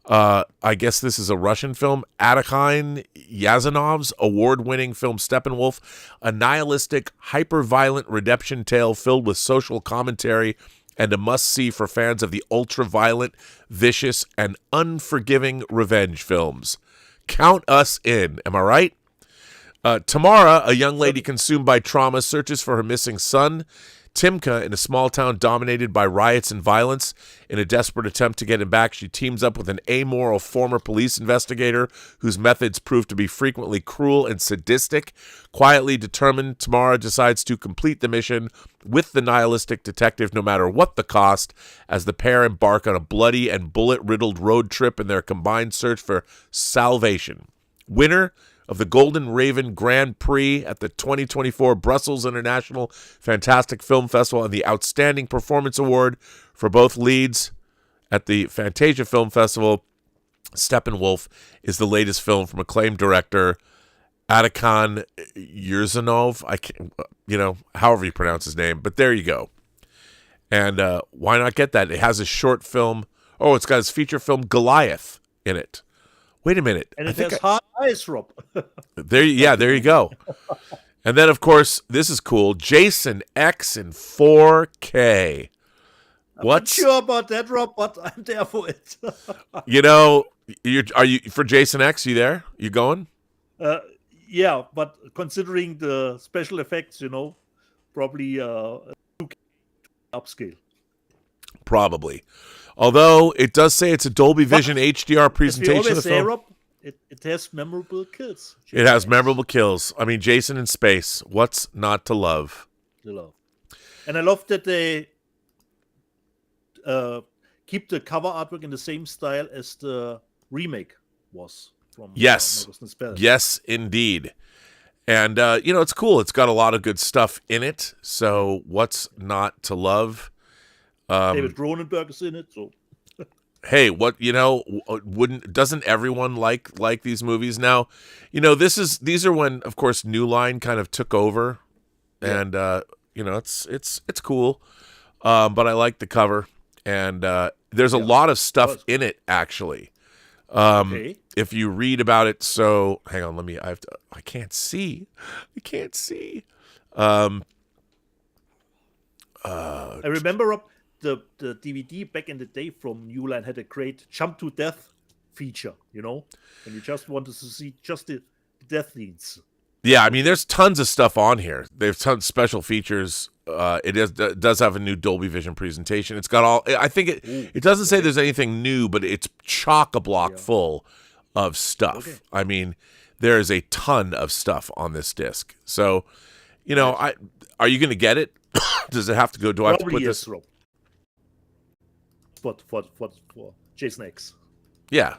I guess this is a Russian film. Atakhine Yazanov's award-winning film Steppenwolf, a nihilistic, hyper-violent redemption tale filled with social commentary and a must-see for fans of the ultra-violent, vicious, and unforgiving revenge films. Count us in. Am I right? Tamara, a young lady consumed by trauma, searches for her missing son. Timka, in a small town dominated by riots and violence, in a desperate attempt to get him back, she teams up with an amoral former police investigator whose methods prove to be frequently cruel and sadistic. Quietly determined, Tamara decides to complete the mission with the nihilistic detective no matter what the cost, as the pair embark on a bloody and bullet-riddled road trip in their combined search for salvation. Winner of the Golden Raven Grand Prix at the 2024 Brussels International Fantastic Film Festival and the Outstanding Performance Award for both leads at the Fantasia Film Festival. Steppenwolf is the latest film from acclaimed director Atakan Yurzanov. I can't, however you pronounce his name, but there you go. And why not get that? It has a short film. Oh, it's got his feature film Goliath in it. Wait a minute.
And it has hard eyes, Rob.
There you go. And then, of course, this is cool. Jason X in 4K.
I'm not sure about that, Rob, but I'm there for it.
Are you for Jason X? You there? You going?
Yeah, but considering the special effects, probably 2K upscale.
Probably. Although it does say it's a Dolby Vision HDR presentation of the film.
Rob, it has memorable kills.
It has memorable kills. I mean, Jason in space. What's not to love?
And I love that they keep the cover artwork in the same style as the remake was from.
Yes. Yes, indeed. And, it's cool. It's got a lot of good stuff in it. So what's not to love?
David Cronenberg is in it, so
hey, doesn't everyone like these movies now? These are when, of course, New Line kind of took over, and it's cool. But I like the cover, and there's a lot of stuff in it actually.
Okay.
If you read about it, so hang on, I can't see. I
remember, Rob, the DVD back in the day from New Line had a great jump to death feature, and you just wanted to see just the death scenes.
Yeah, I mean, there's tons of stuff on here. There's tons of special features. It does have a new Dolby Vision presentation. It's got all. I think it doesn't say there's anything new, but it's chock-a-block full of stuff. Okay. I mean, there is a ton of stuff on this disc. So, are you going to get it? Does it have to go? Do I have to put this?
For Jason X.
Yeah,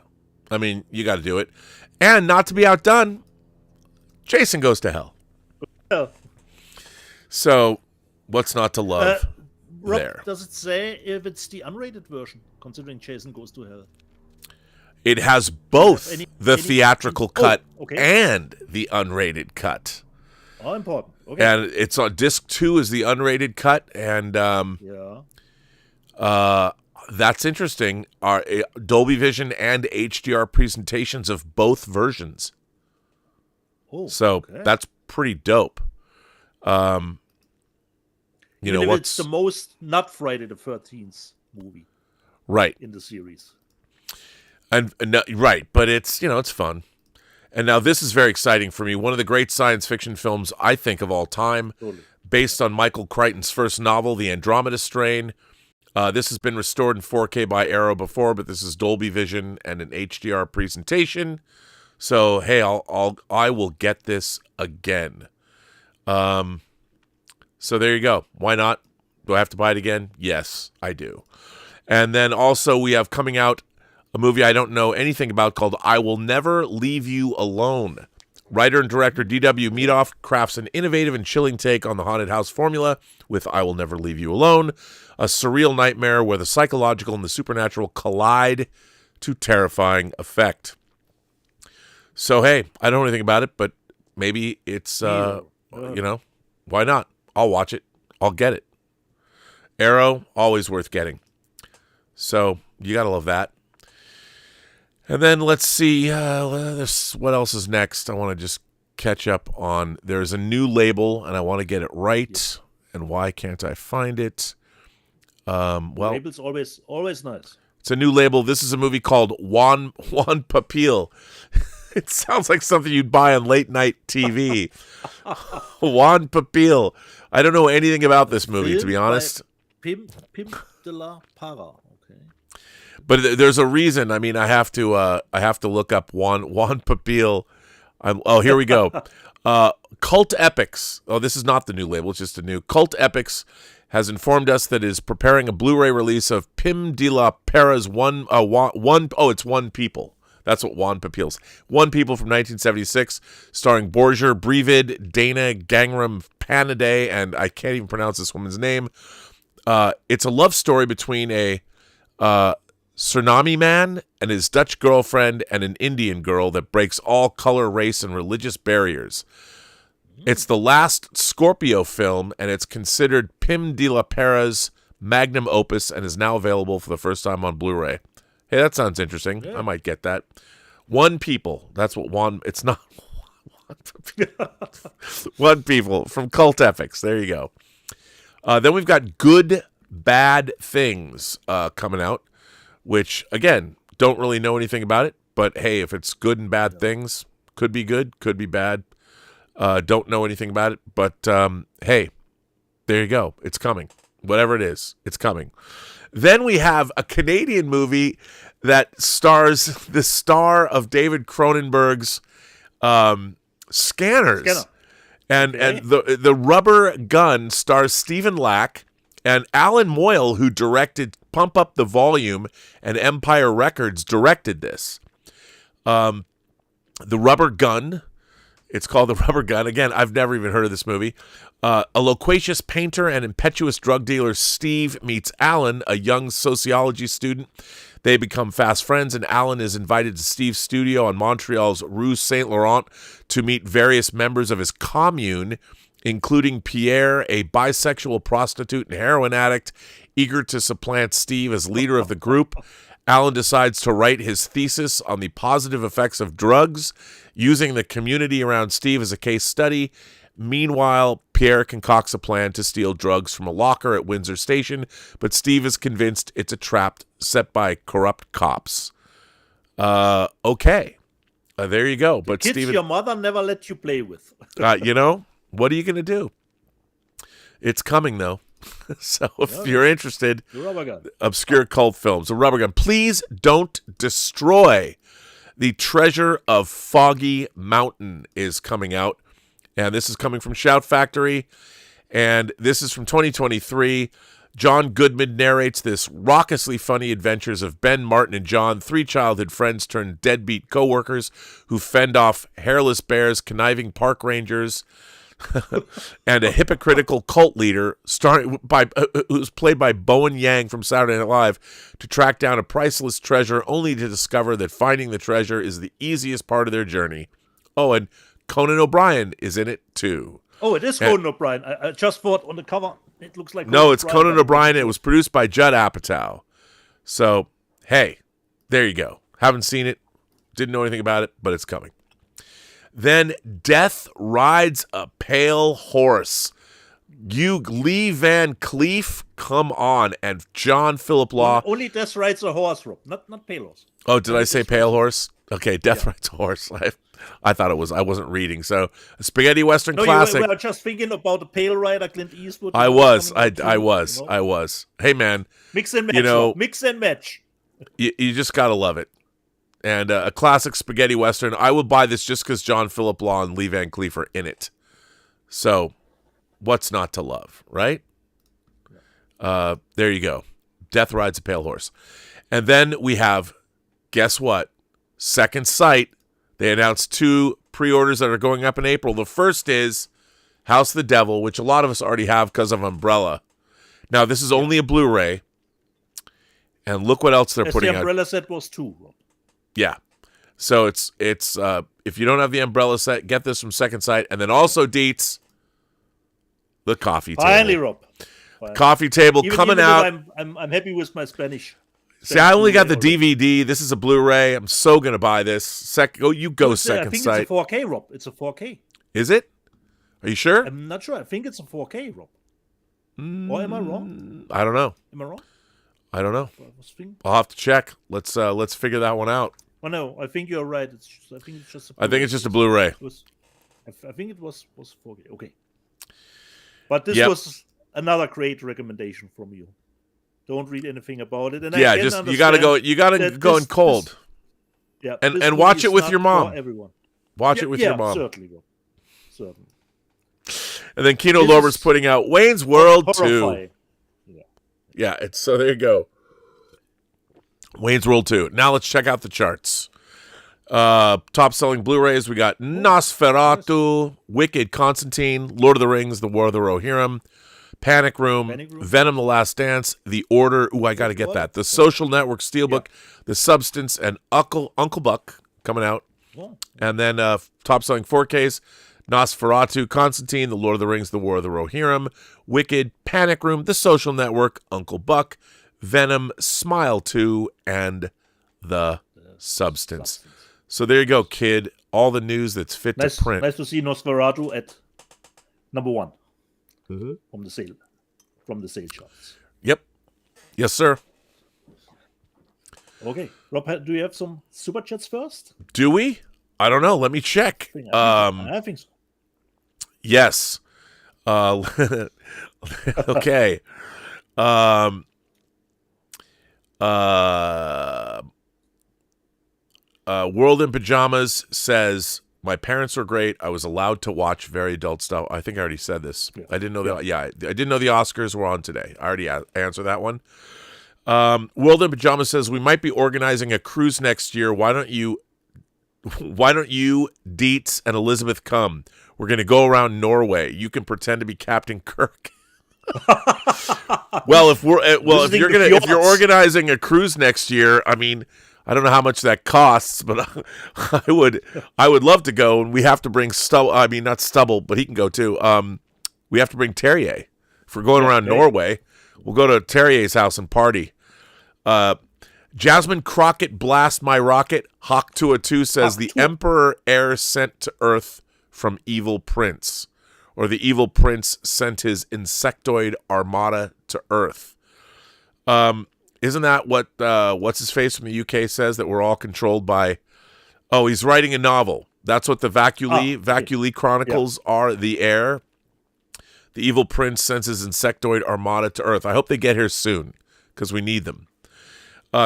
I mean, you got to do it, and not to be outdone, Jason Goes to Hell. So, what's not to love
Rob,
there?
Does it say if it's the unrated version, considering Jason Goes to Hell?
It has both the theatrical cut and the unrated cut.
Oh, important. Okay.
And it's on disc 2 is the unrated cut, and that's interesting. Are Dolby Vision and HDR presentations of both versions. That's pretty dope.
It's the most not Friday the 13th movie,
right,
in the series,
and right, but it's it's fun. And now this is very exciting for me. One of the great science fiction films I think of all time, based on Michael Crichton's first novel, The Andromeda Strain. This has been restored in 4K by Arrow before, but this is Dolby Vision and an HDR presentation. So hey, I will get this again. So there you go. Why not? Do I have to buy it again? Yes, I do. And then also we have coming out a movie I don't know anything about called I Will Never Leave You Alone. Writer and director D.W. Meadoff crafts an innovative and chilling take on the haunted house formula with I Will Never Leave You Alone, a surreal nightmare where the psychological and the supernatural collide to terrifying effect. So, hey, I don't know anything about it, but maybe it's, why not? I'll watch it. I'll get it. Arrow, always worth getting. So, you got to love that. And then let's see, what else is next? I want to just catch up on, there's a new label, and I want to get it right. And why can't I find it?
Label's always nice.
It's a new label. This is a movie called Juan Papil. It sounds like something you'd buy on late night TV. Juan Papil. I don't know anything about this movie, to be honest.
Pim de la Para. Okay.
But there's a reason. I mean, I have to look up Juan Papil. Here we go. Cult Epics. Oh, this is not the new label. It's just a new. Cult Epics has informed us that it is preparing a Blu-ray release of Pim de la Para's it's One People. That's what Juan Papil's. One People from 1976, starring Borger Brevid, Dana Gangram Panaday, and I can't even pronounce this woman's name. It's a love story between a Suriname man and his Dutch girlfriend and an Indian girl that breaks all color, race, and religious barriers. It's the last Scorpio film, and it's considered Pim de la Para's magnum opus and is now available for the first time on Blu-ray. Hey, that sounds interesting. Yeah. I might get that. One People. That's what Juan... It's not... One People from Cult Epics. There you go. Then we've got Good, Bad Things coming out, which, again, don't really know anything about it. But, hey, if it's good and bad things, could be good, could be bad. Don't know anything about it. But, hey, there you go. It's coming. Whatever it is, it's coming. Then we have a Canadian movie that stars the star of David Cronenberg's Scanners. And the Rubber Gun stars Stephen Lack and Alan Moyle, who directed Pump Up the Volume and Empire Records, directed this. The Rubber Gun. It's called The Rubber Gun. Again, I've never even heard of this movie. A loquacious painter and impetuous drug dealer Steve meets Alan, a young sociology student. They become fast friends, and Alan is invited to Steve's studio on Montreal's Rue Saint Laurent to meet various members of his commune, including Pierre, a bisexual prostitute and heroin addict, eager to supplant Steve as leader of the group. Alan decides to write his thesis on the positive effects of drugs, using the community around Steve as a case study. Meanwhile, Pierre concocts a plan to steal drugs from a locker at Windsor Station, but Steve is convinced it's a trap set by corrupt cops. Okay. There you go. But
kids
Steven,
your mother never let you play with.
what are you going to do? It's coming, though. So if you're interested, obscure cult films, The Rubber Gun. Please don't destroy The Treasure of Foggy Mountain is coming out. And this is coming from Shout Factory. And this is from 2023. John Goodman narrates this raucously funny adventures of Ben, Martin, and John, three childhood friends turned deadbeat co-workers who fend off hairless bears, conniving park rangers, and a hypocritical cult leader who's played by Bowen Yang from Saturday Night Live, to track down a priceless treasure, only to discover that finding the treasure is the easiest part of their journey. Oh, and Conan O'Brien is in it too.
Oh, it is Conan O'Brien. I just thought on the cover it looks like
no, it's Conan O'Brien. It was produced by Judd Apatow. So, hey, there you go. Haven't seen it, didn't know anything about it, but it's coming. Then Death Rides a Pale Horse. Lee Van Cleef, come on, and John Philip Law.
Only Death Rides a Horse, Rob, not Pale Horse.
Oh, did I say Pale Horse? Okay, Death Rides a Horse. I thought it was. I wasn't reading. So, a spaghetti western classic.
You were just thinking about the Pale Rider, Clint Eastwood.
I was. Hey, man.
Mix and match. Mix and match.
You just gotta love it. And a classic spaghetti western. I would buy this just because John Philip Law and Lee Van Cleef are in it. So, what's not to love, right? There you go. Death Rides a Pale Horse. And then we have, guess what? Second Sight. They announced 2 pre-orders that are going up in April. The first is House of the Devil, which a lot of us already have because of Umbrella. Now, this is only a Blu-ray. And look what else they're putting out.
The Umbrella set was 2, Rob.
Yeah. So it's if you don't have the Umbrella set, get this from Second Sight. And then also, Deets, the coffee table.
Finally, Rob.
Coffee table coming out.
I'm happy with my Spanish.
See, I only got the DVD. This is a Blu-ray. I'm so going to buy this. Second Sight.
I think it's a 4K, Rob. It's a 4K.
Is it? Are you sure?
I'm not sure. I think it's a 4K, Rob. Or am I wrong?
I don't know.
Am I wrong?
I don't know. I'll have to check. Let's figure that one out.
Oh no, I think you're right. I think it's just.
I think it's just a Blu-ray.
I think it was 4K. Okay, but this
Yep.
was another great recommendation from you. Don't read anything about it. And
Yeah,
I can
just you gotta go. You gotta
that
go in
this-
cold
Yeah,
and
this
and
movie
watch
is
it with
not
your mom.
for everyone.
Watch it with your mom.
Certainly, Rob. Certainly.
And then Kino
This
Lorber's
is
putting out Wayne's World 2.
Horrifying.
Yeah, it's so there you go. Wayne's World 2. Now let's check out the charts. Top selling Blu-rays, we got Nosferatu, Wicked, Constantine, Lord of the Rings, The War of the Rohirrim, Panic Room, Venom: The Last Dance, The Order. Ooh, I got to get that. The Social Network Steelbook, The Substance, and Uncle Buck coming out. And then top selling 4Ks, Nosferatu, Constantine, The Lord of the Rings, The War of the Rohirrim, Wicked, Panic Room, The Social Network, Uncle Buck, Venom, Smile 2, and The Substance. So there you go, kid. All the news that's fit to print.
Nice to see Nosferatu at number 1 from the sale charts.
Yep. Yes, sir.
Okay, Rob, do you have some super chats first?
Do we? I don't know. Let me check.
I think so.
Yes. Okay. World in Pajamas says, my parents were great. I was allowed to watch very adult stuff. I think I already said this.
Yeah.
I didn't know I didn't know the Oscars were on today. I already answered that one. World in Pajamas says, we might be organizing a cruise next year. Why don't you, Dietz, and Elizabeth come? We're going to go around Norway. You can pretend to be Captain Kirk. Well, if you're organizing a cruise next year, I mean, I don't know how much that costs, but I would love to go, and we have to bring Stubble. I mean, not Stubble, but he can go too. We have to bring Terrier. If we're going around Norway, we'll go to Terrier's house and party. Jasmine Crockett, Blast My Rocket, Hawk 202 says the Emperor heir sent to Earth from Evil Prince, or the Evil Prince sent his insectoid armada to Earth. Isn't that what what's his face from the UK says, that we're all controlled by? Oh, he's writing a novel. That's what the Vaculi Chronicles are. The heir, the Evil Prince sends his insectoid armada to Earth. I hope they get here soon because we need them.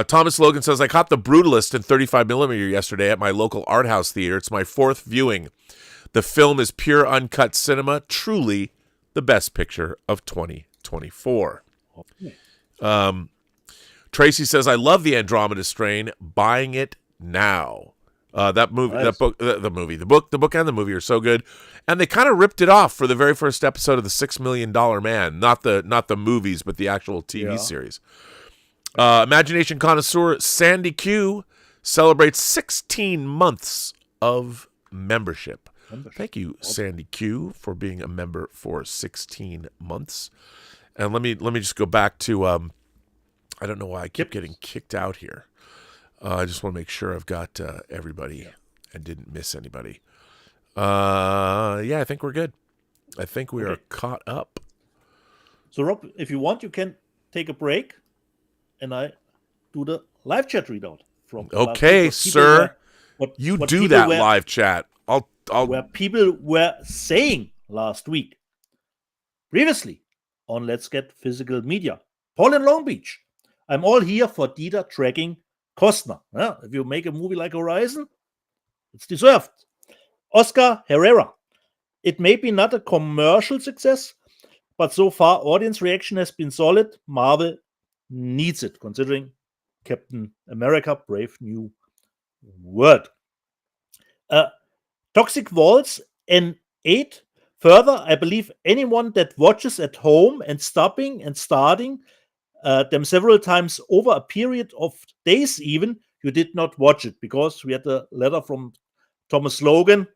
Thomas Logan says, I caught The Brutalist in 35mm yesterday at my local art house theater. It's my 4th viewing. The film is pure uncut cinema, truly the best picture of 2024. Tracy says, I love The Andromeda Strain, buying it now. That movie,
Nice.
the book and the movie are so good. And they kind of ripped it off for the very first episode of The $6 Million Man, not the movies, but the actual TV series. Imagination connoisseur Sandy Q celebrates 16 months of membership. Thank you, Sandy Q, for being a member for 16 months. And let me just go back to I don't know why I keep getting kicked out here. I just want to make sure I've got everybody and didn't miss anybody. I think we're good. I think we are caught up.
So, Rob, if you want, you can take a break, and I do the live chat readout from.
Okay, sir. You do that live chat. I'll.
Where people were saying last week, previously on Let's Get Physical Media, Paul in Long Beach. I'm all here for Dieter tracking Kostner. Yeah, if you make a movie like Horizon, it's deserved. Oscar Herrera. It may be not a commercial success, but so far audience reaction has been solid. Marvel needs it, considering Captain America: Brave New World. Toxic Walls N8. Further, I believe anyone that watches at home and stopping and starting them several times over a period of days, even, you did not watch it, because we had a letter from Thomas Logan,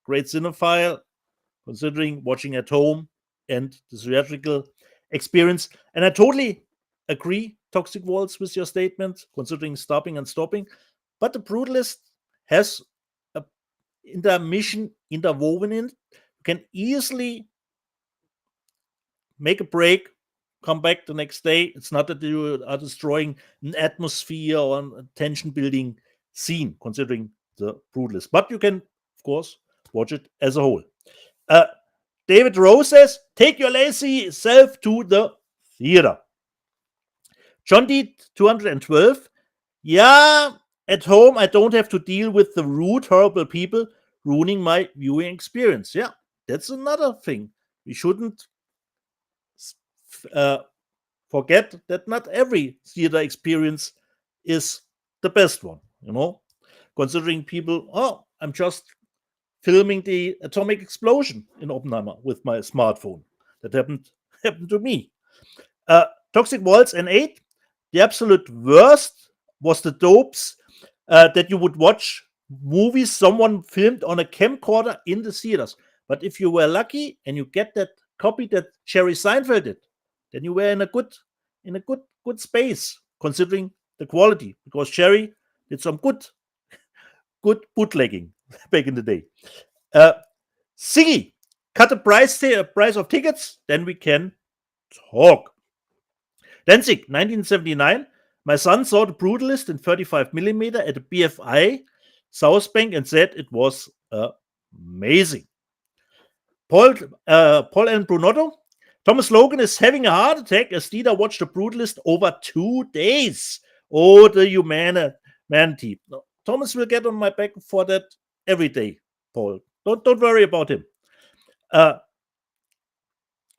great cinephile, considering watching at home and the theatrical experience. And I totally agree, Toxic Walls, with your statement, considering stopping and stopping. But The Brutalist has a intermission interwoven in it. You can easily make a break, come back the next day. It's not that you are destroying an atmosphere or a tension building scene, considering the brutalist. But you can, of course, watch it as a whole. David Rose says, take your lazy self to the theater. John D. 212, yeah, at home I don't have to deal with the rude, horrible people ruining my viewing experience. Yeah, that's another thing. We shouldn't forget that not every theater experience is the best one, considering people, I'm just filming the atomic explosion in Oppenheimer with my smartphone. That happened to me. Toxic Waltz N8, the absolute worst was the dopes that you would watch movies someone filmed on a camcorder in the theaters. But if you were lucky and you get that copy that Jerry Seinfeld did, then you were in a good space, considering the quality, because Jerry did some good bootlegging back in the day. Siggy, cut the price of tickets, then we can talk. Danzig, 1979. My son saw The Brutalist in 35mm at the BFI South Bank and said it was amazing. Paul and Brunotto. Thomas Logan is having a heart attack as Dieter watched The Brutalist over 2 days. Oh, the humanity. Thomas will get on my back for that every day, Paul. Don't worry about him.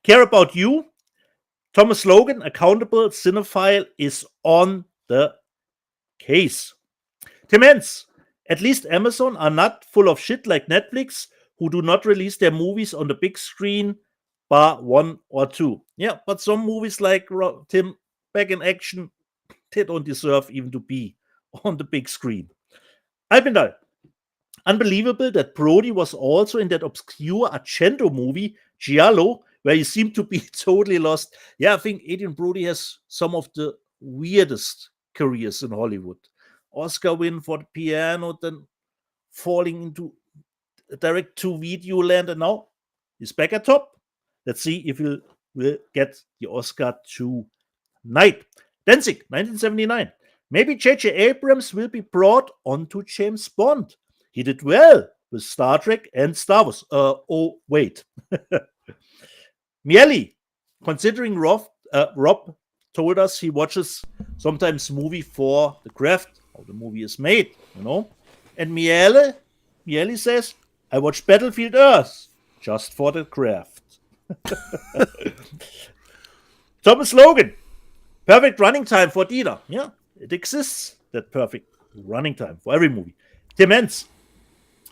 Care about you. Thomas Logan, accountable cinephile, is on the case. Tim Hens, at least Amazon are not full of shit like Netflix, who do not release their movies on the big screen, bar 1 or 2. Yeah, but some movies like Tim Back in Action, they don't deserve even to be on the big screen. Alpendal, unbelievable that Brody was also in that obscure Argento movie, Giallo, where he seemed to be totally lost. Yeah, I think Adrian Brody has some of the weirdest careers in Hollywood. Oscar win for The Piano, then falling into direct-to-video land, and now he's back at top. Let's see if he will get the Oscar tonight. Danzig, 1979. Maybe J.J. Abrams will be brought onto James Bond. He did well with Star Trek and Star Wars. Oh, wait. Miele, considering Rob told us he watches sometimes movie for the craft, how the movie is made, And Miele says, I watch Battlefield Earth just for the craft. Thomas Logan, perfect running time for Dieter. Yeah, it exists, that perfect running time for every movie. Tim Hens,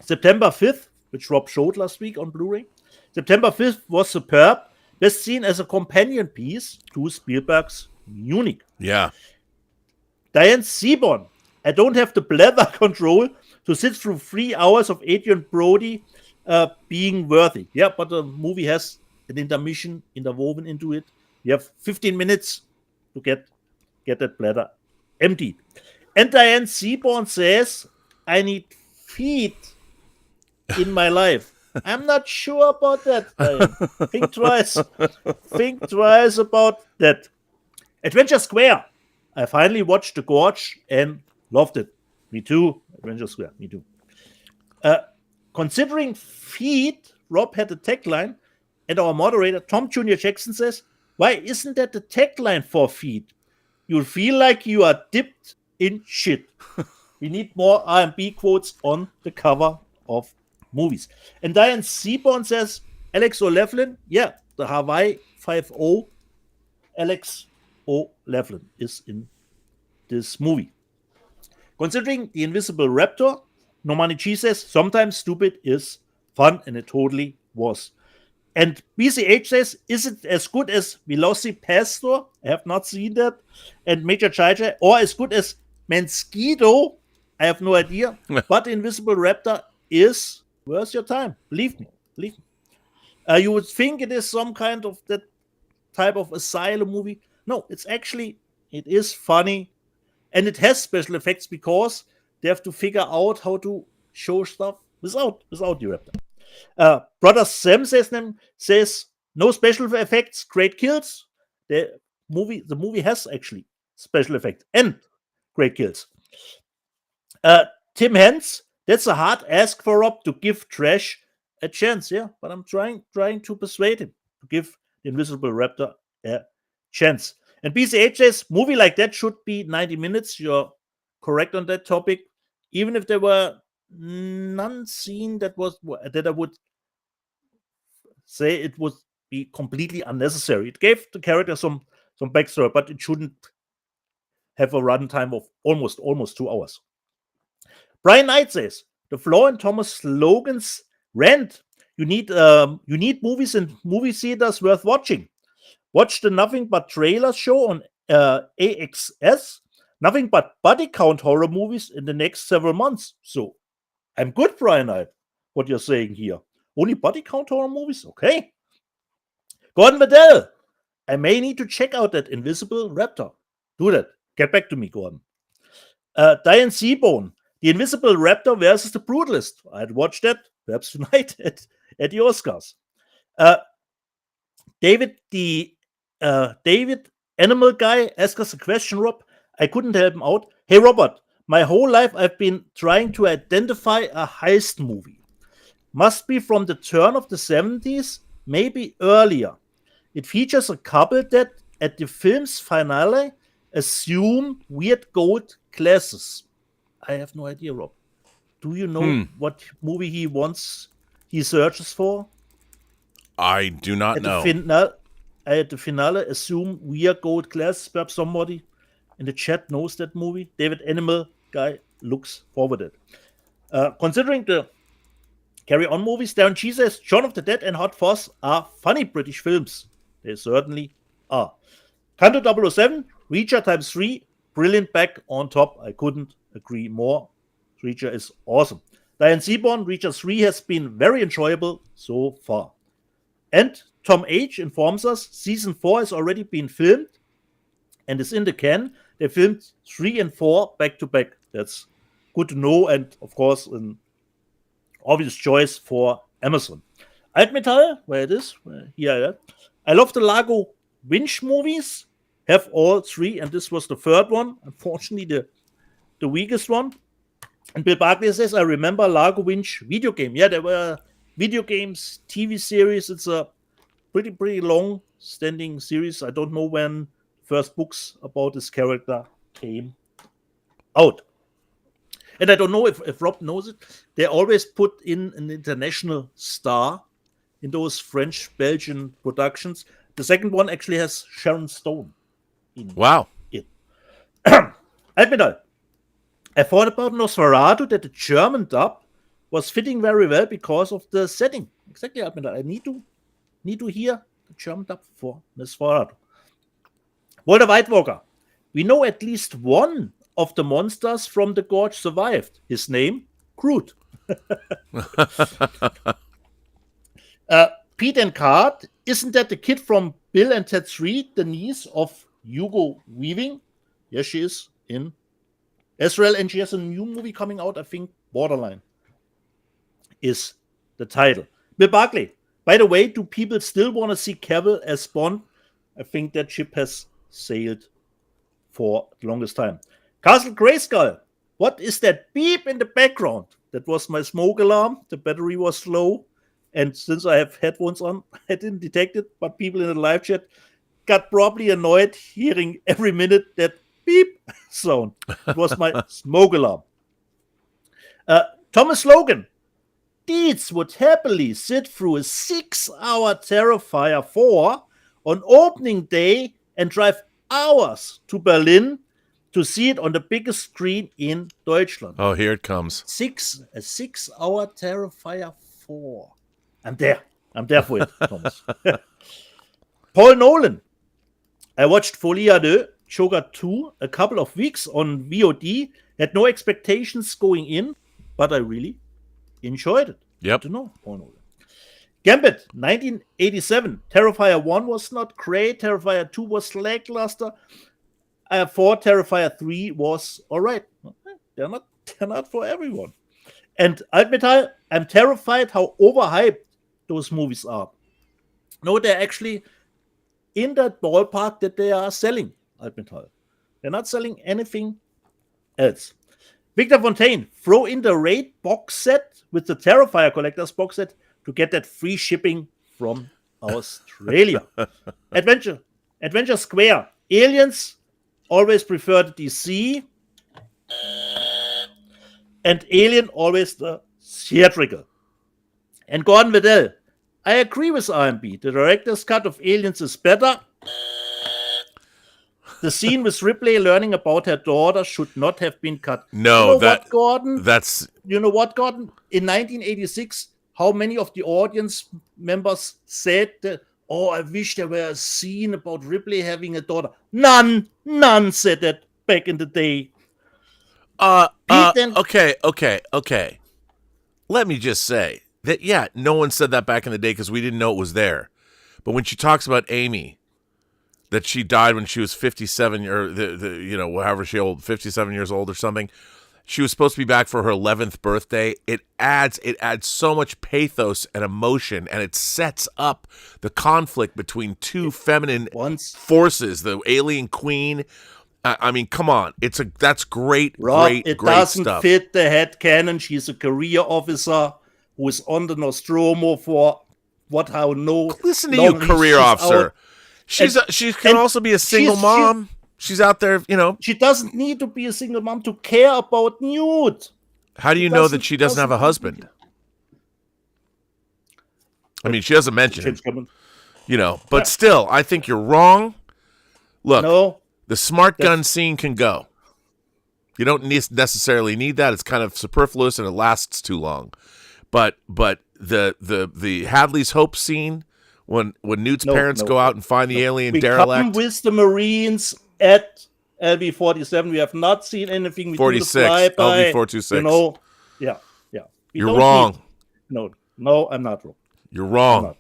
September 5th, which Rob showed last week on Blu-ray. September 5th was superb. Best seen as a companion piece to Spielberg's Munich.
Yeah.
Diane Seaborn, I don't have the bladder control to sit through 3 hours of Adrian Brody being worthy. Yeah, but the movie has an intermission interwoven into it. You have 15 minutes to get that bladder emptied. And Diane Seaborn says, I need feet in my life. I'm not sure about that, Diane. Think twice. Think twice about that. Adventure Square. I finally watched The Gorge and loved it. Me too. Adventure Square. Me too. Considering feet, Rob had a tagline, and our moderator, Tom Jr. Jackson, says, why isn't that the tagline for feet? You'll feel like you are dipped in shit. We need more R&B quotes on the cover of movies. And Diane Seaborn says, Alex O'Loughlin, yeah, the Hawaii 5-0, Alex O'Loughlin is in this movie. Considering The Invisible Raptor, Normani G says, sometimes stupid is fun, and it totally was. And BCH says, is it as good as Velocipastor? I have not seen that. And Major Chai, or as good as Mosquito? I have no idea. But Invisible Raptor is worth your time. Believe me. You would think it is some kind of that type of asylum movie. No, it is funny. And it has special effects because they have to figure out how to show stuff without the Raptor. Brother Sam says no special effects, great kills. The movie has actually special effects and great kills. Tim Hens, that's a hard ask for Rob to give Trash a chance. Yeah, but I'm trying to persuade him to give the Invisible Raptor a chance. And BCH says, movie like that should be 90 minutes. You're correct on that topic. Even if there were none seen that I would say it would be completely unnecessary. It gave the character some backstory, but it shouldn't have a runtime of almost 2 hours. Brian Knight says, the flaw in Thomas Logan's rant, you need movies and movie theaters worth watching. Watch the Nothing But Trailers show on AXS. Nothing but body count horror movies in the next several months. So I'm good, Brian Knight, what you're saying here. Only body count horror movies? Okay. Gordon Waddell, I may need to check out that Invisible Raptor. Do that. Get back to me, Gordon. Diane Seabone, The Invisible Raptor versus The Brutalist. I'd watch that perhaps tonight at the Oscars. David Animal Guy asked us a question, Rob. I couldn't help him out. Hey, Robert, my whole life I've been trying to identify a heist movie. Must be from the turn of the 70s, maybe earlier. It features a couple that, at the film's finale, assume weird gold glasses. I have no idea, Rob. Do you know what movie he searches for?
I do not know.
At the finale, assume weird gold glasses. Perhaps somebody in the chat knows that movie. David Animal Guy looks forward to it. Considering the Carry On movies, Darren G says Shaun of the Dead and Hot Fuzz are funny British films. They certainly are. Kanto 007, Reacher times 3, brilliant back on top. I couldn't agree more. Reacher is awesome. Diane Seaborn, Reacher 3 has been very enjoyable so far. And Tom H. informs us season 4 has already been filmed and is in the can. They filmed 3 and 4 back to back. That's good to know, and of course an obvious choice for Amazon. Altmetall, where it is, here. I love the Largo Winch movies. Have all 3, and this was the 3rd one. Unfortunately, the weakest one. And Bill Barkley says, I remember Largo Winch video game. Yeah, there were video games, TV series. It's a pretty long-standing series. I don't know when first books about this character came out. And I don't know if Rob knows it. They always put in an international star in those French-Belgian productions. The second one actually has Sharon Stone in it. Admiral, I thought about Nosferatu that the German dub was fitting very well because of the setting. Exactly, Admiral. I need to hear the German dub for Nosferatu. Walter Whitewalker, we know at least one of the monsters from the gorge survived. His name, Groot. Pete and Cart, isn't that the kid from Bill and Ted 3, the niece of Hugo Weaving? Yes, she is in Israel, and she has a new movie coming out, I think Borderline is the title. Bill Barkley, by the way, do people still want to see Cavill as Bond? I think that ship has sailed for the longest time. Castle Grayskull, what is that beep in the background? That was my smoke alarm. The battery was low. And since I have headphones on, I didn't detect it. But people in the live chat got probably annoyed hearing every minute that beep sound. It was my smoke alarm. Thomas Logan, Dietz would happily sit through a 6-hour Terrifier 4 on opening day and drive hours to Berlin to see it on the biggest screen in Deutschland.
Oh, here it comes.
A 6-hour Terrifier 4. I'm there for it, Thomas. Paul Nolan. I watched Folia 2, Joker 2 a couple of weeks on VOD. Had no expectations going in, but I really enjoyed it.
Yep.
Good to know, Paul Nolan. Gambit, 1987. Terrifier 1 was not great. Terrifier 2 was lackluster. 4 Terrifier 3 was all right. They're not for everyone. And Altmetall, I'm terrified how overhyped those movies are. No, they're actually in that ballpark that they are selling, Altmetall. They're not selling anything else. Victor Fontaine, throw in the Raid box set with the Terrifier Collector's box set to get that free shipping from Australia. Adventure Square. Aliens always prefer the DC. And Alien always the theatrical. And Gordon Waddell. I agree with RMB. The director's cut of Aliens is better. The scene with Ripley learning about her daughter should not have been cut.
No,
you know what, Gordon?
That's...
You know what, Gordon? In 1986, how many of the audience members said, oh, I wish there were a scene about Ripley having a daughter? None said that back in the day.
Okay. Let me just say that, yeah, no one said that back in the day because we didn't know it was there. But when she talks about Amy, that she died when she was 57 or however she old, 57 years old or something. She was supposed to be back for her 11th birthday. It adds so much pathos and emotion, and it sets up the conflict between two feminine forces, the alien queen. I mean, come on. That's great,
Rob,
great
it
stuff. It
doesn't fit the headcanon. She's a career officer who is on the Nostromo for
Listen to you, career officer. She can also be a single mom. She's out there,
She doesn't need to be a single mom to care about Newt.
How do you know that she doesn't have a husband? I mean, she doesn't mention it. But still, I think you're wrong. Look, the smart gun scene can go. You don't necessarily need that. It's kind of superfluous and it lasts too long. But the Hadley's Hope scene, when Newt's parents go out and find the alien derelict.
We come with the Marines at LV-47. We have not seen anything. We
46, LV-426.
Yeah.
You're wrong.
No, I'm not wrong.
You're wrong.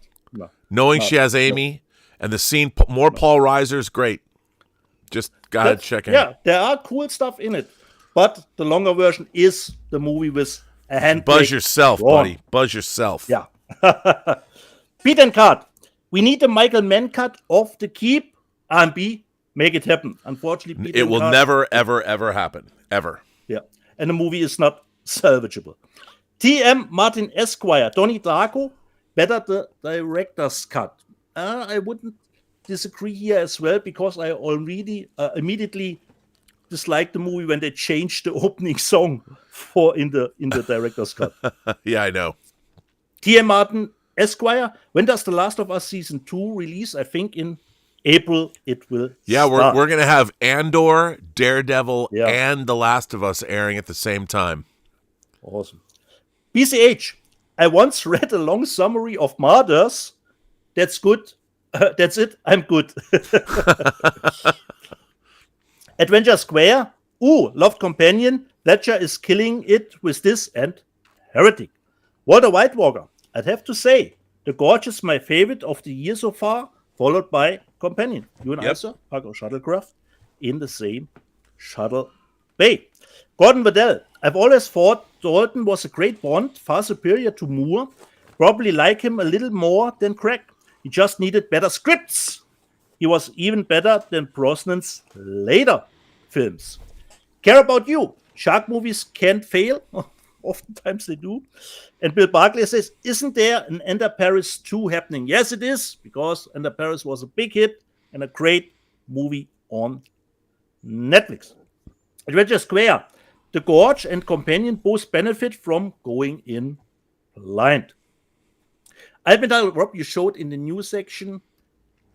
Knowing she has Amy and the scene, more Paul Reiser's great. Just gotta check in.
Yeah, there are cool stuff in it. But the longer version is the movie with a hand.
Buzz yourself, buddy. Buzz yourself.
Yeah. Pete and Card. We need a Michael Mann cut of The Keep. R&B, make it happen. Unfortunately,
it will never, ever, ever happen. Ever.
Yeah. And the movie is not salvageable. T.M. Martin Esquire. Donnie Darko. Better the director's cut. I wouldn't disagree here as well because I already immediately disliked the movie when they changed the opening song in the director's cut.
Yeah, I know.
T.M. Martin Esquire, when does The Last of Us Season 2 release? I think in April it will start.
We're going to have Andor, Daredevil, and The Last of Us airing at the same time.
Awesome. BCH, I once read a long summary of Murders. That's good. That's it. I'm good. Adventure Square. Loved Companion. Ledger is killing it with this and Heretic. Walter White Walker. I'd have to say, The Gorge is my favorite of the year so far, followed by Companion. You and I, sir, Cargo Shuttlecraft in the same shuttle bay. Gordon Waddell. I've always thought Dalton was a great Bond, far superior to Moore. Probably like him a little more than Craig. He just needed better scripts. He was even better than Brosnan's later films. Care About You. Shark movies can't fail. Oftentimes they do. And Bill Barclay says, isn't there an Enter Paris 2 happening? Yes, it is, because Enter Paris was a big hit and a great movie on Netflix. Adventure Square. The Gorge and Companion both benefit from going in blind. Albendal, Rob, you showed in the news section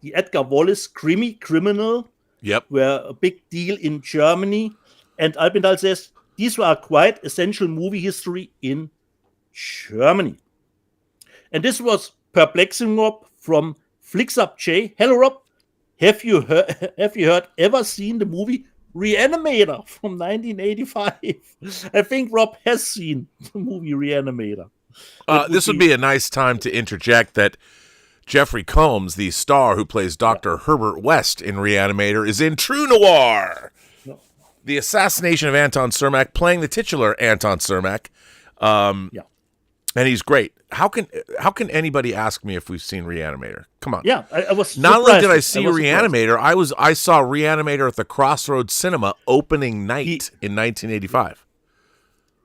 the Edgar Wallace Criminal.
Yep.
Were a big deal in Germany. And Albendal says, these were quite essential movie history in Germany. And this was perplexing, Rob, from Flixup J. Hello, Rob. Have you ever seen the movie Reanimator from 1985? I think Rob has seen the movie Reanimator.
This would be a nice time to interject that Jeffrey Combs, the star who plays Dr. Herbert West in Reanimator, is in True Noir. The assassination of Anton Cermak, playing the titular Anton Cermak. And he's great. How can anybody ask me if we've seen Reanimator? Come on.
Yeah, I was
not only did I see Reanimator, I saw Reanimator at the Crossroads Cinema opening night in 1985.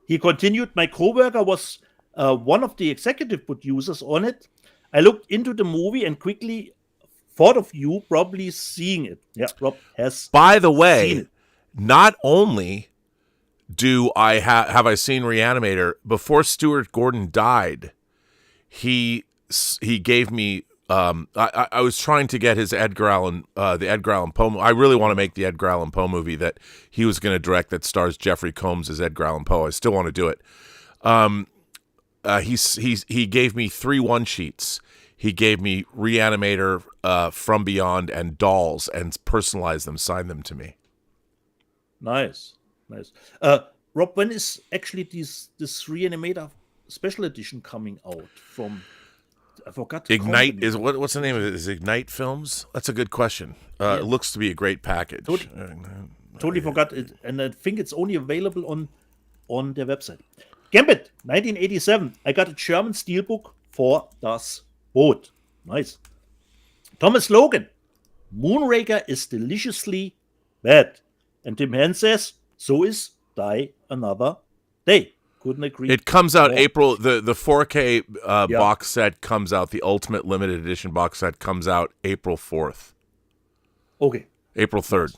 He continued, my coworker was one of the executive producers on it. I looked into the movie and quickly thought of you probably seeing it. Yeah, Rob has
By the
seen
way,
it.
not only do I have I seen Reanimator, before Stuart Gordon died, he gave me I was trying to get his the Edgar Allan Poe. I really want to make the Edgar Allan Poe movie that he was going to direct that stars Jeffrey Combs as Edgar Allan Poe. I still want to do it. He gave me 3 1-sheets. He gave me Reanimator, From Beyond, and Dolls, and personalized them, signed them to me.
Nice. Rob, when is actually this Reanimator special edition coming out from? I forgot. The
Ignite
company.
is what's the name of it? Is it Ignite Films? That's a good question. It looks to be a great package.
Totally forgot it, and I think it's only available on their website. Gambit, 1987. I got a German steelbook for Das Boot. Nice. Thomas Logan, Moonraker is deliciously bad. And Tim Henn says, so is Die Another Day. Couldn't agree.
It comes out
more.
April. The 4K box set comes out. The Ultimate Limited Edition box set comes out April 4th.
Okay.
April 3rd.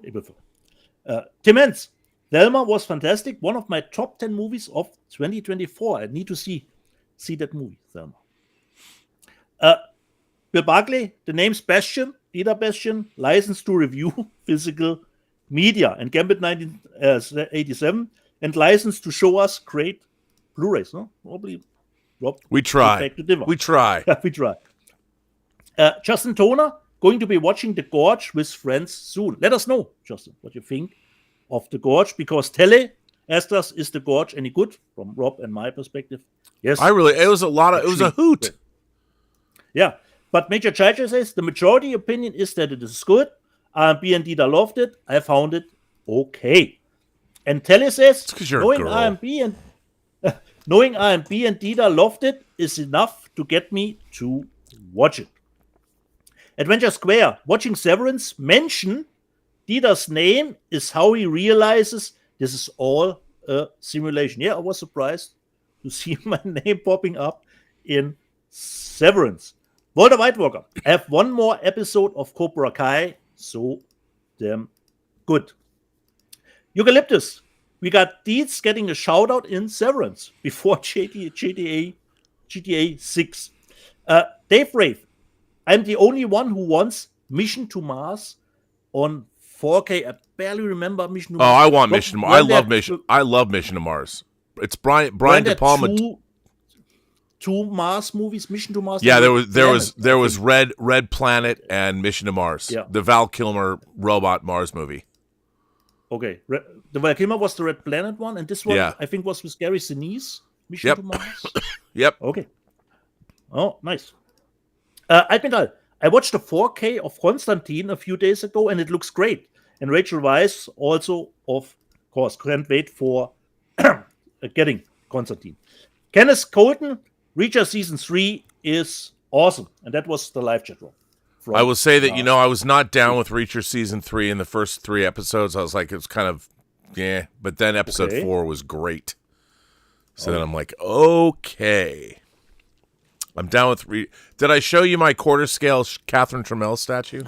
April 4th. Tim Henz, Thelma was fantastic. One of my top 10 movies of 2024. I need to see that movie, Thelma. Bill Barclay, the name's Bastian, Dieter Bastian, licensed to review physical media. And Gambit 1987, and licensed to show us great Blu-rays. No? Probably, Rob.
We try. We try.
Yeah, we try. Justin Toner, going to be watching The Gorge with friends soon. Let us know, Justin, what you think of The Gorge, because Tele asked us, is The Gorge any good? From Rob and my perspective. Yes.
It was a hoot.
Yeah. But Major Chacha says, the majority opinion is that it is good. R&B and Dieter loved it. I found it okay. And Tele says, knowing R&B and Dieter loved it is enough to get me to watch it. Adventure Square, watching Severance mention Dieter's name is how he realizes this is all a simulation. Yeah, I was surprised to see my name popping up in Severance. Walter Whitewalker, I have one more episode of Cobra Kai, so damn good. Eucalyptus, we got Deeds getting a shout out in Severance before GTA 6. Dave Rave, I'm the only one who wants Mission to Mars on 4K. I barely remember Mission to Mars.
Oh, I want Mission to Mars. I love Mission to Mars. It's Brian De Palma.
Two Mars movies, Mission to Mars.
Yeah, there was Red Planet and Mission to Mars.
Yeah.
The Val Kilmer robot Mars movie.
Okay, the Val Kilmer was the Red Planet one, and this one I think was with Gary Sinise. Mission to Mars.
Yep.
Okay. Oh, nice. Alpendal, I watched the 4K of Constantine a few days ago, and it looks great. And Rachel Weisz also, of course, can't wait for getting Constantine. Kenneth Colton, Reacher Season 3 is awesome. And that was the live chat room.
I will say that, I was not down with Reacher Season 3 in the first 3 episodes. I was like, it was kind of, but then episode 4 was great. So then I'm like, okay. I'm down with Did I show you my quarter scale Catherine Trammell statue?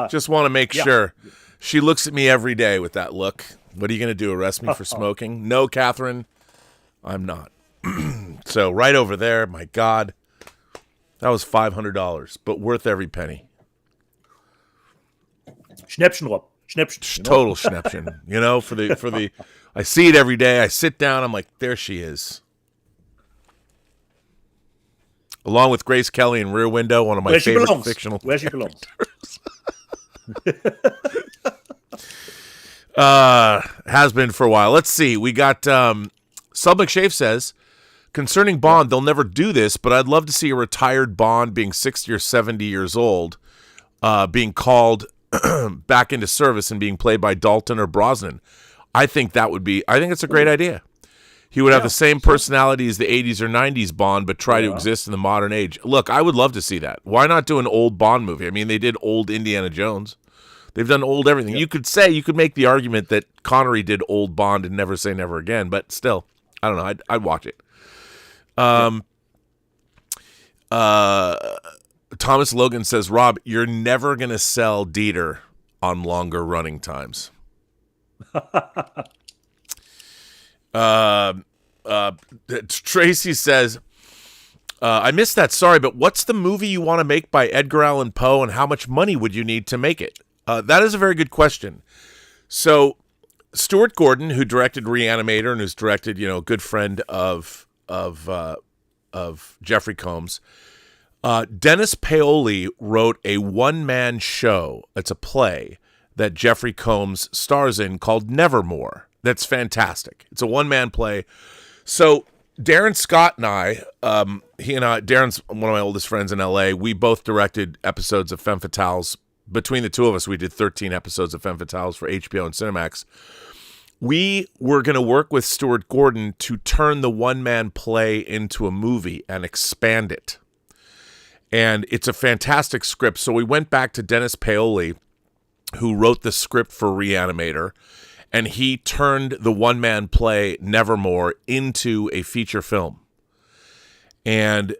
Just want to make sure. She looks at me every day with that look. What are you going to do, arrest me for smoking? No, Catherine, I'm not. So right over there, my God, that was $500, but worth every penny.
Schnäppchen, Rob. Schnäppchen.
Total Schnäppchen. For the, I see it every day. I sit down. I'm like, there she is. Along with Grace Kelly in Rear Window, one of my favorite fictional.
Where she belongs.
Has been for a while. Let's see. We got Sub McShave says, concerning Bond, they'll never do this, but I'd love to see a retired Bond being 60 or 70 years old, being called back into service and being played by Dalton or Brosnan. I think it's a great idea. He would have the same personality as the 80s or 90s Bond, but try to exist in the modern age. Look, I would love to see that. Why not do an old Bond movie? I mean, they did old Indiana Jones. They've done old everything. You could make the argument that Connery did old Bond and Never Say Never Again, but still, I don't know. I'd watch it. Thomas Logan says, Rob, you're never going to sell Dieter on longer running times. Tracy says, I missed that. Sorry, but what's the movie you want to make by Edgar Allan Poe, and how much money would you need to make it? That is a very good question. So Stuart Gordon, who directed Reanimator and who's directed, a good friend of Jeffrey Combs, Dennis Paoli wrote a one-man show. It's a play that Jeffrey Combs stars in called Nevermore. That's fantastic. It's a one-man play. So Darren Scott and I, Darren's one of my oldest friends in LA. We both directed episodes of Femme Fatales. Between the two of us, we did 13 episodes of Femme Fatales for HBO and Cinemax. We were going to work with Stuart Gordon to turn the one-man play into a movie and expand it. And it's a fantastic script. So we went back to Dennis Paoli, who wrote the script for Reanimator, and he turned the one-man play Nevermore into a feature film. And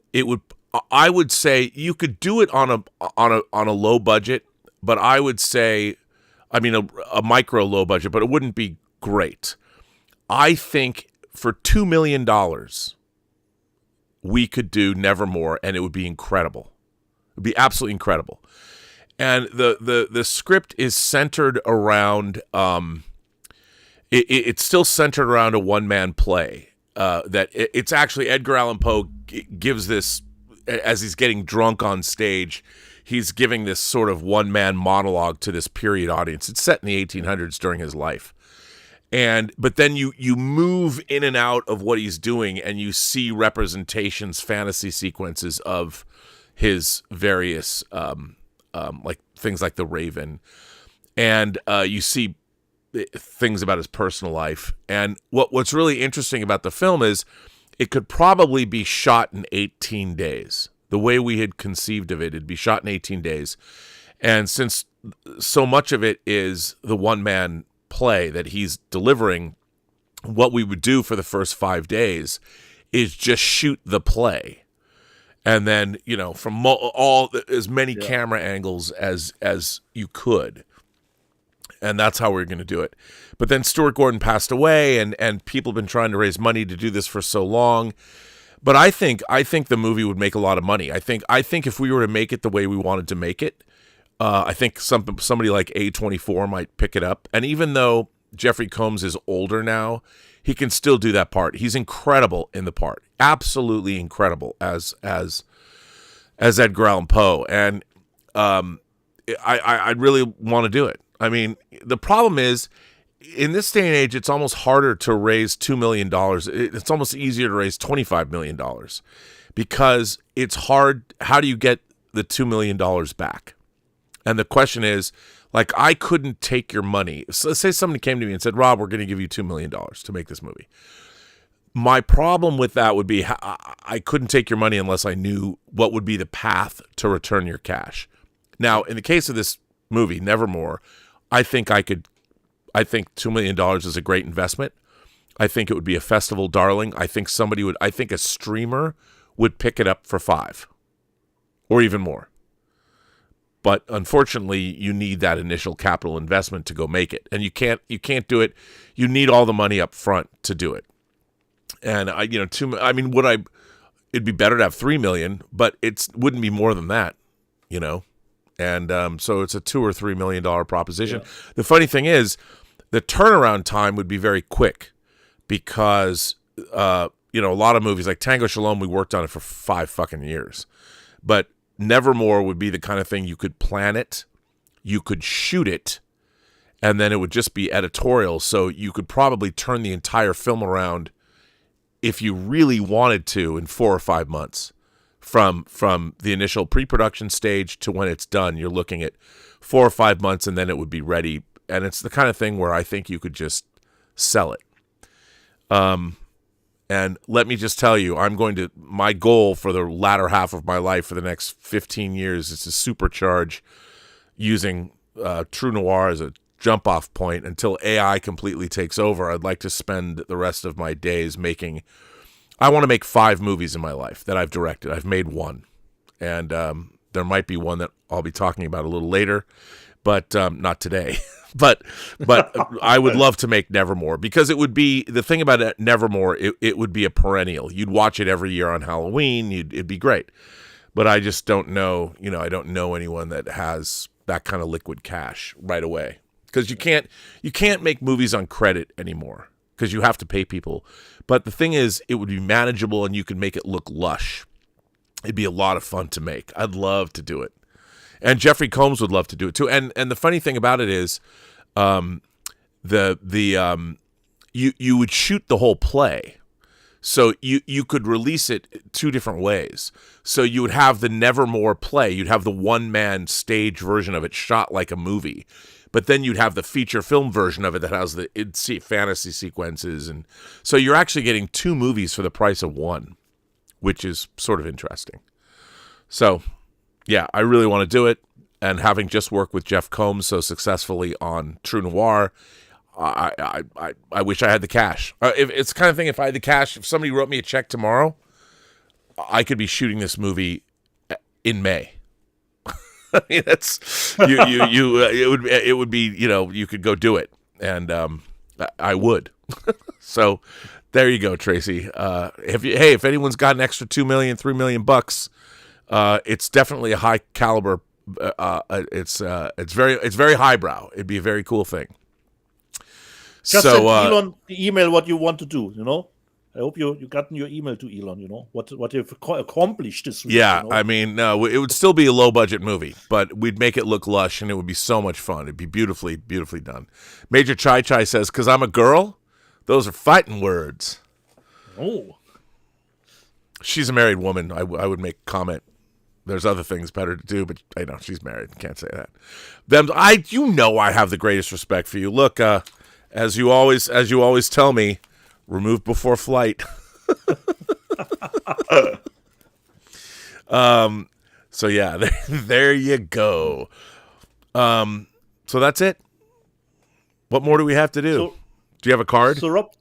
I would say you could do it on a low budget, but I would say, a micro low budget, but it wouldn't be great. I think for $2 million, we could do Nevermore, and it would be incredible. It would be absolutely incredible. And the script is centered around it's still centered around a one-man play. It's actually Edgar Allan Poe gives this, as he's getting drunk on stage, he's giving this sort of one-man monologue to this period audience. It's set in the 1800s during his life. But then you move in and out of what he's doing, and you see representations, fantasy sequences of his various like things like the Raven, and you see things about his personal life. And what's really interesting about the film is it could probably be shot in 18 days. The way we had conceived of it, it'd be shot in 18 days. And since so much of it is the one-man play that he's delivering, what we would do for the first 5 days is just shoot the play. And then, from as many camera angles as you could. And that's how we're going to do it. But then Stuart Gordon passed away, and people have been trying to raise money to do this for so long. But I think the movie would make a lot of money. I think if we were to make it the way we wanted to make it, I think somebody like A24 might pick it up. And even though Jeffrey Combs is older now, he can still do that part. He's incredible in the part, absolutely incredible as Edgar Allan Poe. And I really want to do it. I mean, the problem is, in this day and age, it's almost harder to raise $2 million. It's almost easier to raise $25 million because it's hard. How do you get the $2 million back? And the question is, like, I couldn't take your money. So let's say somebody came to me and said, Rob, we're going to give you $2 million to make this movie. My problem with that would be I couldn't take your money unless I knew what would be the path to return your cash. Now, in the case of this movie, Nevermore, I think $2 million is a great investment. I think it would be a festival darling. I think a streamer would pick it up for $5 million or even more. But unfortunately, you need that initial capital investment to go make it. And you can't do it. You need all the money up front to do it. And it'd be better to have $3 million, but it wouldn't be more than that, And so it's a $2 or $3 million proposition. Yeah. The funny thing is, the turnaround time would be very quick because, a lot of movies like Tango Shalom, we worked on it for 5 fucking years. But Nevermore would be the kind of thing you could plan it, you could shoot it, and then it would just be editorial. So you could probably turn the entire film around if you really wanted to in 4 or 5 months. From the initial pre-production stage to when it's done, you're looking at 4 or 5 months, and then it would be ready. And it's the kind of thing where I think you could just sell it. And let me just tell you, my goal for the latter half of my life for the next 15 years is to supercharge using True Noir as a jump-off point until AI completely takes over. I'd like to spend the rest of my days making... I want to make 5 movies in my life that I've directed. I've made 1. And there might be one that I'll be talking about a little later, but not today. but I would love to make Nevermore, because it would be... The thing about it, Nevermore, it would be a perennial. You'd watch it every year on Halloween. It'd be great. But I just don't know, I don't know anyone that has that kind of liquid cash right away. Because you can't make movies on credit anymore, because you have to pay people. But the thing is, it would be manageable and you could make it look lush. It'd be a lot of fun to make. I'd love to do it. And Jeffrey Combs would love to do it too. And the funny thing about it is, you would shoot the whole play. So you could release it 2 different ways. So you would have the Nevermore play. You'd have the one-man stage version of it shot like a movie. But then you'd have the feature film version of it that has the fantasy sequences. And so you're actually getting 2 movies for the price of 1, which is sort of interesting. So, yeah, I really want to do it. And having just worked with Jeff Combs so successfully on True Noir, I wish I had the cash. It's the kind of thing, if I had the cash, if somebody wrote me a check tomorrow, I could be shooting this movie in May. I mean, that's it would be, you could go do it, and I would. So there you go, Tracy. If anyone's got an extra $2 million, $3 million bucks, it's definitely a high caliber. It's very highbrow. It'd be a very cool thing.
Just send Elon the email what you want to do, I hope you gotten your email to Elon, what you've accomplished this week.
Yeah, I mean, no, it would still be a low-budget movie, but we'd make it look lush, and it would be so much fun. It'd be beautifully, beautifully done. Major Chai Chai says, "'Cause I'm a girl?" Those are fighting words.
Oh.
She's a married woman. I would make comment. There's other things better to do, but I know she's married. Can't say that. I have the greatest respect for you. Look, as you always tell me, remove before flight. So yeah, there you go. So that's it. What more do we have to do? Do you have a card?
So Rob,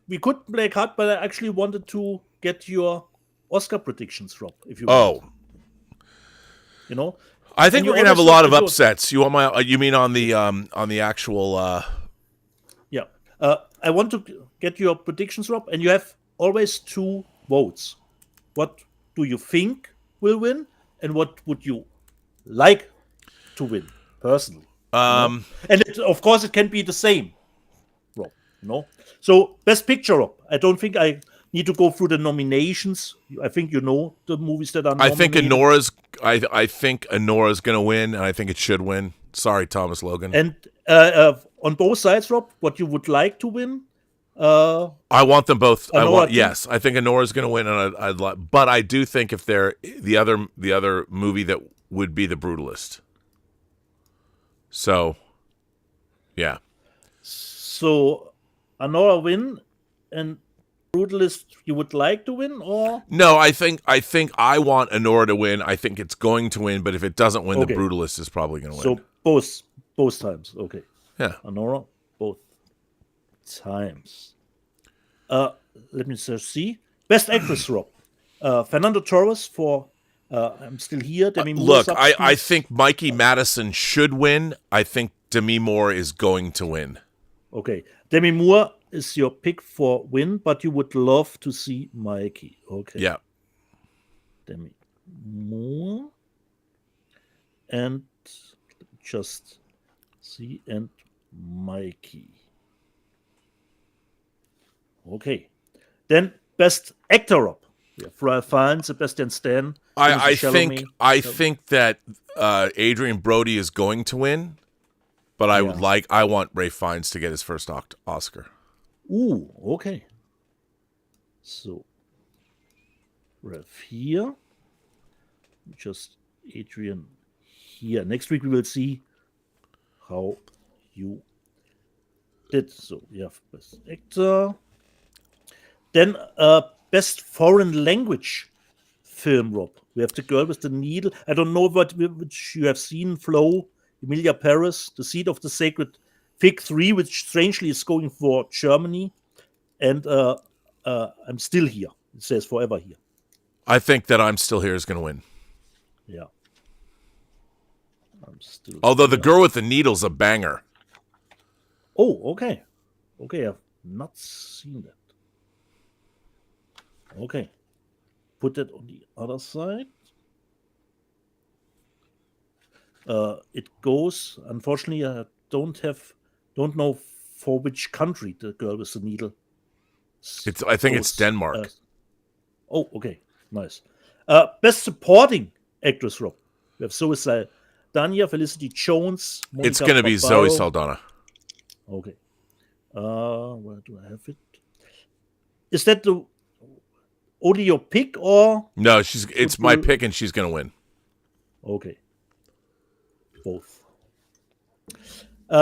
we could play a card, but I actually wanted to get your Oscar predictions, Rob. If you want.
I think we're gonna have a lot of upsets. You want you mean on the actual?
Yeah. I want to get your predictions, Rob, and you have always 2 votes. What do you think will win, and what would you like to win personally? And of course, it can be the same, Rob. So, Best Picture, Rob. I don't think I need to go through the nominations. I think you know the movies that are nominated.
I think Anora's going to win, and I think it should win. Sorry, Thomas Logan.
And on both sides, Rob, what you would like to win?
I want them both. Yes, I think Anora's going to win, and but I do think if they're the other movie that would be The Brutalist. So, yeah.
So, Anora win, and Brutalist you would like to win, or
no? I think I want Anora to win. I think it's going to win, but if it doesn't win, The Brutalist is probably going to win.
So both times, okay.
Yeah,
Anora both times. Let me see. Best Actress, Rob. Fernando Torres for I'm Still Here. Demi Moore.
Look, I think Mikey Madison should win. I think Demi Moore is going to win.
Okay, Demi Moore is your pick for win, but you would love to see Mikey. Okay.
Yeah.
Demi Moore. And just see, and Mikey. Okay. Then Best Actor, Rob. We have Ralph Fiennes, Sebastian Stan.
I think that Adrian Brody is going to win, but I want Ralph Fiennes to get his first Oscar.
Ooh, okay. So Ralph here. Just Adrian here. Next week we will see how you did. So we have Best Actor. Then Best Foreign Language Film, Rob. We have The Girl with the Needle. I don't know which you have seen, Flo, Emilia Paris, The Seed of the Sacred Fig 3, which strangely is going for Germany. And I'm Still Here. It says Forever Here.
I think that I'm Still Here is going to win.
Yeah. I'm still
Although
here.
The Girl with the Needle's a banger.
Oh, okay. Okay, I've not seen that. Okay. Put that on the other side. It goes, unfortunately, I don't know for which country The Girl with the Needle.
I think it's Denmark.
Okay. Nice. Best Supporting Actress, Rob. We have Zoe Saldana, Felicity Jones.
It's going to be
Barbaro.
Zoe Saldana.
Okay. Where do I have it? Is that only your pick or?
No, it's my pick and she's going to win.
Okay. Both.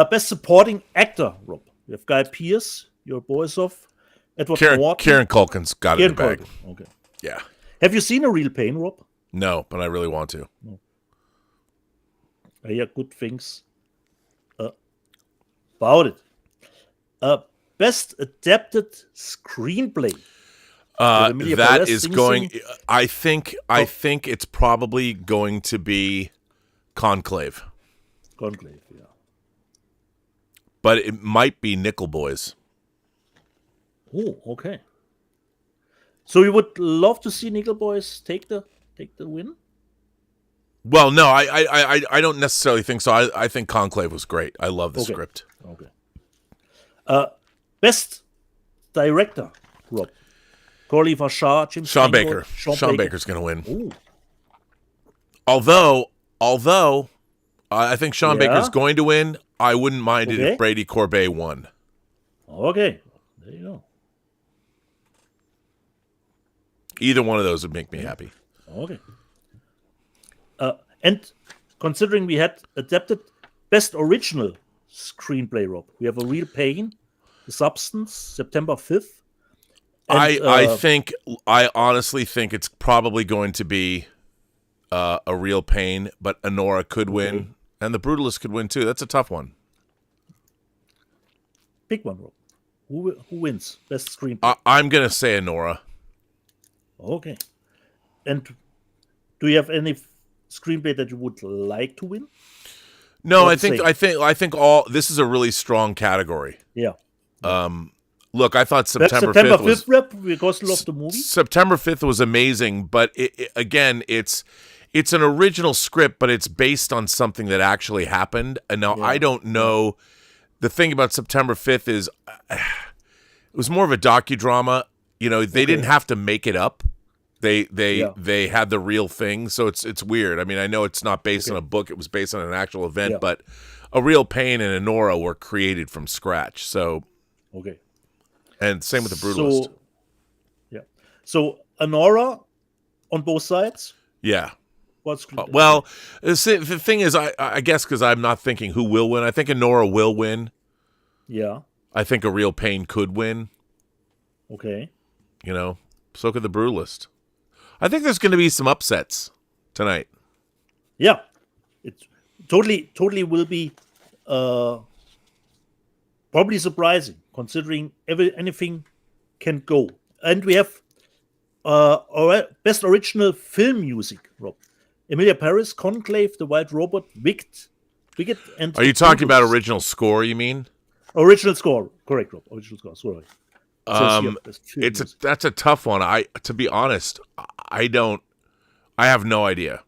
Best Supporting Actor, Rob. We have Guy Pearce, your Borisov, Edward Norton.
Kieran Culkin's got it in the bag.
Culkin. Okay.
Yeah.
Have you seen A Real Pain, Rob?
No, but I really want to.
I hear good things about it. Best Adapted Screenplay.
That is going. I think it's probably going to be Conclave.
Conclave, yeah.
But it might be Nickel Boys.
Oh, okay. So you would love to see Nickel Boys take the win?
Well, no, I don't necessarily think so. I think Conclave was great. I love the script.
Okay. Best Director, Rob. Corley Vachar,
Sean Baker. Sean Baker's going to win.
Ooh.
Although I think Sean Baker's going to win, I wouldn't mind it if Brady Corbet won.
Okay. There you go.
Either one of those would make me happy.
Okay. And considering we had adapted Best Original Screenplay, Rob, we have A Real Pain, The Substance, September 5th. And,
I honestly think it's probably going to be A Real Pain, but Honora could win, and The Brutalist could win too. That's a tough one.
Pick one, Rob. Who wins Best Screenplay?
I'm going to say Honora.
Okay. And do you have any screenplay that you would like to win?
No, I think all this is a really strong category.
Yeah.
Look, I thought September
5th
5th was
rep because you love the movie.
September 5th was amazing, but again, it's an original script, but it's based on something that actually happened. And now I don't know. The thing about September 5th is it was more of a docudrama. You know, they didn't have to make it up. They had the real thing, so it's weird. I mean, I know it's not based on a book; it was based on an actual event. But A Real Pain and Honora were created from scratch. So and same with The Brutalist.
So Honora on both sides.
Yeah.
What's
well, the thing is, I guess because I'm not thinking who will win. I think Honora will win.
Yeah.
I think A Real Pain could win.
Okay.
You know, so could The Brutalist. I think there's going to be some upsets tonight.
Yeah, it totally will be probably surprising considering anything can go. And we have our Best Original Film Music, Rob. Emilia Paris, Conclave, The Wild Robot, Wicked, and...
Are you talking about original score, you mean?
Original score, correct, Rob. Original score, sorry.
That's a tough one. To be honest, I have no idea.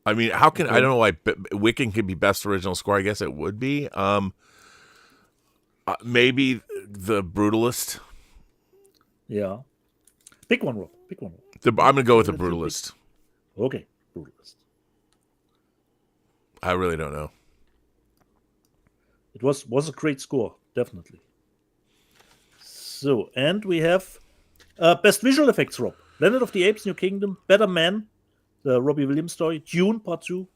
I mean, how can I don't know why Wicked could be best original score. I guess it would be. Maybe The Brutalist.
Yeah. Pick one, Rob. Pick one.
I'm gonna go with The Brutalist.
Okay, Brutalist.
I really don't know.
It was a great score, definitely. So, and we have Best Visual Effects, Rob. Planet of the Apes, New Kingdom, Better Man, the Robbie Williams story, Dune Part 2.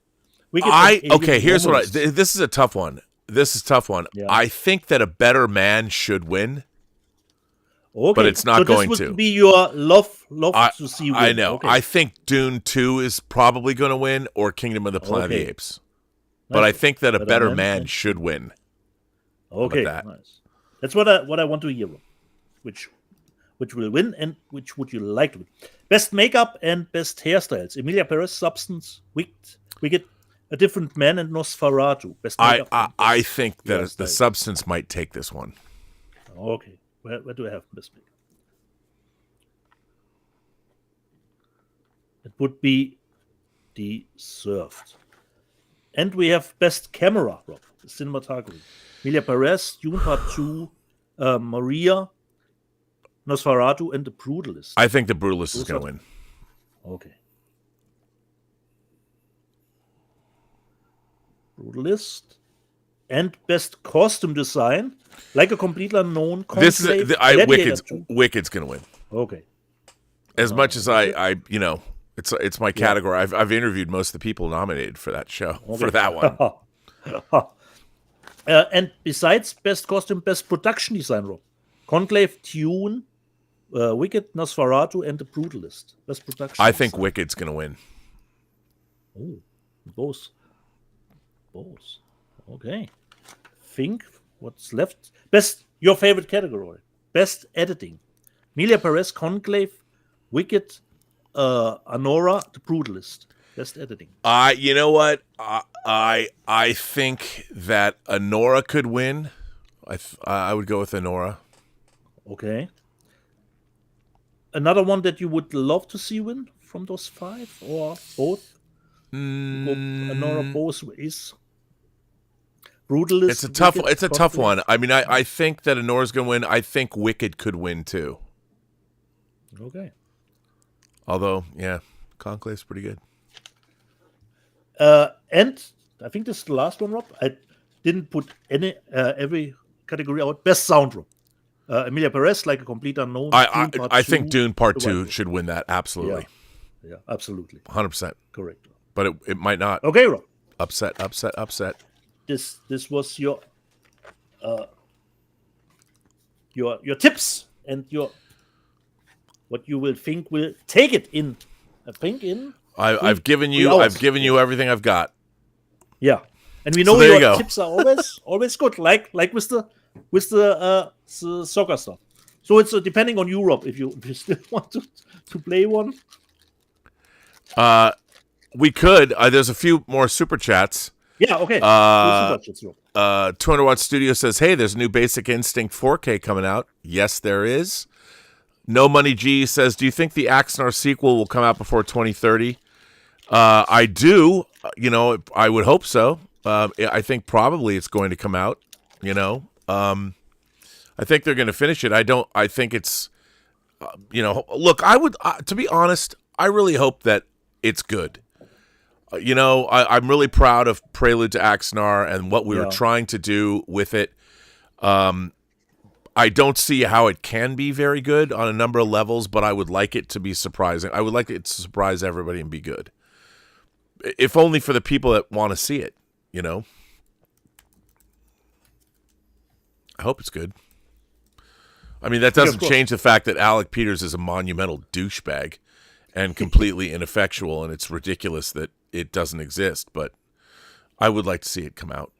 Here's what this is a tough one. Yeah. I think that A Better Man should win.
Okay.
But it's not
so
going
this would
to.
be your love to see win.
I know.
Okay.
I think Dune 2 is probably going to win, or Kingdom of the Planet of the
Okay.
Apes. But I think that a
Better
better
Man
man should win.
Okay,
that?
nice. That's what I want to hear. Which will win, and which would you like to win? Best makeup and best hairstyles: Emilia Perez, Substance, Wicked, A Different Man, and Nosferatu. Best makeup.
I think that the
hairstyle.
Substance might take this one.
Okay, where do I have best makeup? It would be deserved. And we have best camera, Rob, cinematography. Emilia Perez, Dune Part 2, Maria, Nosferatu, and The Brutalist.
I think The Brutalist is going to win.
Okay. Brutalist. And best costume design, Like a Completely Unknown,
This is
Conclave,
Wicked's
Gladiator 2.
Wicked's going to win.
Okay.
As much as I it's my category. I've interviewed most of the people nominated for that show, for that one.
And besides best costume, best production design, Rob, Conclave, Dune, Wicked, Nosferatu, and The Brutalist. Best production.
I think Wicked's going to win.
Oh, both. Okay. Think what's left. Best, your favorite category. Best editing. Emilia Perez, Conclave, Wicked, Anora, The Brutalist. Best editing.
You know what? I think that Anora could win. I would go with Anora.
Okay. Another one that you would love to see win from those 5 or both? Anora both ways. Brutalist.
It's a tough one. I mean, I think that Anora's going to win. I think Wicked could win too.
Okay.
Although, yeah, Conclave's pretty good.
And I think this is the last one, Rob. I didn't put every category out. Best sound, Rob. Emilia Perez, Like a Complete Unknown.
I think Dune Part 2 should win that. Absolutely.
Yeah, absolutely.
100%.
Correct.
But it might not.
Okay, Rob.
Upset.
This was your tips and your what you will think will take it in. I think in.
I've given you everything I've got.
Yeah, and we know
there you
your
go.
tips are always good. Like with the soccer stuff. So it's depending on Europe if you still want to play one.
We could. There's a few more super chats.
Yeah. Okay.
200 Watt Studio says, "Hey, there's a new Basic Instinct 4K coming out." Yes, there is. No Money G says, "Do you think the Axnar sequel will come out before 2030?" I do. I would hope so. I think probably it's going to come out. I think they're going to finish it. I think it's. Look, I would. To be honest, I really hope that it's good. I'm really proud of Prelude to Axnar and what we were trying to do with it. I don't see how it can be very good on a number of levels, but I would like it to be surprising. I would like it to surprise everybody and be good. If only for the people that want to see it, I hope it's good. I mean, that doesn't change the fact that Alec Peters is a monumental douchebag and completely ineffectual, and it's ridiculous that it doesn't exist, but I would like to see it come out.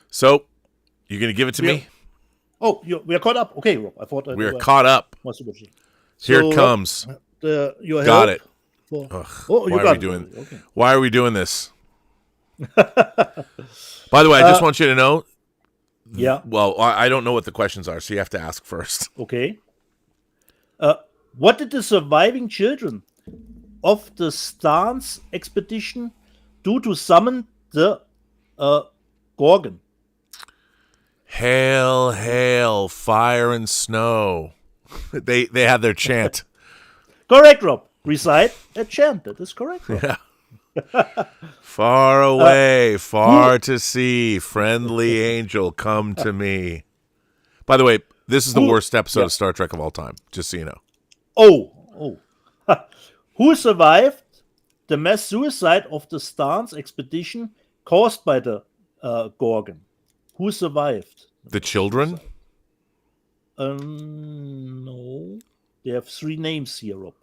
So, you're going to give it to me?
Oh, we are caught up? Okay, Rob. I thought
we are caught up. Here it comes.
Your
Got it.
Okay.
Why are we doing this? By the way, I just want you to know.
Yeah.
Well, I don't know what the questions are, so you have to ask first.
Okay. What did the surviving children of the Stans expedition do to summon the Gorgon?
Hail, hail, fire and snow. They had their chant.
Correct, Rob. Recite a chant. That is correct, Rob.
Yeah. Far away, far to see, friendly angel, come to me. By the way, this is the worst episode of Star Trek of all time, just so you know.
Oh. Who survived the mass suicide of the Stans expedition caused by the Gorgon? Who survived
The children?
No. They have 3 names here, Rob.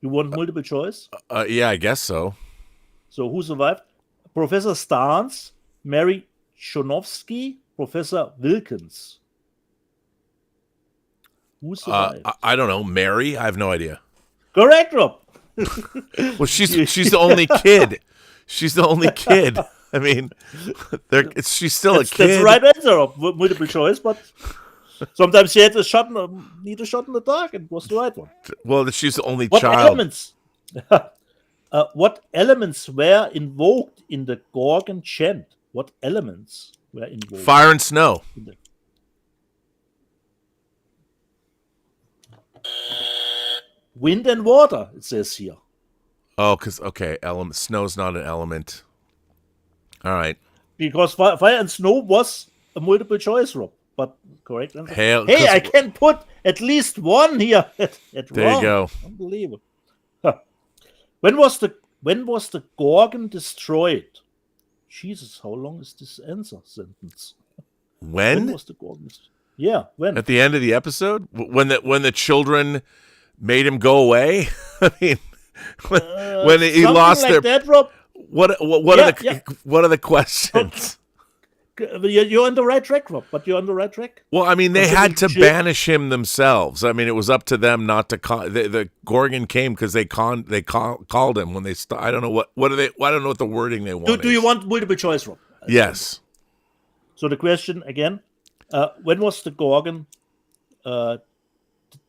You want multiple choice?
Yeah, I guess so.
So who survived? Professor Starnes, Mary Chonovsky, Professor Wilkins. Who survived?
I don't know. Mary? I have no idea.
Correct, Rob.
Well, she's the only kid. She's the only kid. I mean, she's still a kid.
That's the right answer, Rob. Multiple choice, but sometimes she had need a shot in the dark, and it was the right one.
Well, she's the only
What
child.
elements? What elements were invoked in the Gorgon chant? What elements were invoked?
Fire and snow.
Wind and water, it says here.
Oh, snow's not an element. All right.
Because fire and snow was a multiple choice, Rob. But correct answer.
Hey,
I can put at least one here. At
there
wrong.
you go.
Unbelievable. Huh. When was the Gorgon destroyed? Jesus, how long is this answer sentence? When was the Gorgon destroyed? Yeah, when?
At the end of the episode? When the children made him go away? I mean, when he lost
like
their...
that, Rob?
What are the questions?
You're on the right track, Rob, but you're on the right track.
Well, I mean, they had to banish him themselves. I mean, it was up to them not to call. The Gorgon came because they called him when they. I don't know what are they. I don't know what the wording they want.
Do you want multiple choice, Rob?
Yes.
So the question again: when was the Gorgon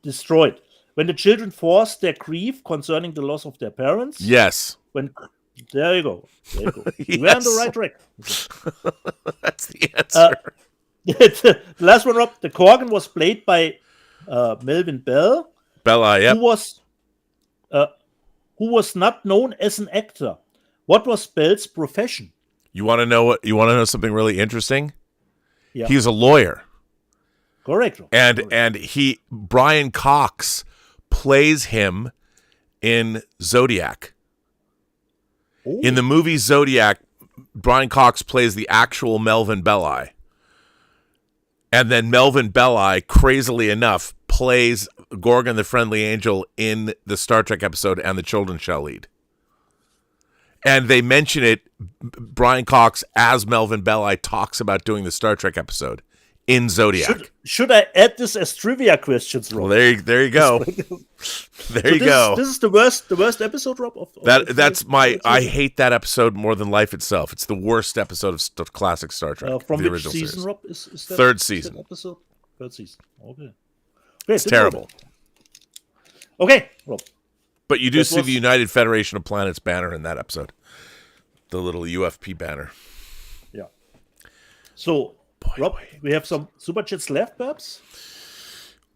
destroyed? When the children forced their grief concerning the loss of their parents?
Yes.
There you go.
Yes.
We're on the right track.
That's the answer.
The last one, Rob. The Gorgon was played by Melvin Bell.
Bella, yep.
Who was not known as an actor. What was Bell's profession?
You want to know something really interesting?
Yeah.
He's a lawyer.
Correct, Rob.
And Brian Cox plays him in Zodiac.
Ooh.
In the movie Zodiac, Brian Cox plays the actual Melvin Belli. And then Melvin Belli, crazily enough, plays Gorgon the Friendly Angel in the Star Trek episode And the Children Shall Lead. And they mention it, Brian Cox as Melvin Belli talks about doing the Star Trek episode in Zodiac.
Should I add this as trivia questions, Rob?
Well, there you go. There you go.
This is the worst episode, Rob.
That's my. I hate that episode more than life itself. It's the worst episode of classic Star Trek.
From
the
which
original
season,
series.
Rob? Is that
Third season.
Episode? Third season. Okay.
It's terrible.
Okay, Rob.
But you do see the United Federation of Planets banner in that episode. The little UFP banner.
Yeah. So, Rob, we have some super chats left, perhaps?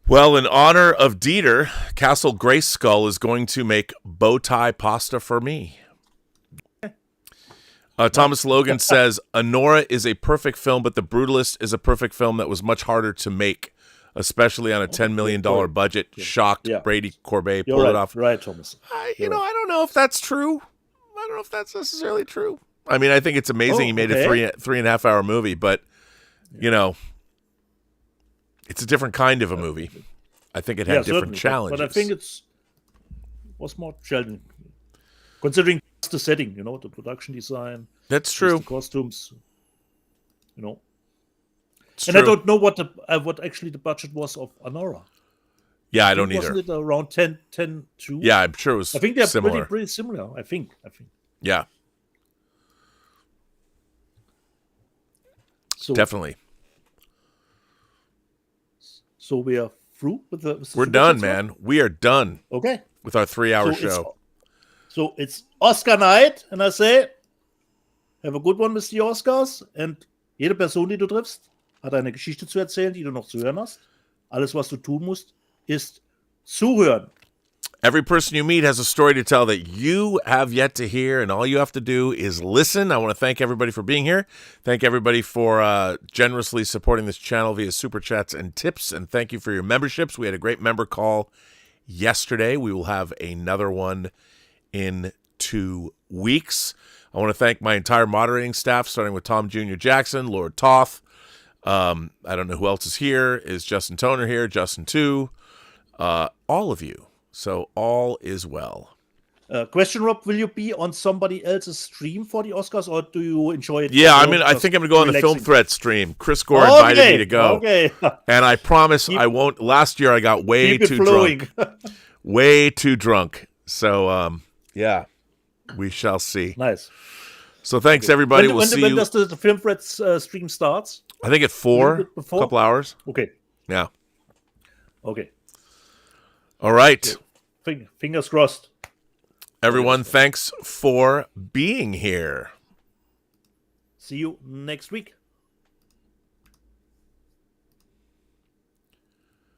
Well, in honor of Dieter, Castle Grayskull is going to make bow tie pasta for me. Thomas Logan says, Honora is a perfect film, but The Brutalist is a perfect film that was much harder to make, especially on a $10 million budget. Shocked Brady Corbet pulled it off.
Right, Thomas.
I don't know if that's true. I don't know if that's necessarily true. I mean, I think it's amazing he made a 3.5 hour movie, but, it's a different kind of a movie. I think it had different challenges.
But I think was more challenging. Considering the setting, the production design.
That's true.
The costumes,
It's
and
true.
I don't know what actually the budget was of Honora.
Yeah, I don't either.
Wasn't it around 10 to?
Yeah, I'm sure it was
I think they're
similar.
pretty similar. I think.
Yeah.
So,
definitely.
So we are through with the
We're done, man. We are done.
Okay.
With our 3-hour show.
So it's Oscar night, and I say, have a good one with the Oscars. Und jede Person, die du triffst, hat eine Geschichte zu erzählen, die du noch zu hören hast. Alles, was du tun musst, ist zuhören.
Every person you meet has a story to tell that you have yet to hear, and all you have to do is listen. I want to thank everybody for being here. Thank everybody for generously supporting this channel via Super Chats and tips, and thank you for your memberships. We had a great member call yesterday. We will have another one in 2 weeks. I want to thank my entire moderating staff, starting with Tom Jr. Jackson, Lord Toth, I don't know who else is here. Is Justin Toner here? Justin too. All of you. So all is well.
Question, Rob, will you be on somebody else's stream for the Oscars, or do you enjoy it?
Yeah, I think I'm going to go on the Film Threat stream. Chris Gore invited me to go.
Okay.
And I promise I won't. Last year I got way too drunk. Way too drunk. So, yeah, we shall see.
Nice.
So thanks, everybody. We'll see you.
When does the Film Threats stream starts?
I think at 4, a couple hours.
Okay.
Yeah.
Okay.
All right.
Fingers crossed.
Everyone, thanks for being here.
See you next week.